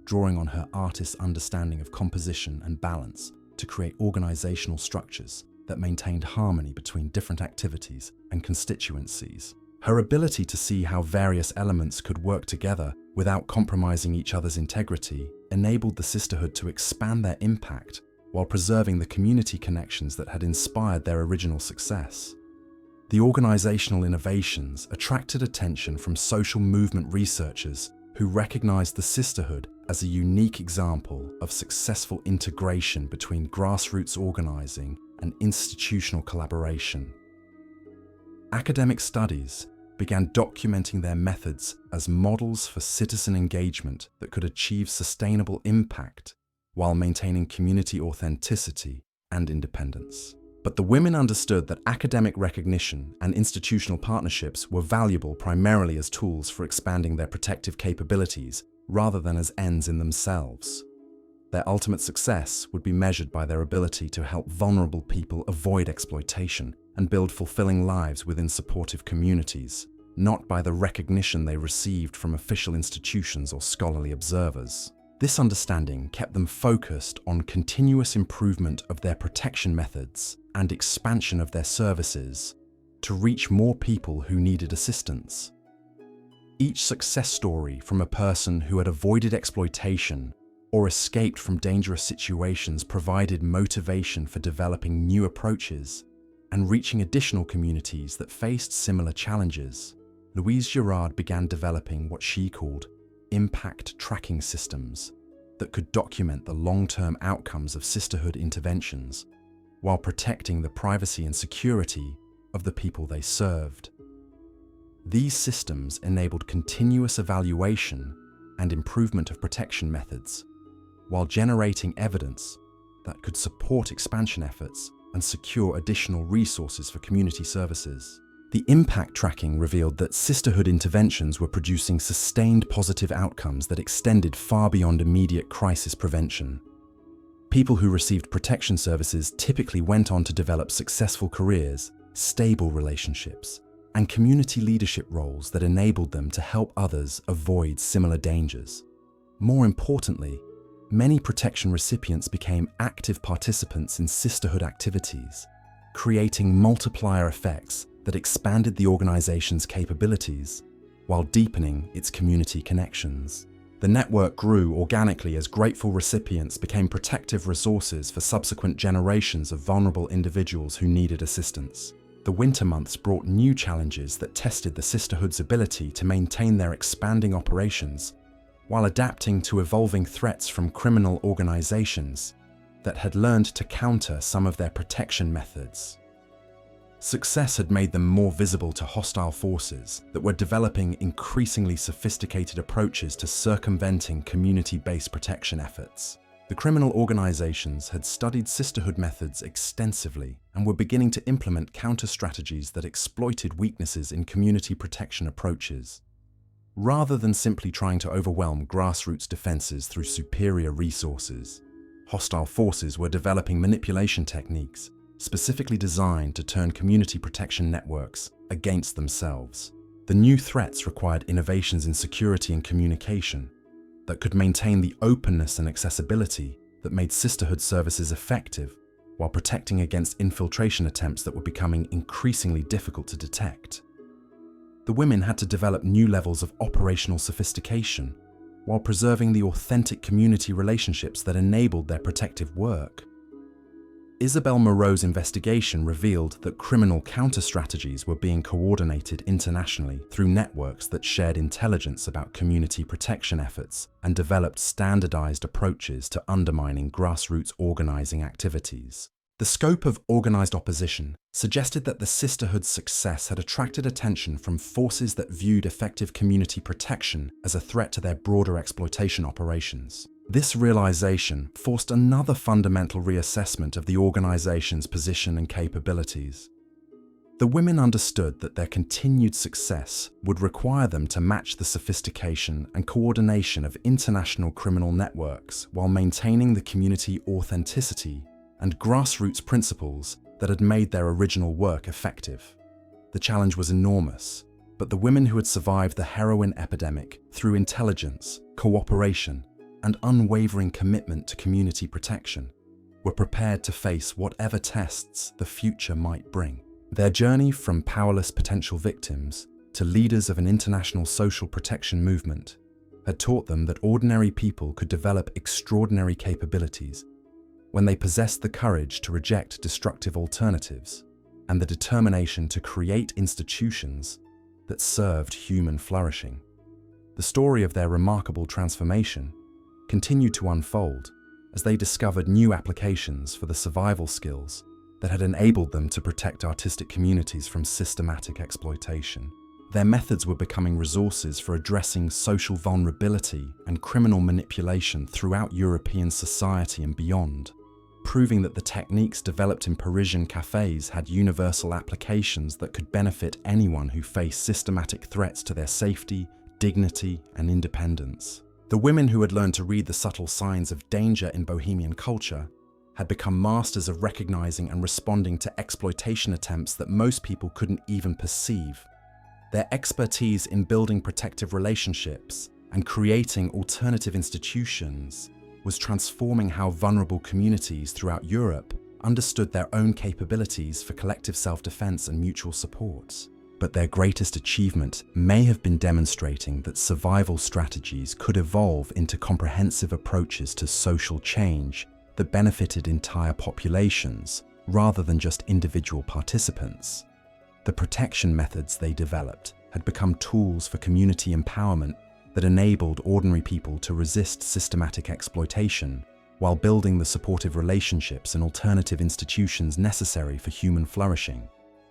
drawing on her artist's understanding of composition and balance to create organizational structures that maintained harmony between different activities and constituencies. Her ability to see how various elements could work together without compromising each other's integrity enabled the sisterhood to expand their impact while preserving the community connections that had inspired their original success. The organizational innovations attracted attention from social movement researchers who recognized the sisterhood as a unique example of successful integration between grassroots organizing and institutional collaboration. Academic studies began documenting their methods as models for citizen engagement that could achieve sustainable impact while maintaining community authenticity and independence. But the women understood that academic recognition and institutional partnerships were valuable primarily as tools for expanding their protective capabilities rather than as ends in themselves. Their ultimate success would be measured by their ability to help vulnerable people avoid exploitation and build fulfilling lives within supportive communities, not by the recognition they received from official institutions or scholarly observers. This understanding kept them focused on continuous improvement of their protection methods and expansion of their services to reach more people who needed assistance. Each success story from a person who had avoided exploitation or escaped from dangerous situations provided motivation for developing new approaches and reaching additional communities that faced similar challenges. Louise Girard began developing what she called impact tracking systems that could document the long-term outcomes of sisterhood interventions while protecting the privacy and security of the people they served. These systems enabled continuous evaluation and improvement of protection methods, while generating evidence that could support expansion efforts and secure additional resources for community services. The impact tracking revealed that sisterhood interventions were producing sustained positive outcomes that extended far beyond immediate crisis prevention. People who received protection services typically went on to develop successful careers stable relationships, and community leadership roles that enabled them to help others avoid similar dangers. More importantly, many protection recipients became active participants in sisterhood activities, creating multiplier effects that expanded the organization's capabilities while deepening its community connections. The network grew organically as grateful recipients became protective resources for subsequent generations of vulnerable individuals who needed assistance. The winter months brought new challenges that tested the sisterhood's ability to maintain their expanding operations while adapting to evolving threats from criminal organizations that had learned to counter some of their protection methods. Success had made them more visible to hostile forces that were developing increasingly sophisticated approaches to circumventing community-based protection efforts. The criminal organizations had studied sisterhood methods extensively and were beginning to implement counter-strategies that exploited weaknesses in community protection approaches. Rather than simply trying to overwhelm grassroots defenses through superior resources, hostile forces were developing manipulation techniques specifically designed to turn community protection networks against themselves. The new threats required innovations in security and communication that could maintain the openness and accessibility that made sisterhood services effective while protecting against infiltration attempts that were becoming increasingly difficult to detect. The women had to develop new levels of operational sophistication while preserving the authentic community relationships that enabled their protective work. Isabel Moreau's investigation revealed that criminal counter-strategies were being coordinated internationally through networks that shared intelligence about community protection efforts and developed standardized approaches to undermining grassroots organizing activities. The scope of organized opposition suggested that the sisterhood's success had attracted attention from forces that viewed effective community protection as a threat to their broader exploitation operations. This realization forced another fundamental reassessment of the organization's position and capabilities. The women understood that their continued success would require them to match the sophistication and coordination of international criminal networks while maintaining the community authenticity and grassroots principles that had made their original work effective. The challenge was enormous, but the women who had survived the heroin epidemic through intelligence, cooperation, and unwavering commitment to community protection were prepared to face whatever tests the future might bring. Their journey from powerless potential victims to leaders of an international social protection movement had taught them that ordinary people could develop extraordinary capabilities when they possessed the courage to reject destructive alternatives and the determination to create institutions that served human flourishing. The story of their remarkable transformation continued to unfold as they discovered new applications for the survival skills that had enabled them to protect artistic communities from systematic exploitation. Their methods were becoming resources for addressing social vulnerability and criminal manipulation throughout European society and beyond, proving that the techniques developed in Parisian cafes had universal applications that could benefit anyone who faced systematic threats to their safety, dignity, and independence. The women who had learned to read the subtle signs of danger in Bohemian culture had become masters of recognizing and responding to exploitation attempts that most people couldn't even perceive. Their expertise in building protective relationships and creating alternative institutions was transforming how vulnerable communities throughout Europe understood their own capabilities for collective self-defense and mutual support. But their greatest achievement may have been demonstrating that survival strategies could evolve into comprehensive approaches to social change that benefited entire populations rather than just individual participants. The protection methods they developed had become tools for community empowerment that enabled ordinary people to resist systematic exploitation while building the supportive relationships and alternative institutions necessary for human flourishing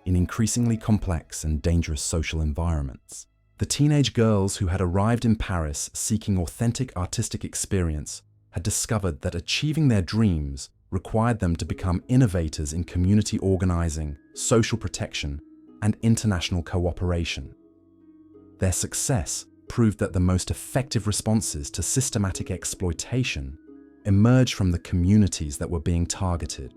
in increasingly complex and dangerous social environments. The teenage girls who had arrived in Paris seeking authentic artistic experience had discovered that achieving their dreams required them to become innovators in community organizing, social protection, and international cooperation. Their success proved that the most effective responses to systematic exploitation emerged from the communities that were being targeted,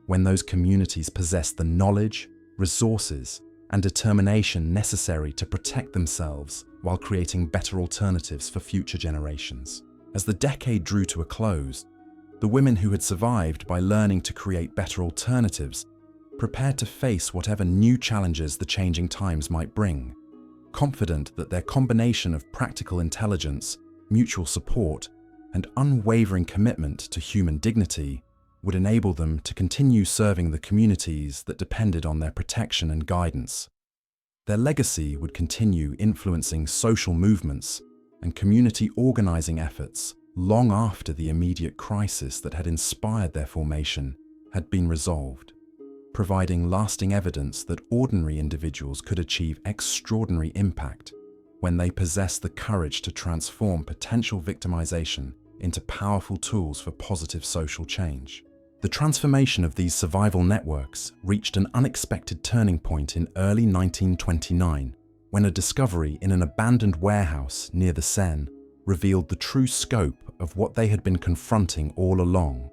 when those communities possessed the knowledge, resources, and determination necessary to protect themselves while creating better alternatives for future generations. As the decade drew to a close, the women who had survived by learning to create better alternatives prepared to face whatever new challenges the changing times might bring, confident that their combination of practical intelligence, mutual support, and unwavering commitment to human dignity would enable them to continue serving the communities that depended on their protection and guidance. Their legacy would continue influencing social movements and community organizing efforts long after the immediate crisis that had inspired their formation had been resolved, providing lasting evidence that ordinary individuals could achieve extraordinary impact when they possess the courage to transform potential victimization into powerful tools for positive social change. The transformation of these survival networks reached an unexpected turning point in early 1929, when a discovery in an abandoned warehouse near the Seine revealed the true scope of what they had been confronting all along.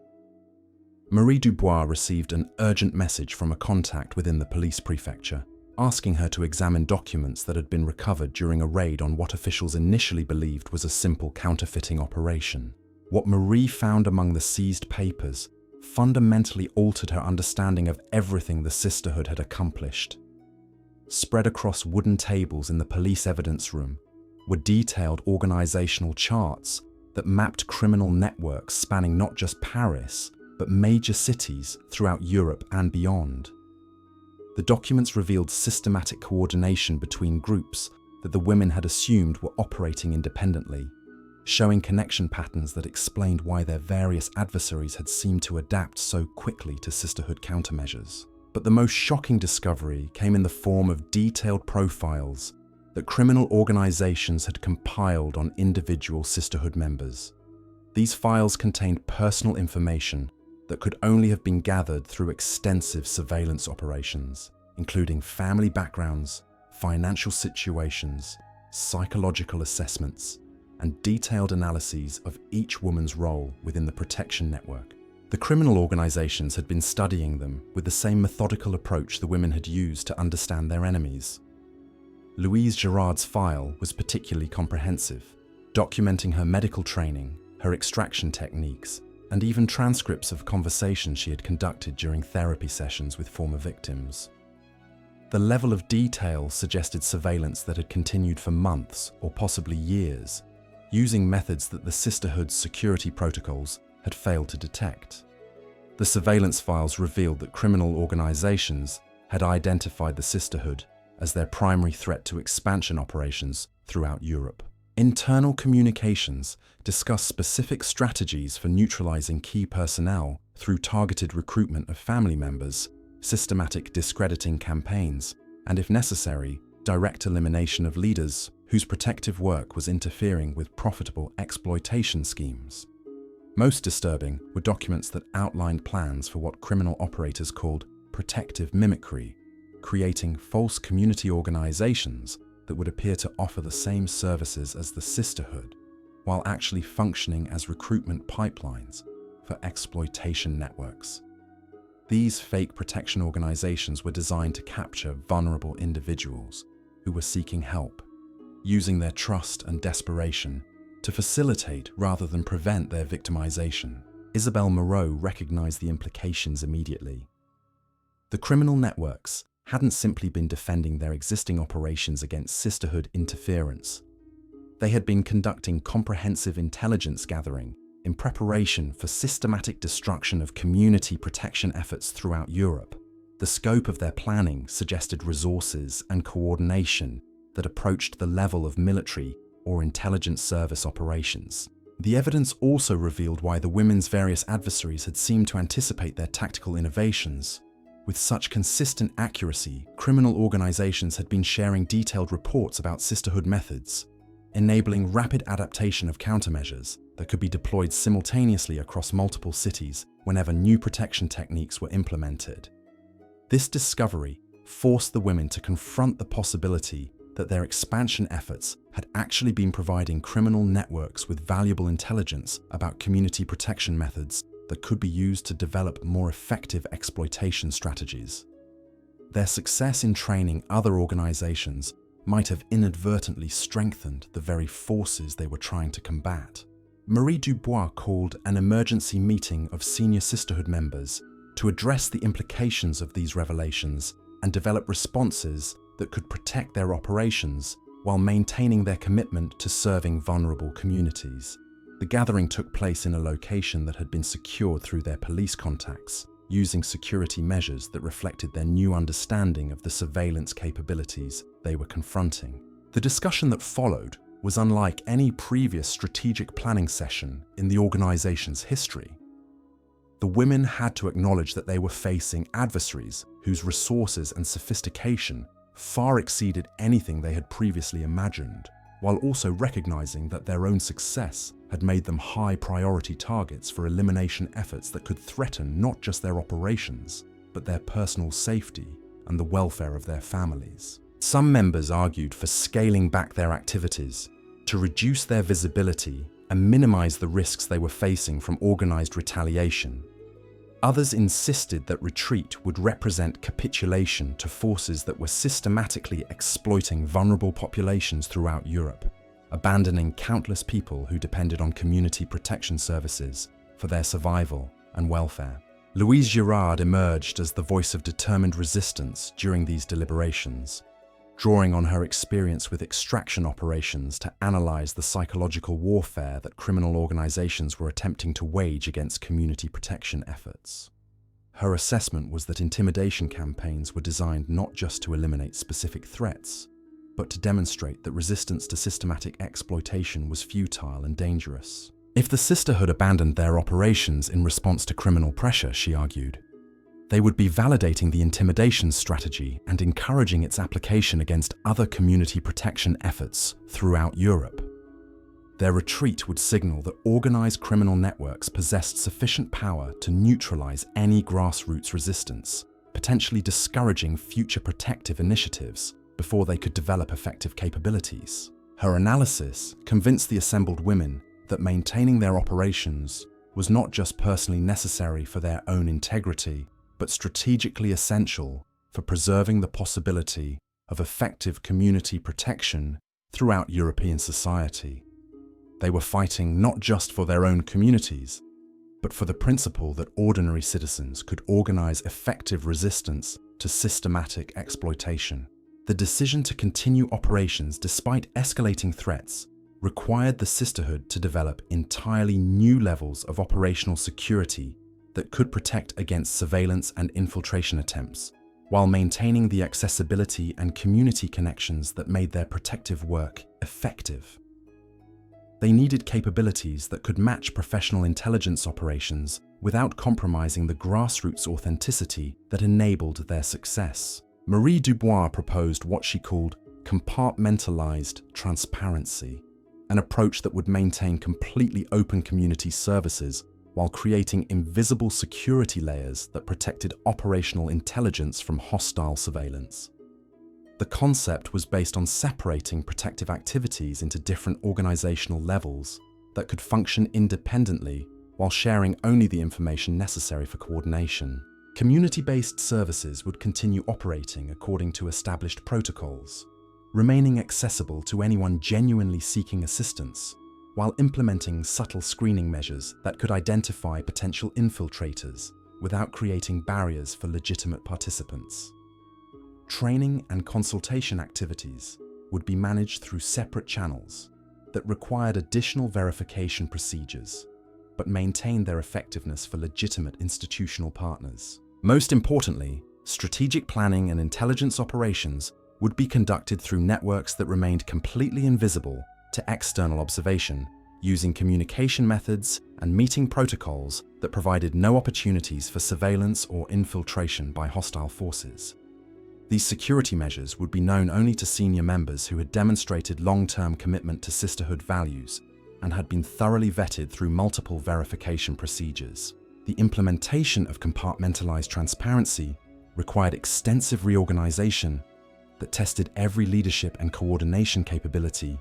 Marie Dubois received an urgent message from a contact within the police prefecture, asking her to examine documents that had been recovered during a raid on what officials initially believed was a simple counterfeiting operation. What Marie found among the seized papers fundamentally altered her understanding of everything the sisterhood had accomplished. Spread across wooden tables in the police evidence room were detailed organizational charts that mapped criminal networks spanning not just Paris, but major cities throughout Europe and beyond. The documents revealed systematic coordination between groups that the women had assumed were operating independently, showing connection patterns that explained why their various adversaries had seemed to adapt so quickly to sisterhood countermeasures. But the most shocking discovery came in the form of detailed profiles that criminal organizations had compiled on individual sisterhood members. These files contained personal information that could only have been gathered through extensive surveillance operations, including family backgrounds, financial situations, psychological assessments, and detailed analyses of each woman's role within the protection network. The criminal organizations had been studying them with the same methodical approach the women had used to understand their enemies. Louise Girard's file was particularly comprehensive, documenting her medical training, her extraction techniques, and even transcripts of conversations she had conducted during therapy sessions with former victims. The level of detail suggested surveillance that had continued for months or possibly years, using methods that the sisterhood's security protocols had failed to detect. The surveillance files revealed that criminal organizations had identified the sisterhood as their primary threat to expansion operations throughout Europe. Internal communications discussed specific strategies for neutralizing key personnel through targeted recruitment of family members, systematic discrediting campaigns, and if necessary, direct elimination of leaders whose protective work was interfering with profitable exploitation schemes. Most disturbing were documents that outlined plans for what criminal operators called protective mimicry, creating false community organizations that would appear to offer the same services as the sisterhood, while actually functioning as recruitment pipelines for exploitation networks. These fake protection organizations were designed to capture vulnerable individuals who were seeking help, using their trust and desperation to facilitate rather than prevent their victimization. Isabelle Moreau recognized the implications immediately. The criminal networks hadn't simply been defending their existing operations against sisterhood interference. They had been conducting comprehensive intelligence gathering in preparation for systematic destruction of community protection efforts throughout Europe. The scope of their planning suggested resources and coordination that approached the level of military or intelligence service operations. The evidence also revealed why the women's various adversaries had seemed to anticipate their tactical innovations. With such consistent accuracy, criminal organizations had been sharing detailed reports about sisterhood methods, enabling rapid adaptation of countermeasures that could be deployed simultaneously across multiple cities whenever new protection techniques were implemented. This discovery forced the women to confront the possibility that their expansion efforts had actually been providing criminal networks with valuable intelligence about community protection methods that could be used to develop more effective exploitation strategies. Their success in training other organizations might have inadvertently strengthened the very forces they were trying to combat. Marie Dubois called an emergency meeting of senior sisterhood members to address the implications of these revelations and develop responses that could protect their operations while maintaining their commitment to serving vulnerable communities. The gathering took place in a location that had been secured through their police contacts, using security measures that reflected their new understanding of the surveillance capabilities they were confronting. The discussion that followed was unlike any previous strategic planning session in the organization's history. The women had to acknowledge that they were facing adversaries whose resources and sophistication far exceeded anything they had previously imagined, while also recognizing that their own success had made them high-priority targets for elimination efforts that could threaten not just their operations, but their personal safety and the welfare of their families. Some members argued for scaling back their activities to reduce their visibility and minimize the risks they were facing from organized retaliation. Others insisted that retreat would represent capitulation to forces that were systematically exploiting vulnerable populations throughout Europe, abandoning countless people who depended on community protection services for their survival and welfare. Louise Girard emerged as the voice of determined resistance during these deliberations, drawing on her experience with extraction operations to analyze the psychological warfare that criminal organizations were attempting to wage against community protection efforts. Her assessment was that intimidation campaigns were designed not just to eliminate specific threats, but to demonstrate that resistance to systematic exploitation was futile and dangerous. If the sisterhood abandoned their operations in response to criminal pressure, she argued, they would be validating the intimidation strategy and encouraging its application against other community protection efforts throughout Europe. Their retreat would signal that organized criminal networks possessed sufficient power to neutralize any grassroots resistance, potentially discouraging future protective initiatives before they could develop effective capabilities. Her analysis convinced the assembled women that maintaining their operations was not just personally necessary for their own integrity, but strategically essential for preserving the possibility of effective community protection throughout European society. They were fighting not just for their own communities, but for the principle that ordinary citizens could organize effective resistance to systematic exploitation. The decision to continue operations despite escalating threats required the sisterhood to develop entirely new levels of operational security that could protect against surveillance and infiltration attempts, while maintaining the accessibility and community connections that made their protective work effective. They needed capabilities that could match professional intelligence operations without compromising the grassroots authenticity that enabled their success. Marie Dubois proposed what she called compartmentalized transparency, an approach that would maintain completely open community services while creating invisible security layers that protected operational intelligence from hostile surveillance. The concept was based on separating protective activities into different organizational levels that could function independently while sharing only the information necessary for coordination. Community-based services would continue operating according to established protocols, remaining accessible to anyone genuinely seeking assistance, while implementing subtle screening measures that could identify potential infiltrators without creating barriers for legitimate participants. Training and consultation activities would be managed through separate channels that required additional verification procedures, but maintained their effectiveness for legitimate institutional partners. Most importantly, strategic planning and intelligence operations would be conducted through networks that remained completely invisible to external observation, using communication methods and meeting protocols that provided no opportunities for surveillance or infiltration by hostile forces. These security measures would be known only to senior members who had demonstrated long-term commitment to sisterhood values and had been thoroughly vetted through multiple verification procedures. The implementation of compartmentalized transparency required extensive reorganization that tested every leadership and coordination capability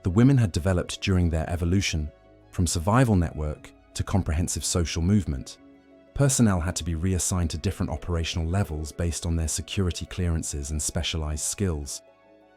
the women had developed during their evolution from survival network to comprehensive social movement. Personnel had to be reassigned to different operational levels based on their security clearances and specialized skills,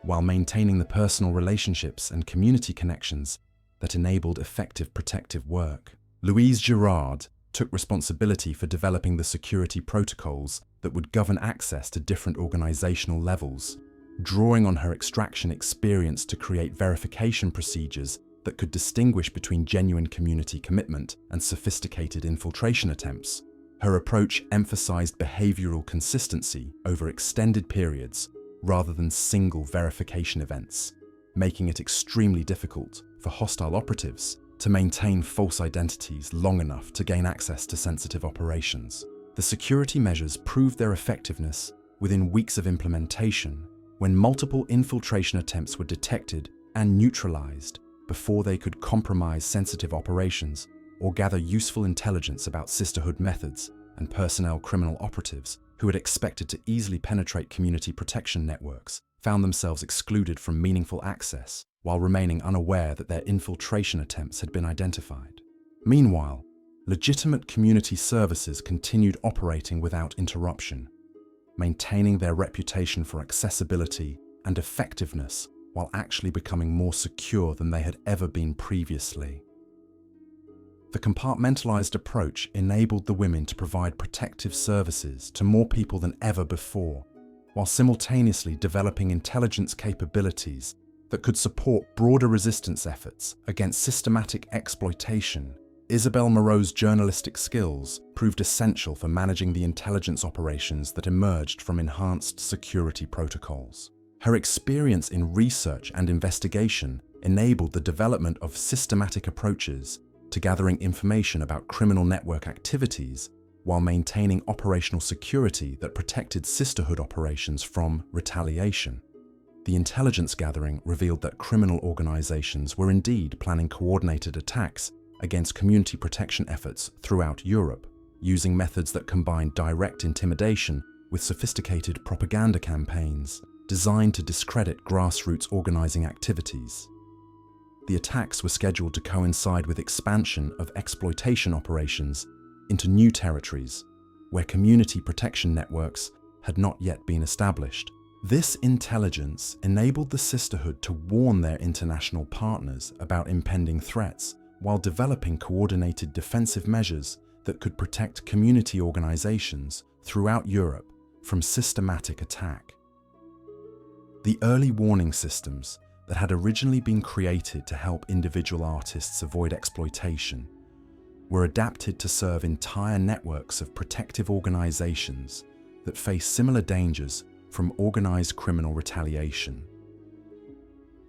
while maintaining the personal relationships and community connections that enabled effective protective work. Louise Girard took responsibility for developing the security protocols that would govern access to different organizational levels, drawing on her extraction experience to create verification procedures that could distinguish between genuine community commitment and sophisticated infiltration attempts. Her approach emphasized behavioral consistency over extended periods rather than single verification events, making it extremely difficult for hostile operatives to maintain false identities long enough to gain access to sensitive operations. The security measures proved their effectiveness within weeks of implementation, when multiple infiltration attempts were detected and neutralized before they could compromise sensitive operations or gather useful intelligence about sisterhood methods and personnel. Criminal operatives who had expected to easily penetrate community protection networks found themselves excluded from meaningful access while remaining unaware that their infiltration attempts had been identified. Meanwhile, legitimate community services continued operating without interruption, maintaining their reputation for accessibility and effectiveness while actually becoming more secure than they had ever been previously. The compartmentalized approach enabled the women to provide protective services to more people than ever before, while simultaneously developing intelligence capabilities that could support broader resistance efforts against systematic exploitation. Isabelle Moreau's journalistic skills proved essential for managing the intelligence operations that emerged from enhanced security protocols. Her experience in research and investigation enabled the development of systematic approaches to gathering information about criminal network activities while maintaining operational security that protected sisterhood operations from retaliation. The intelligence gathering revealed that criminal organizations were indeed planning coordinated attacks against community protection efforts throughout Europe, using methods that combined direct intimidation with sophisticated propaganda campaigns designed to discredit grassroots organizing activities. The attacks were scheduled to coincide with expansion of exploitation operations into new territories where community protection networks had not yet been established. This intelligence enabled the sisterhood to warn their international partners about impending threats while developing coordinated defensive measures that could protect community organizations throughout Europe from systematic attack. The early warning systems that had originally been created to help individual artists avoid exploitation were adapted to serve entire networks of protective organizations that face similar dangers from organized criminal retaliation.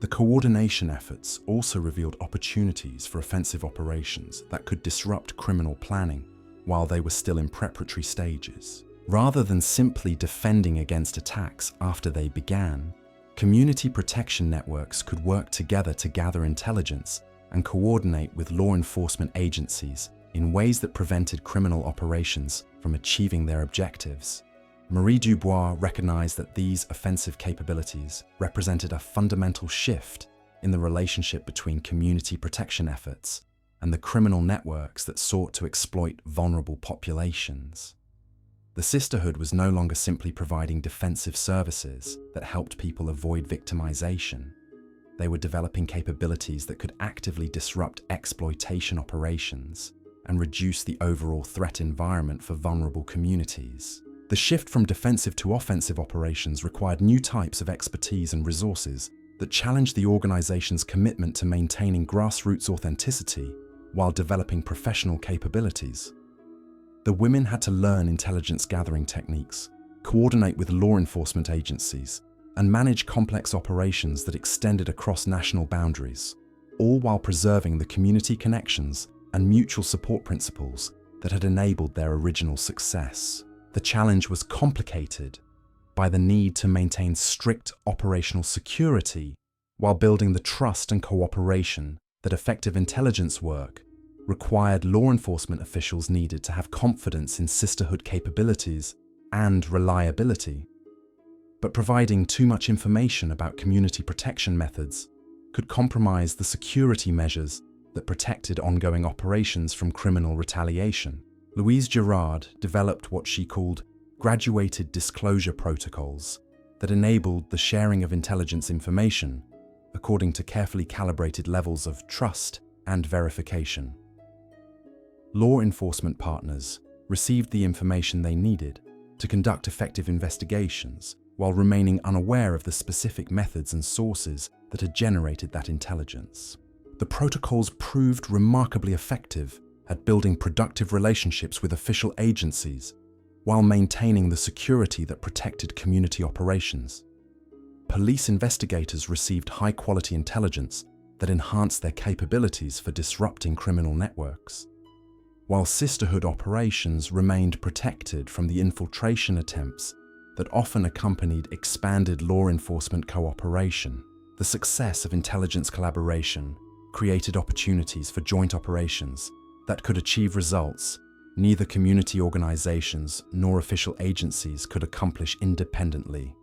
The coordination efforts also revealed opportunities for offensive operations that could disrupt criminal planning while they were still in preparatory stages. Rather than simply defending against attacks after they began, community protection networks could work together to gather intelligence and coordinate with law enforcement agencies in ways that prevented criminal operations from achieving their objectives. Marie Dubois recognized that these offensive capabilities represented a fundamental shift in the relationship between community protection efforts and the criminal networks that sought to exploit vulnerable populations. The sisterhood was no longer simply providing defensive services that helped people avoid victimization. They were developing capabilities that could actively disrupt exploitation operations and reduce the overall threat environment for vulnerable communities. The shift from defensive to offensive operations required new types of expertise and resources that challenged the organization's commitment to maintaining grassroots authenticity while developing professional capabilities. The women had to learn intelligence gathering techniques, coordinate with law enforcement agencies, and manage complex operations that extended across national boundaries, all while preserving the community connections and mutual support principles that had enabled their original success. The challenge was complicated by the need to maintain strict operational security while building the trust and cooperation that effective intelligence work required. Law enforcement officials needed to have confidence in sisterhood capabilities and reliability. But providing too much information about community protection methods could compromise the security measures that protected ongoing operations from criminal retaliation. Louise Girard developed what she called graduated disclosure protocols that enabled the sharing of intelligence information according to carefully calibrated levels of trust and verification. Law enforcement partners received the information they needed to conduct effective investigations while remaining unaware of the specific methods and sources that had generated that intelligence. The protocols proved remarkably effective at building productive relationships with official agencies while maintaining the security that protected community operations. Police investigators received high-quality intelligence that enhanced their capabilities for disrupting criminal networks, while sisterhood operations remained protected from the infiltration attempts that often accompanied expanded law enforcement cooperation. The success of intelligence collaboration created opportunities for joint operations that could achieve results neither community organizations nor official agencies could accomplish independently.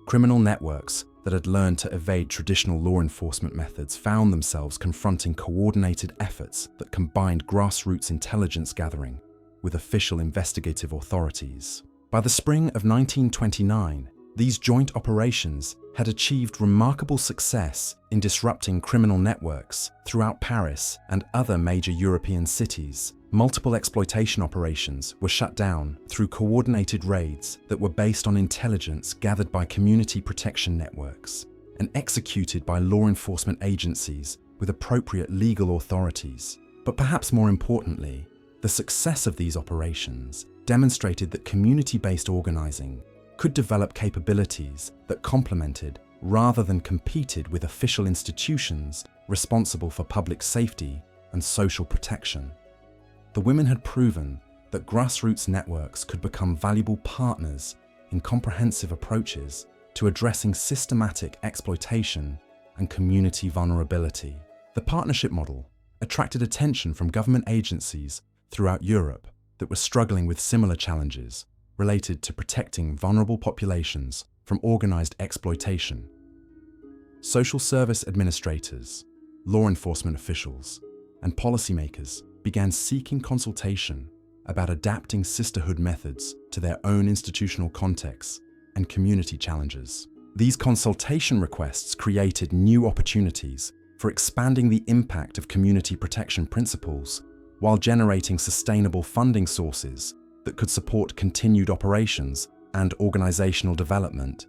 Criminal networks that had learned to evade traditional law enforcement methods found themselves confronting coordinated efforts that combined grassroots intelligence gathering with official investigative authorities. By the spring of 1929, these joint operations had achieved remarkable success in disrupting criminal networks throughout Paris and other major European cities. Multiple exploitation operations were shut down through coordinated raids that were based on intelligence gathered by community protection networks and executed by law enforcement agencies with appropriate legal authorities. But perhaps more importantly, the success of these operations demonstrated that community-based organizing could develop capabilities that complemented rather than competed with official institutions responsible for public safety and social protection. The women had proven that grassroots networks could become valuable partners in comprehensive approaches to addressing systematic exploitation and community vulnerability. The partnership model attracted attention from government agencies throughout Europe that were struggling with similar challenges related to protecting vulnerable populations from organized exploitation. Social service administrators, law enforcement officials, and policymakers began seeking consultation about adapting sisterhood methods to their own institutional contexts and community challenges. These consultation requests created new opportunities for expanding the impact of community protection principles while generating sustainable funding sources that could support continued operations and organizational development.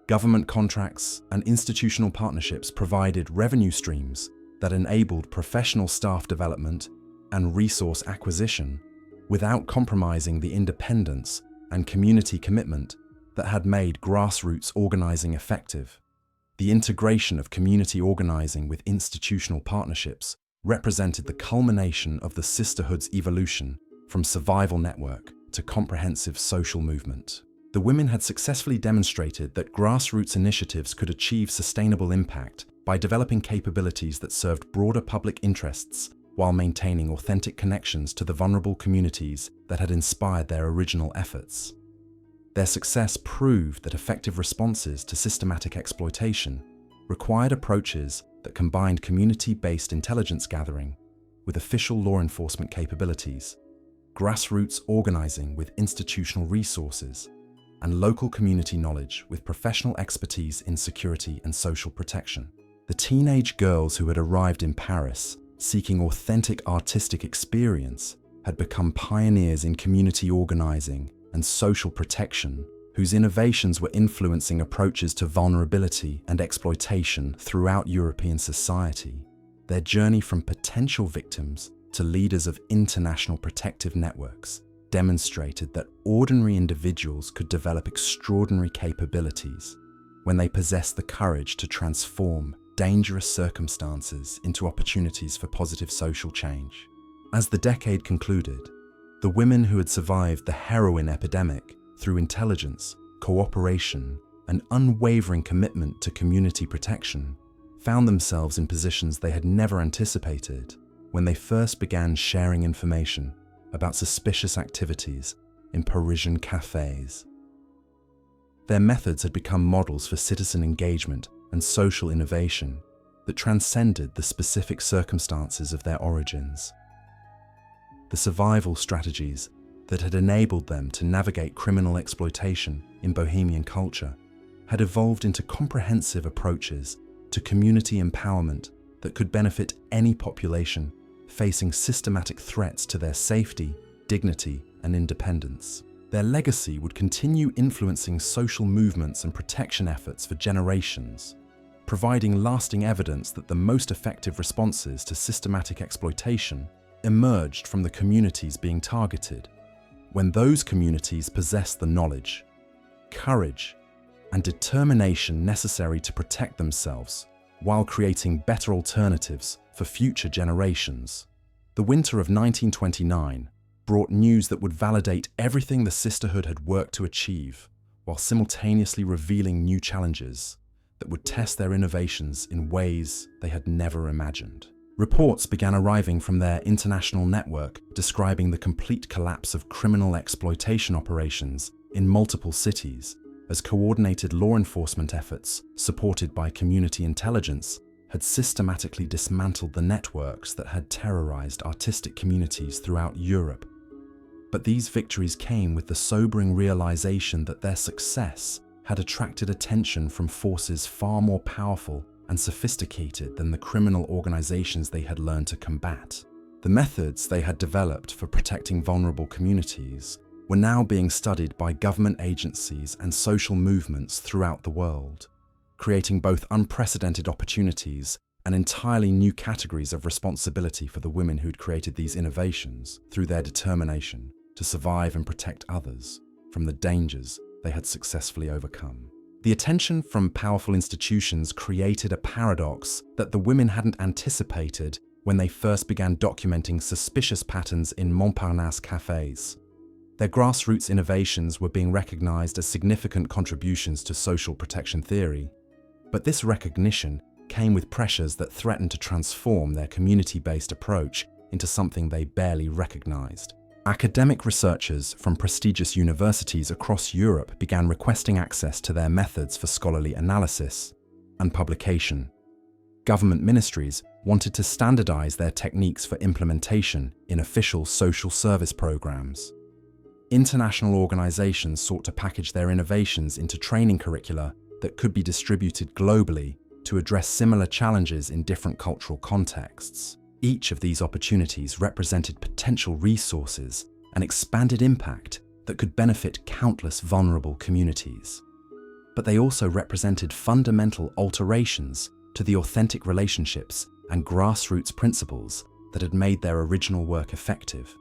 Government contracts and institutional partnerships provided revenue streams that enabled professional staff development and resource acquisition without compromising the independence and community commitment that had made grassroots organizing effective. The integration of community organizing with institutional partnerships represented the culmination of the sisterhood's evolution from survival network to comprehensive social movement. The women had successfully demonstrated that grassroots initiatives could achieve sustainable impact by developing capabilities that served broader public interests while maintaining authentic connections to the vulnerable communities that had inspired their original efforts. Their success proved that effective responses to systematic exploitation required approaches that combined community-based intelligence gathering with official law enforcement capabilities, grassroots organizing with institutional resources, and local community knowledge with professional expertise in security and social protection. The teenage girls who had arrived in Paris seeking authentic artistic experience had become pioneers in community organizing and social protection, whose innovations were influencing approaches to vulnerability and exploitation throughout European society. Their journey from potential victims to leaders of international protective networks demonstrated that ordinary individuals could develop extraordinary capabilities when they possessed the courage to transform dangerous circumstances into opportunities for positive social change. As the decade concluded, the women who had survived the heroin epidemic through intelligence, cooperation, and unwavering commitment to community protection found themselves in positions they had never anticipated when they first began sharing information about suspicious activities in Parisian cafes. Their methods had become models for citizen engagement and social innovation that transcended the specific circumstances of their origins. the survival strategies that had enabled them to navigate criminal exploitation in Bohemian culture had evolved into comprehensive approaches to community empowerment that could benefit any population facing systematic threats to their safety, dignity, and independence. Their legacy would continue influencing social movements and protection efforts for generations, providing lasting evidence that the most effective responses to systematic exploitation emerged from the communities being targeted, when those communities possessed the knowledge, courage, and determination necessary to protect themselves while creating better alternatives for future generations. The winter of 1929 brought news that would validate everything the sisterhood had worked to achieve, while simultaneously revealing new challenges that would test their innovations in ways they had never imagined. Reports began arriving from their international network describing the complete collapse of criminal exploitation operations in multiple cities, as coordinated law enforcement efforts, supported by community intelligence, had systematically dismantled the networks that had terrorized artistic communities throughout Europe. But these victories came with the sobering realization that their success had attracted attention from forces far more powerful and sophisticated than the criminal organizations they had learned to combat. The methods they had developed for protecting vulnerable communities were now being studied by government agencies and social movements throughout the world, creating both unprecedented opportunities and entirely new categories of responsibility for the women who'd created these innovations through their determination to survive and protect others from the dangers they had successfully overcome. The attention from powerful institutions created a paradox that the women hadn't anticipated when they first began documenting suspicious patterns in Montparnasse cafes. Their grassroots innovations were being recognized as significant contributions to social protection theory, but this recognition came with pressures that threatened to transform their community-based approach into something they barely recognized. Academic researchers from prestigious universities across Europe began requesting access to their methods for scholarly analysis and publication. Government ministries wanted to standardize their techniques for implementation in official social service programs. International organizations sought to package their innovations into training curricula that could be distributed globally to address similar challenges in different cultural contexts. Each of these opportunities represented potential resources and expanded impact that could benefit countless vulnerable communities. But they also represented fundamental alterations to the authentic relationships and grassroots principles that had made their original work effective.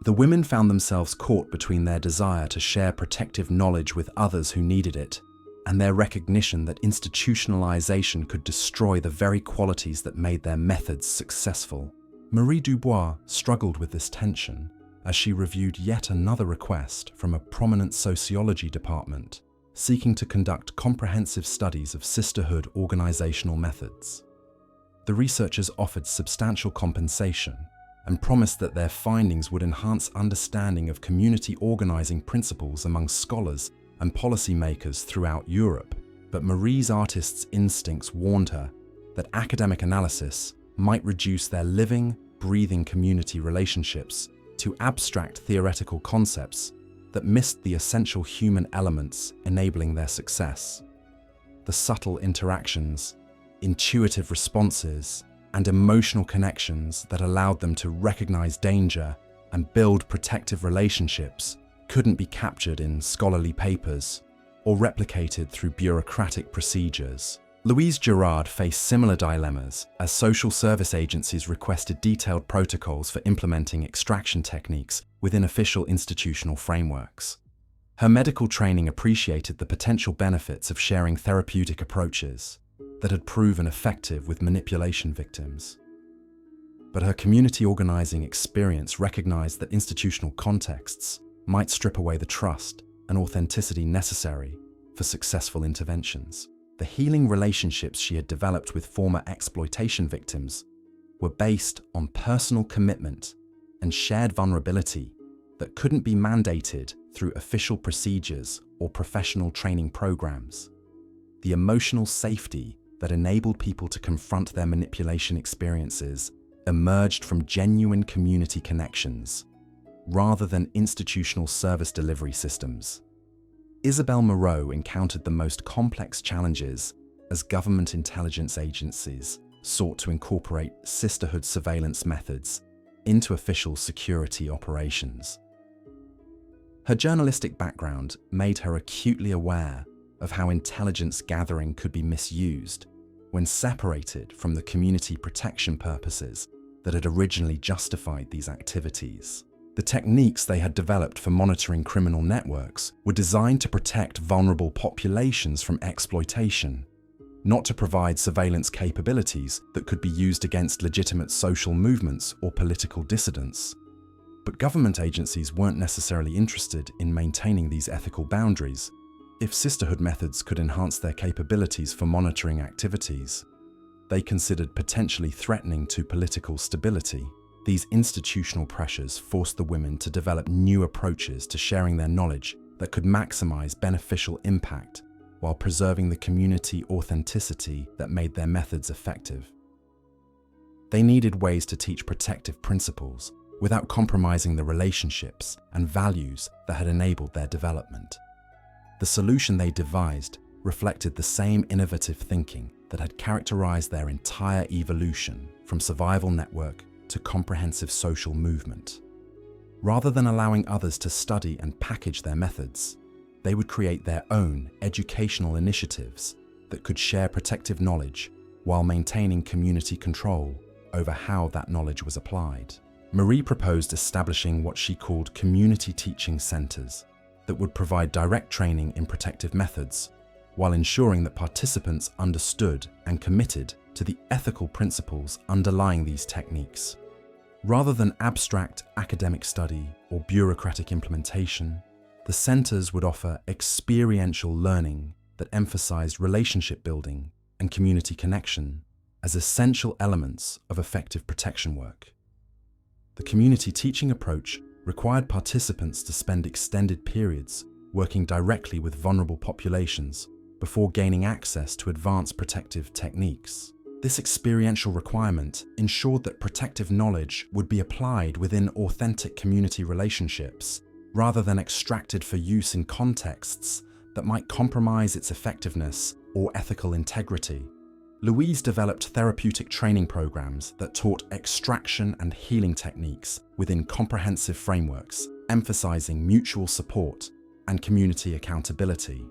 The women found themselves caught between their desire to share protective knowledge with others who needed it, and their recognition that institutionalization could destroy the very qualities that made their methods successful. Marie Dubois struggled with this tension as she reviewed yet another request from a prominent sociology department seeking to conduct comprehensive studies of sisterhood organizational methods. The researchers offered substantial compensation and promised that their findings would enhance understanding of community organizing principles among scholars and policymakers throughout Europe. But Marie's artist's instincts warned her that academic analysis might reduce their living, breathing community relationships to abstract theoretical concepts that missed the essential human elements enabling their success. The subtle interactions, intuitive responses, and emotional connections that allowed them to recognize danger and build protective relationships couldn't be captured in scholarly papers or replicated through bureaucratic procedures. Louise Girard faced similar dilemmas as social service agencies requested detailed protocols for implementing extraction techniques within official institutional frameworks. Her medical training appreciated the potential benefits of sharing therapeutic approaches that had proven effective with manipulation victims. But her community organizing experience recognized that institutional contexts might strip away the trust and authenticity necessary for successful interventions. The healing relationships she had developed with former exploitation victims were based on personal commitment and shared vulnerability that couldn't be mandated through official procedures or professional training programs. The emotional safety that enabled people to confront their manipulation experiences emerged from genuine community connections, rather than institutional service delivery systems. Isabel Moreau encountered the most complex challenges as government intelligence agencies sought to incorporate sisterhood surveillance methods into official security operations. Her journalistic background made her acutely aware of how intelligence gathering could be misused when separated from the community protection purposes that had originally justified these activities. The techniques they had developed for monitoring criminal networks were designed to protect vulnerable populations from exploitation, not to provide surveillance capabilities that could be used against legitimate social movements or political dissidents. But government agencies weren't necessarily interested in maintaining these ethical boundaries if sisterhood methods could enhance their capabilities for monitoring activities they considered potentially threatening to political stability. These institutional pressures forced the women to develop new approaches to sharing their knowledge that could maximize beneficial impact while preserving the community authenticity that made their methods effective. They needed ways to teach protective principles without compromising the relationships and values that had enabled their development. The solution they devised reflected the same innovative thinking that had characterized their entire evolution from survival network to comprehensive social movement. Rather than allowing others to study and package their methods, they would create their own educational initiatives that could share protective knowledge while maintaining community control over how that knowledge was applied. Marie proposed establishing what she called community teaching centers that would provide direct training in protective methods while ensuring that participants understood and committed to the ethical principles underlying these techniques. Rather than abstract academic study or bureaucratic implementation, the centers would offer experiential learning that emphasized relationship building and community connection as essential elements of effective protection work. The community teaching approach required participants to spend extended periods working directly with vulnerable populations before gaining access to advanced protective techniques. This experiential requirement ensured that protective knowledge would be applied within authentic community relationships rather than extracted for use in contexts that might compromise its effectiveness or ethical integrity. Louise developed therapeutic training programs that taught extraction and healing techniques within comprehensive frameworks, emphasizing mutual support and community accountability.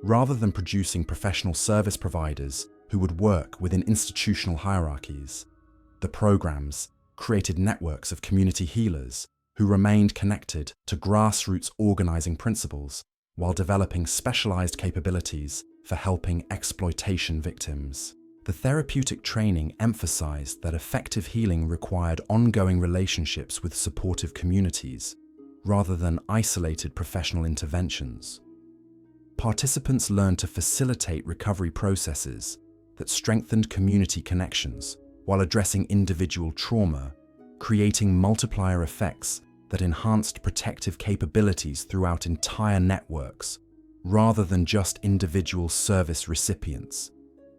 Rather than producing professional service providers who would work within institutional hierarchies, the programs created networks of community healers who remained connected to grassroots organizing principles while developing specialized capabilities for helping exploitation victims. The therapeutic training emphasized that effective healing required ongoing relationships with supportive communities rather than isolated professional interventions. Participants learned to facilitate recovery processes that strengthened community connections while addressing individual trauma, creating multiplier effects that enhanced protective capabilities throughout entire networks, rather than just individual service recipients.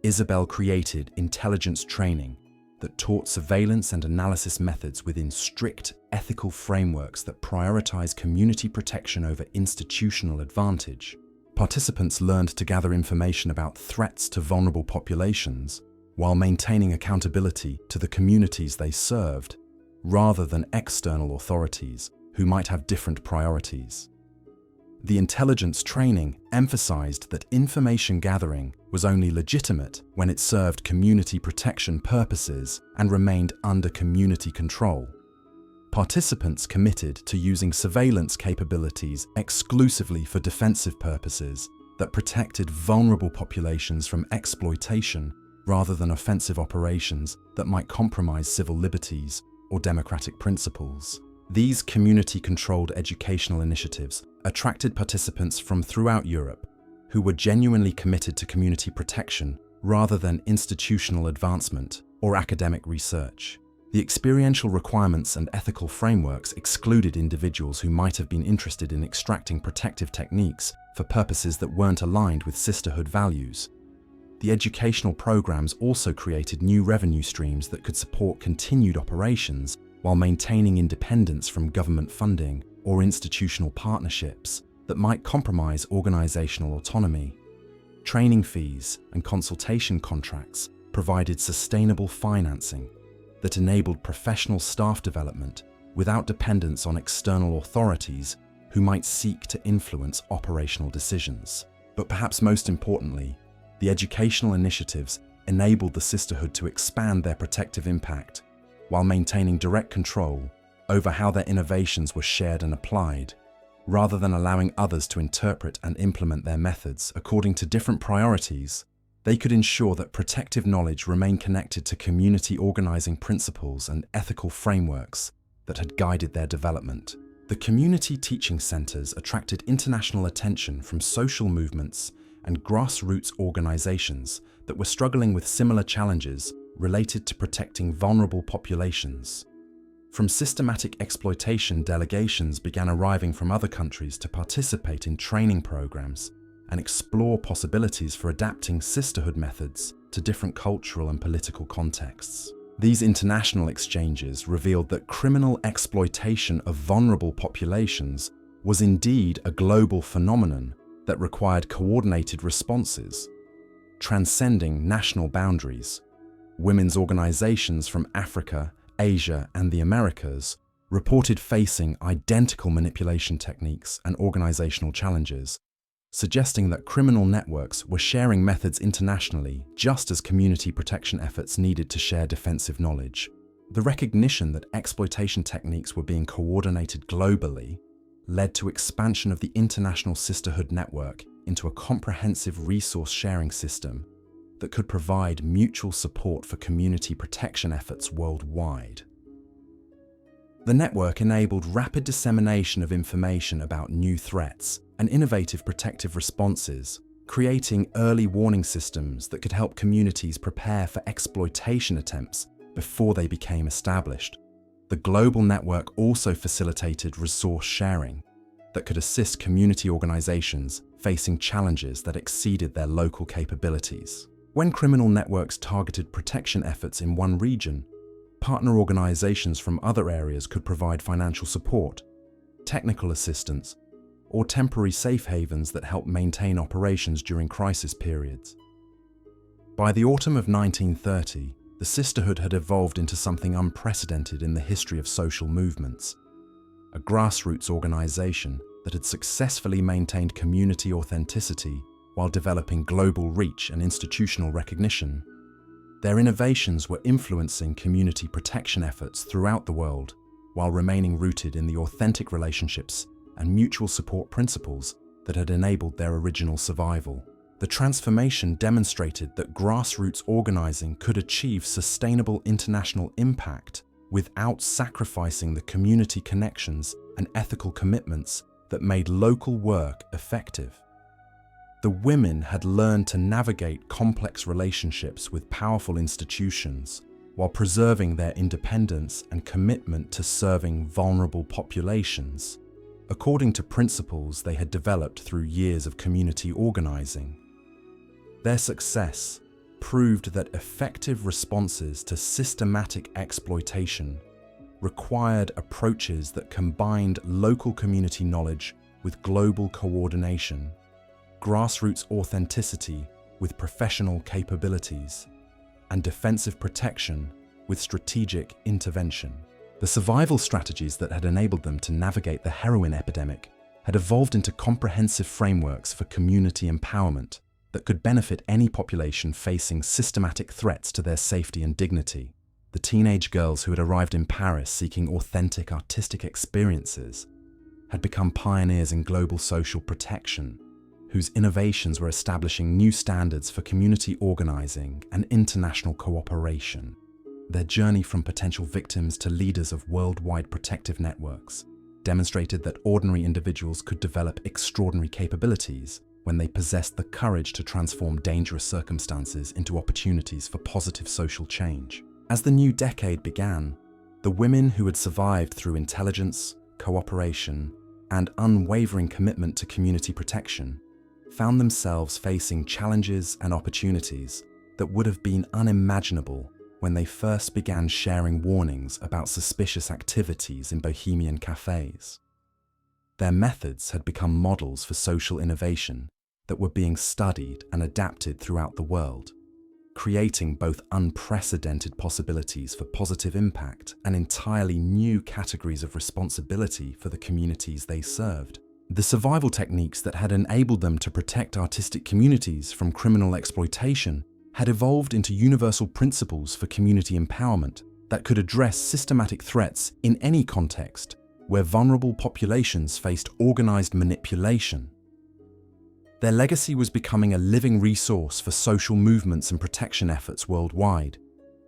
Isabel created intelligence training that taught surveillance and analysis methods within strict ethical frameworks that prioritize community protection over institutional advantage. Participants learned to gather information about threats to vulnerable populations while maintaining accountability to the communities they served, rather than external authorities who might have different priorities. The intelligence training emphasized that information gathering was only legitimate when it served community protection purposes and remained under community control. Participants committed to using surveillance capabilities exclusively for defensive purposes that protected vulnerable populations from exploitation rather than offensive operations that might compromise civil liberties or democratic principles. These community-controlled educational initiatives attracted participants from throughout Europe who were genuinely committed to community protection rather than institutional advancement or academic research. The experiential requirements and ethical frameworks excluded individuals who might have been interested in extracting protective techniques for purposes that weren't aligned with sisterhood values. the educational programs also created new revenue streams that could support continued operations while maintaining independence from government funding or institutional partnerships that might compromise organizational autonomy. Training fees and consultation contracts provided sustainable financing that enabled professional staff development without dependence on external authorities who might seek to influence operational decisions. But perhaps most importantly, the educational initiatives enabled the sisterhood to expand their protective impact while maintaining direct control over how their innovations were shared and applied, rather than allowing others to interpret and implement their methods according to different priorities. They could ensure that protective knowledge remained connected to community organizing principles and ethical frameworks that had guided their development. The community teaching centers attracted international attention from social movements and grassroots organizations that were struggling with similar challenges related to protecting vulnerable populations. From systematic exploitation, delegations began arriving from other countries to participate in training programs and explore possibilities for adapting sisterhood methods to different cultural and political contexts. These international exchanges revealed that criminal exploitation of vulnerable populations was indeed a global phenomenon that required coordinated responses, transcending national boundaries. Women's organizations from Africa, Asia, and the Americas reported facing identical manipulation techniques and organizational challenges, suggesting that criminal networks were sharing methods internationally just as community protection efforts needed to share defensive knowledge. The recognition that exploitation techniques were being coordinated globally led to expansion of the international sisterhood network into a comprehensive resource-sharing system that could provide mutual support for community protection efforts worldwide. The network enabled rapid dissemination of information about new threats and innovative protective responses, creating early warning systems that could help communities prepare for exploitation attempts before they became established. The global network also facilitated resource sharing that could assist community organizations facing challenges that exceeded their local capabilities. When criminal networks targeted protection efforts in one region, partner organizations from other areas could provide financial support, technical assistance, or temporary safe havens that helped maintain operations during crisis periods. By the autumn of 1930, the sisterhood had evolved into something unprecedented in the history of social movements, a grassroots organization that had successfully maintained community authenticity while developing global reach and institutional recognition. Their innovations were influencing community protection efforts throughout the world while remaining rooted in the authentic relationships and mutual support principles that had enabled their original survival. The transformation demonstrated that grassroots organizing could achieve sustainable international impact without sacrificing the community connections and ethical commitments that made local work effective. The women had learned to navigate complex relationships with powerful institutions while preserving their independence and commitment to serving vulnerable populations, according to principles they had developed through years of community organizing. Their success proved that effective responses to systematic exploitation required approaches that combined local community knowledge with global coordination, grassroots authenticity with professional capabilities, and defensive protection with strategic intervention. The survival strategies that had enabled them to navigate the heroin epidemic had evolved into comprehensive frameworks for community empowerment that could benefit any population facing systematic threats to their safety and dignity. The teenage girls who had arrived in Paris seeking authentic artistic experiences had become pioneers in global social protection, whose innovations were establishing new standards for community organizing and international cooperation. Their journey from potential victims to leaders of worldwide protective networks demonstrated that ordinary individuals could develop extraordinary capabilities when they possessed the courage to transform dangerous circumstances into opportunities for positive social change. As the new decade began, the women who had survived through intelligence, cooperation, and unwavering commitment to community protection found themselves facing challenges and opportunities that would have been unimaginable when they first began sharing warnings about suspicious activities in Bohemian cafes. Their methods had become models for social innovation that were being studied and adapted throughout the world, creating both unprecedented possibilities for positive impact and entirely new categories of responsibility for the communities they served. The survival techniques that had enabled them to protect artistic communities from criminal exploitation had evolved into universal principles for community empowerment that could address systematic threats in any context where vulnerable populations faced organized manipulation. Their legacy was becoming a living resource for social movements and protection efforts worldwide,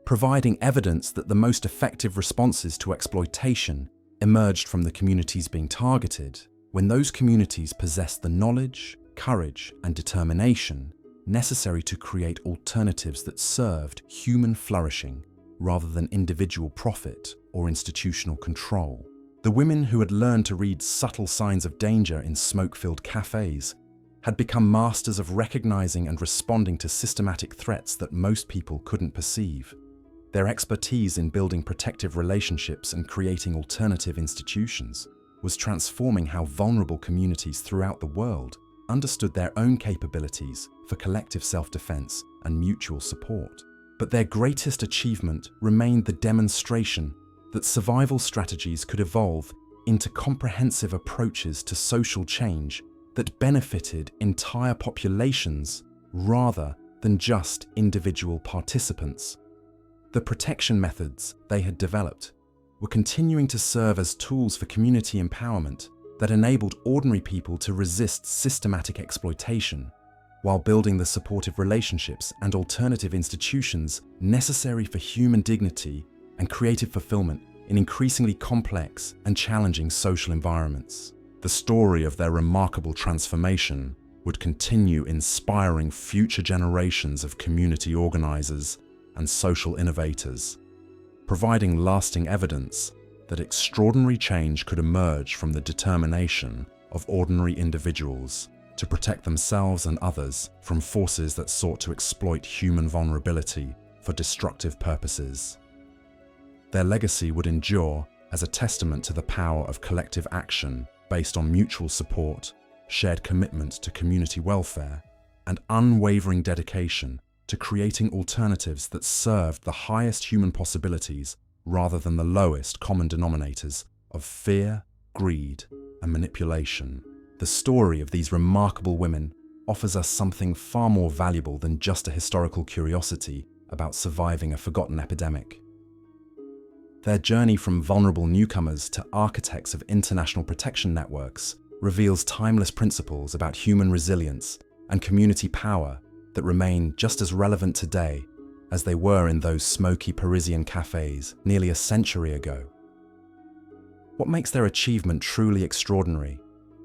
providing evidence that the most effective responses to exploitation emerged from the communities being targeted when those communities possessed the knowledge, courage, and determination necessary to create alternatives that served human flourishing rather than individual profit or institutional control. The women who had learned to read subtle signs of danger in smoke-filled cafes had become masters of recognizing and responding to systematic threats that most people couldn't perceive. Their expertise in building protective relationships and creating alternative institutions was transforming how vulnerable communities throughout the world understood their own capabilities for collective self-defense and mutual support. But their greatest achievement remained the demonstration that survival strategies could evolve into comprehensive approaches to social change that benefited entire populations rather than just individual participants. The protection methods they had developed were continuing to serve as tools for community empowerment that enabled ordinary people to resist systematic exploitation, while building the supportive relationships and alternative institutions necessary for human dignity and creative fulfillment in increasingly complex and challenging social environments. The story of their remarkable transformation would continue inspiring future generations of community organizers and social innovators, providing lasting evidence that extraordinary change could emerge from the determination of ordinary individuals to protect themselves and others from forces that sought to exploit human vulnerability for destructive purposes. Their legacy would endure as a testament to the power of collective action based on mutual support, shared commitment to community welfare, and unwavering dedication to creating alternatives that served the highest human possibilities rather than the lowest common denominators of fear, greed, and manipulation. The story of these remarkable women offers us something far more valuable than just a historical curiosity about surviving a forgotten epidemic. Their journey from vulnerable newcomers to architects of international protection networks reveals timeless principles about human resilience and community power that remain just as relevant today as they were in those smoky Parisian cafes nearly a century ago. What makes their achievement truly extraordinary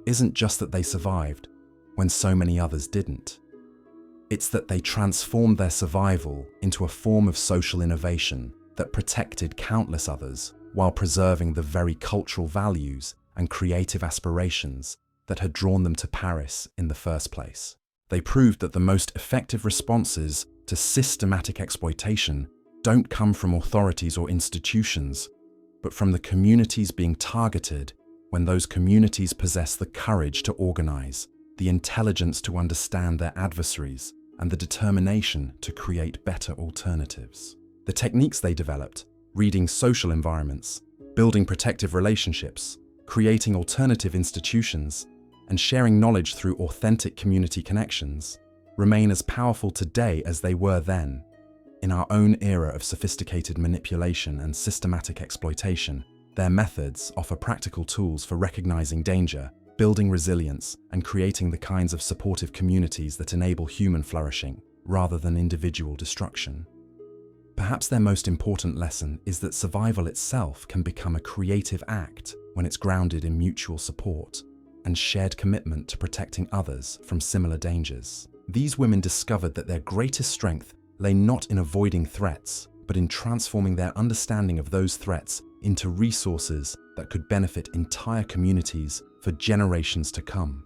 isn't just that they survived when so many others didn't. It's that they transformed their survival into a form of social innovation that protected countless others while preserving the very cultural values and creative aspirations that had drawn them to Paris in the first place. They proved that the most effective responses to systematic exploitation don't come from authorities or institutions, but from the communities being targeted when those communities possess the courage to organize, the intelligence to understand their adversaries, and the determination to create better alternatives. The techniques they developed, reading social environments, building protective relationships, creating alternative institutions, and sharing knowledge through authentic community connections, remain as powerful today as they were then. In our own era of sophisticated manipulation and systematic exploitation, their methods offer practical tools for recognizing danger, building resilience, and creating the kinds of supportive communities that enable human flourishing, rather than individual destruction. Perhaps their most important lesson is that survival itself can become a creative act when it's grounded in mutual support and shared commitment to protecting others from similar dangers. These women discovered that their greatest strength lay not in avoiding threats, but in transforming their understanding of those threats into resources that could benefit entire communities for generations to come.